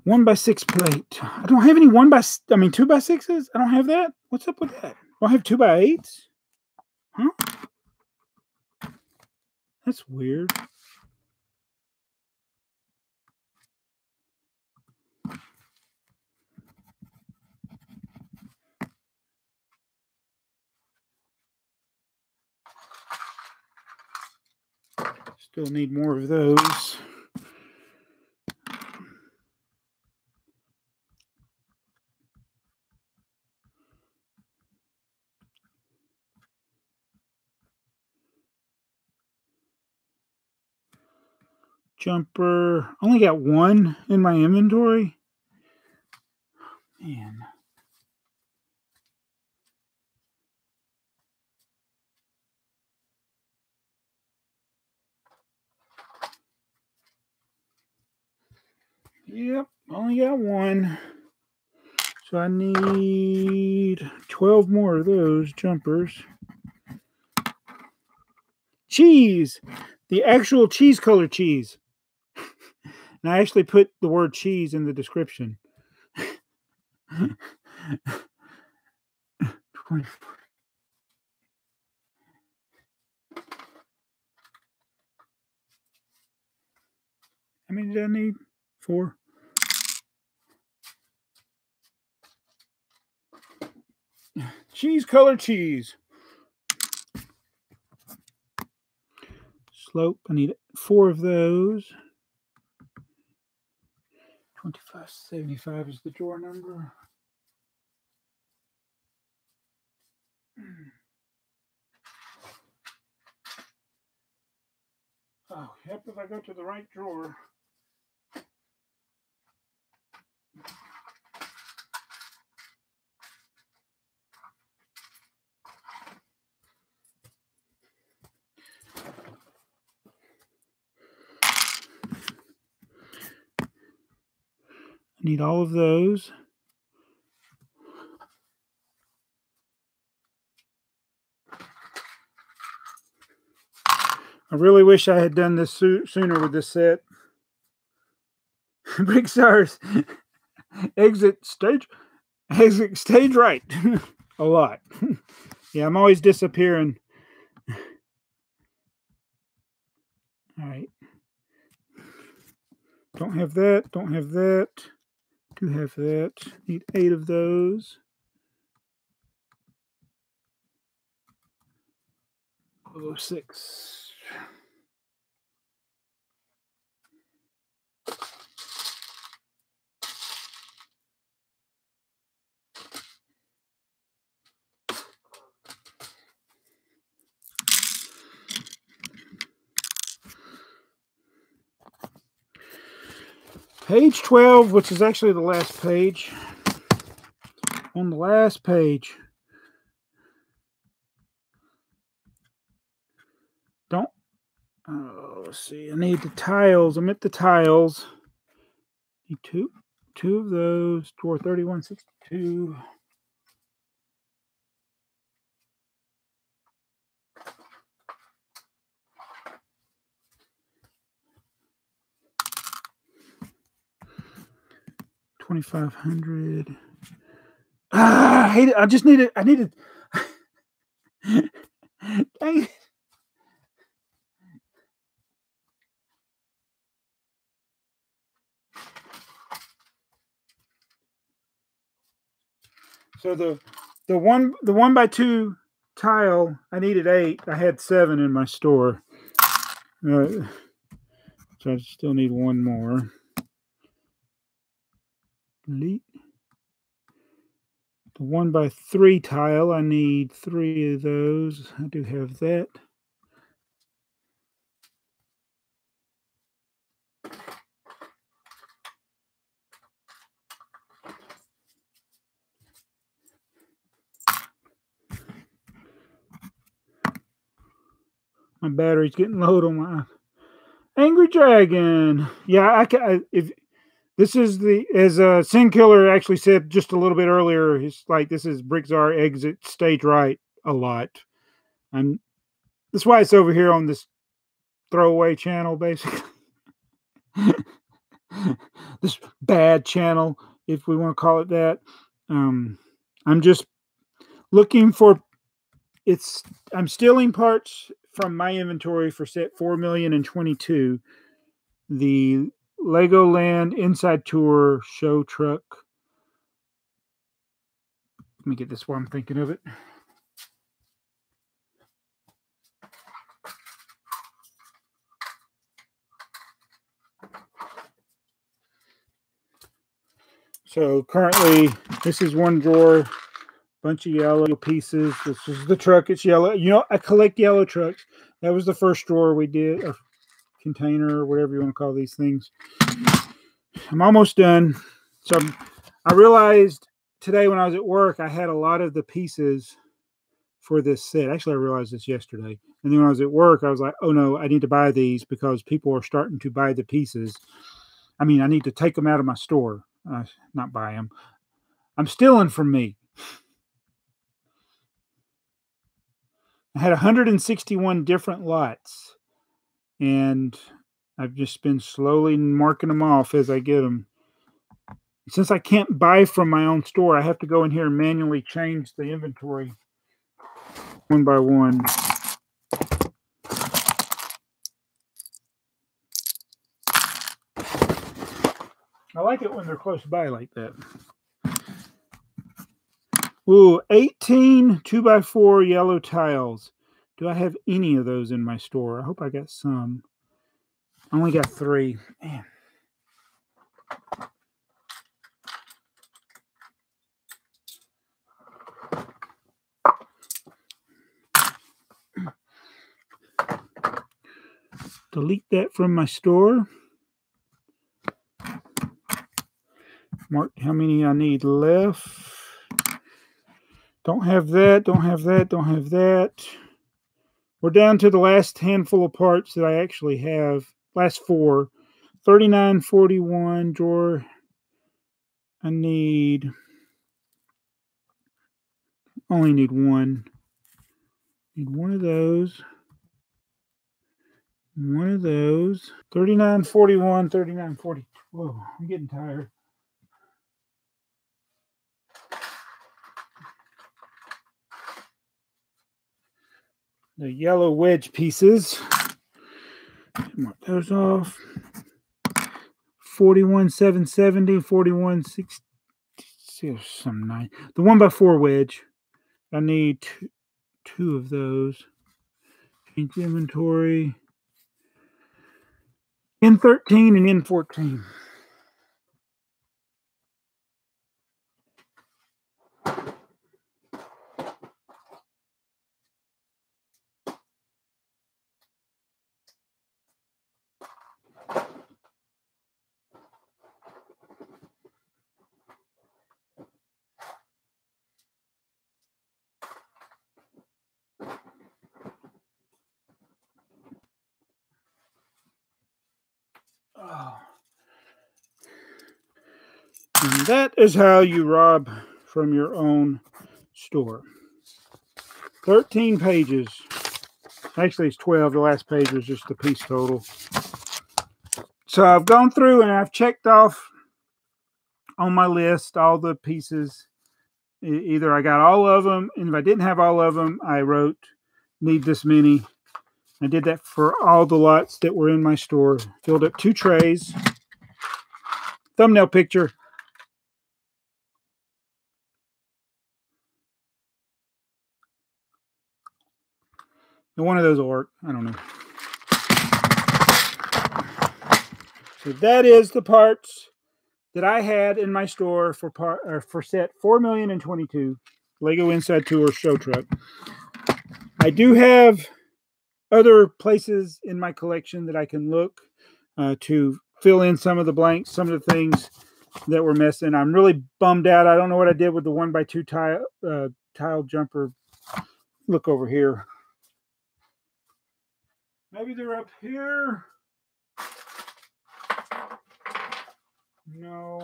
1x6 plate. I don't have any 2x6s. I don't have that. What's up with that? Do I have 2x8s? Huh? That's weird. Still need more of those. Jumper. Only got one in my inventory. Man. Yep, only got one. So I need 12 more of those jumpers. Cheese! The actual cheese color cheese. And I actually put the word cheese in the description. 24. How many did I need? 4. Cheese color cheese. Slope. I need 4 of those. 2575 is the drawer number. Oh, yep, if I go to the right drawer. I need all of those. I really wish I had done this sooner with this set. BrickTsar's exit stage right. A lot. Yeah, I'm always disappearing. All right. Don't have that. Don't have that. Do have that. Need 8 of those. Oh, 6. Page 12, which is actually the last page. On the last page. Let's see. I need the tiles. I'm at the tiles. Need 2 of those. Drawer 3162. $2,500. I hate it. I just need it. I need it. Dang it. So the 1x2 tile, I needed 8. I had 7 in my store. So I still need 1 more. Delete. The 1x3 tile, I need 3 of those. I do have that. My battery's getting low on my Angry Dragon. Yeah, if this is as Sin Killer actually said just a little bit earlier, it's like this is BrickTsar exit stage right a lot. And that's why it's over here on this throwaway channel, basically. this bad channel, if we want to call it that. I'm just looking for I'm stealing parts from my inventory for set 4,022, the Legoland Inside Tour show truck. Let me get this while I'm thinking of it. So currently, this is one drawer, bunch of yellow pieces. This is the truck. It's yellow. You know, I collect yellow trucks. That was the first drawer we did, or container, or whatever you want to call these things. I'm almost done. So I realized today when I was at work, I had a lot of the pieces for this set. Actually, I realized this yesterday. And then when I was at work, I was like, oh no, I need to buy these because people are starting to buy the pieces. I mean, I need to take them out of my store, not buy them. I'm stealing from me. I had 161 different lots, and I've just been slowly marking them off as I get them. Since I can't buy from my own store, I have to go in here and manually change the inventory one by one. I like it when they're close by like that. Ooh, 18 2x4 yellow tiles. Do I have any of those in my store? I hope I got some. I only got 3. Man. Delete that from my store. Mark how many I need left. Don't have that, don't have that, don't have that. We're down to the last handful of parts that I actually have. Last 4. 39, 41 drawer. I only need one. Need one of those. One of those. 39, 41, 39, 40. Whoa, I'm getting tired. The yellow wedge pieces. Mark those off. 41, 770, 41, 60. Some 9. The 1x4 wedge. I need two of those. Change inventory. N13 and N14. Oh. And that is how you rob from your own store. 13 pages. Actually, it's 12. The last page was just the piece total. So I've gone through and I've checked off on my list all the pieces. Either I got all of them, and if I didn't have all of them, I wrote, need this many. I did that for all the lots that were in my store. Filled up 2 trays. Thumbnail picture. And one of those will work. I don't know. So that is the parts that I had in my store for set 4,022 Lego Inside Tour show truck. I do have other places in my collection that I can look to fill in some of the blanks, some of the things that were missing. I'm really bummed out. I don't know what I did with the 1x2 tile jumper. Look over here. Maybe they're up here. No.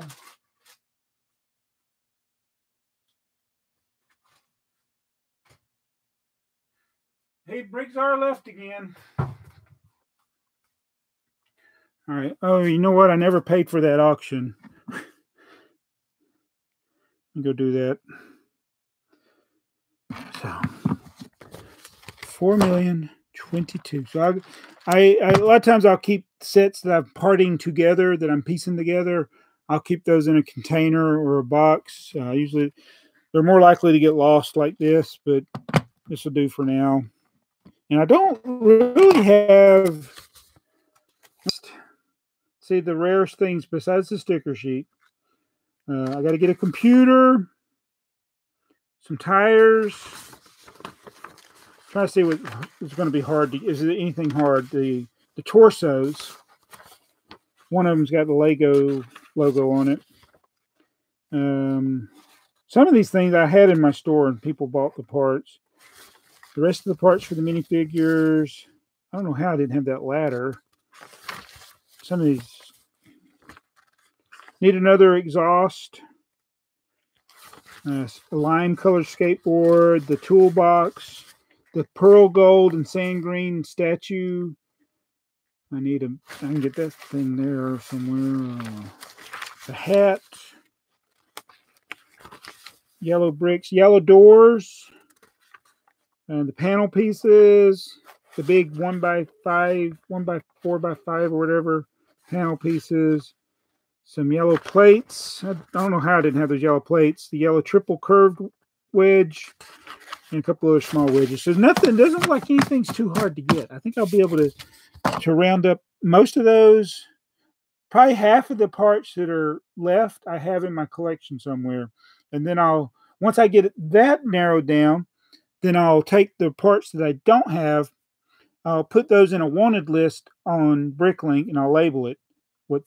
Hey, BrickTsar left again. All right. Oh, you know what? I never paid for that auction. Go do that. So 4,022,000. So I a lot of times I'll keep sets that I'm parting together, that I'm piecing together. I'll keep those in a container or a box. Usually they're more likely to get lost like this, but this will do for now. And I don't really have, see, the rarest things besides the sticker sheet. I got to get a computer, some tires. Try to see what is going to be hard. Is it anything hard? The torsos. One of them's got the Lego logo on it. Some of these things I had in my store and people bought the parts. The rest of the parts for the minifigures. I don't know how I didn't have that ladder. Some of these need another exhaust. A lime colored skateboard. The toolbox. The pearl gold and sand green statue. I can get that thing there somewhere. The hat. Yellow bricks. Yellow doors. The panel pieces. The big 1x5, 1x4x5 or whatever panel pieces. Some yellow plates. I don't know how I didn't have those yellow plates. The yellow triple curved wedge. And a couple other small wedges. So nothing, doesn't look like anything's too hard to get. I think I'll be able to round up most of those. Probably half of the parts that are left I have in my collection somewhere. And then once I get that narrowed down, then I'll take the parts that I don't have. I'll put those in a wanted list on Bricklink and I'll label it with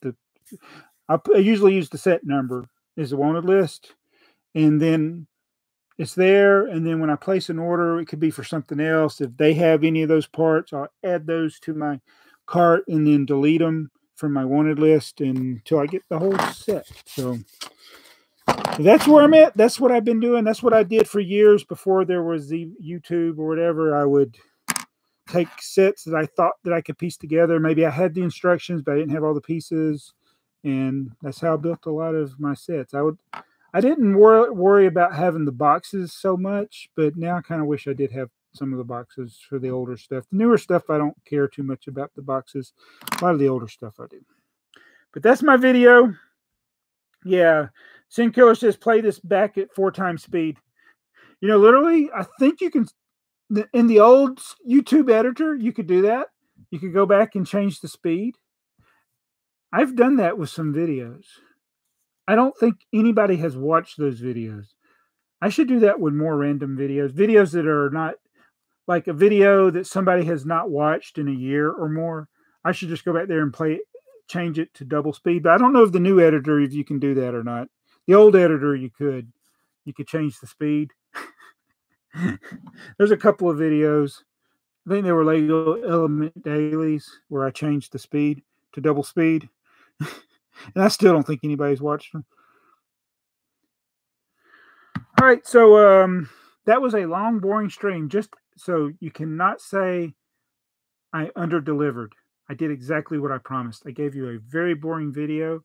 I usually use the set number as a wanted list. And then it's there, and then when I place an order, it could be for something else. If they have any of those parts, I'll add those to my cart and then delete them from my wanted list until I get the whole set. So that's where I'm at. That's what I've been doing. That's what I did for years before there was the YouTube or whatever. I would take sets that I thought that I could piece together. Maybe I had the instructions, but I didn't have all the pieces. And that's how I built a lot of my sets. I didn't worry about having the boxes so much, but now I kind of wish I did have some of the boxes for the older stuff. The newer stuff, I don't care too much about the boxes. A lot of the older stuff I do. But that's my video. Yeah. Sin Killer says play this back at 4x speed. You know, literally, I think you can, in the old YouTube editor, you could do that. You could go back and change the speed. I've done that with some videos. I don't think anybody has watched those videos. I should do that with more random videos. Videos that are not like a video that somebody has not watched in a year or more. I should just go back there and change it to double speed. But I don't know if the new editor, if you can do that or not. The old editor, you could change the speed. There's a couple of videos. I think they were Lego Element Dailies where I changed the speed to double speed. And I still don't think anybody's watched them. All right, so that was a long, boring stream. Just so you cannot say I under-delivered. I did exactly what I promised. I gave you a very boring video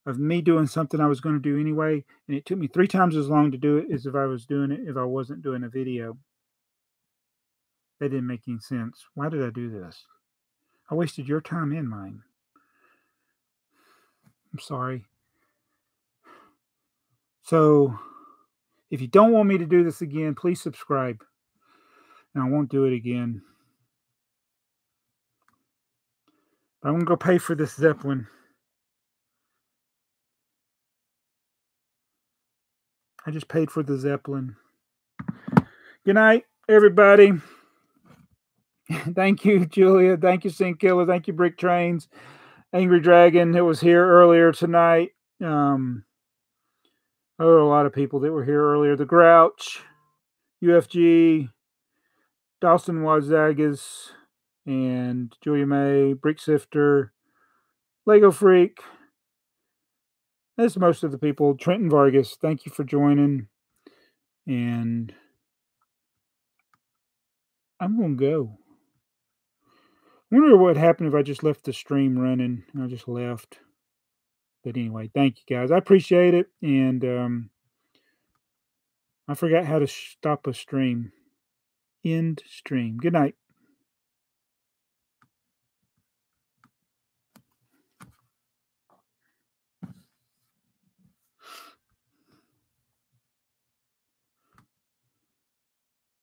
of me doing something I was going to do anyway, and it took me 3 times as long to do it as if I was doing it if I wasn't doing a video. That didn't make any sense. Why did I do this? I wasted your time and mine. I'm sorry. So, if you don't want me to do this again, please subscribe. And I won't do it again. But I'm going to go pay for this Zeppelin. I just paid for the Zeppelin. Good night, everybody. Thank you, Julia. Thank you, Sin Killer. Thank you, Brick Trains. Angry Dragon, that was here earlier tonight. There were a lot of people that were here earlier. The Grouch, UFG, Dawson Wazagas, and Julia May, Brick Sifter, Lego Freak. That's most of the people. Trenton Vargas, thank you for joining. And I'm going to go. I wonder what happened if I just left the stream running and I just left. But anyway, thank you guys. I appreciate it. And I forgot how to stop a stream. End stream. Good night.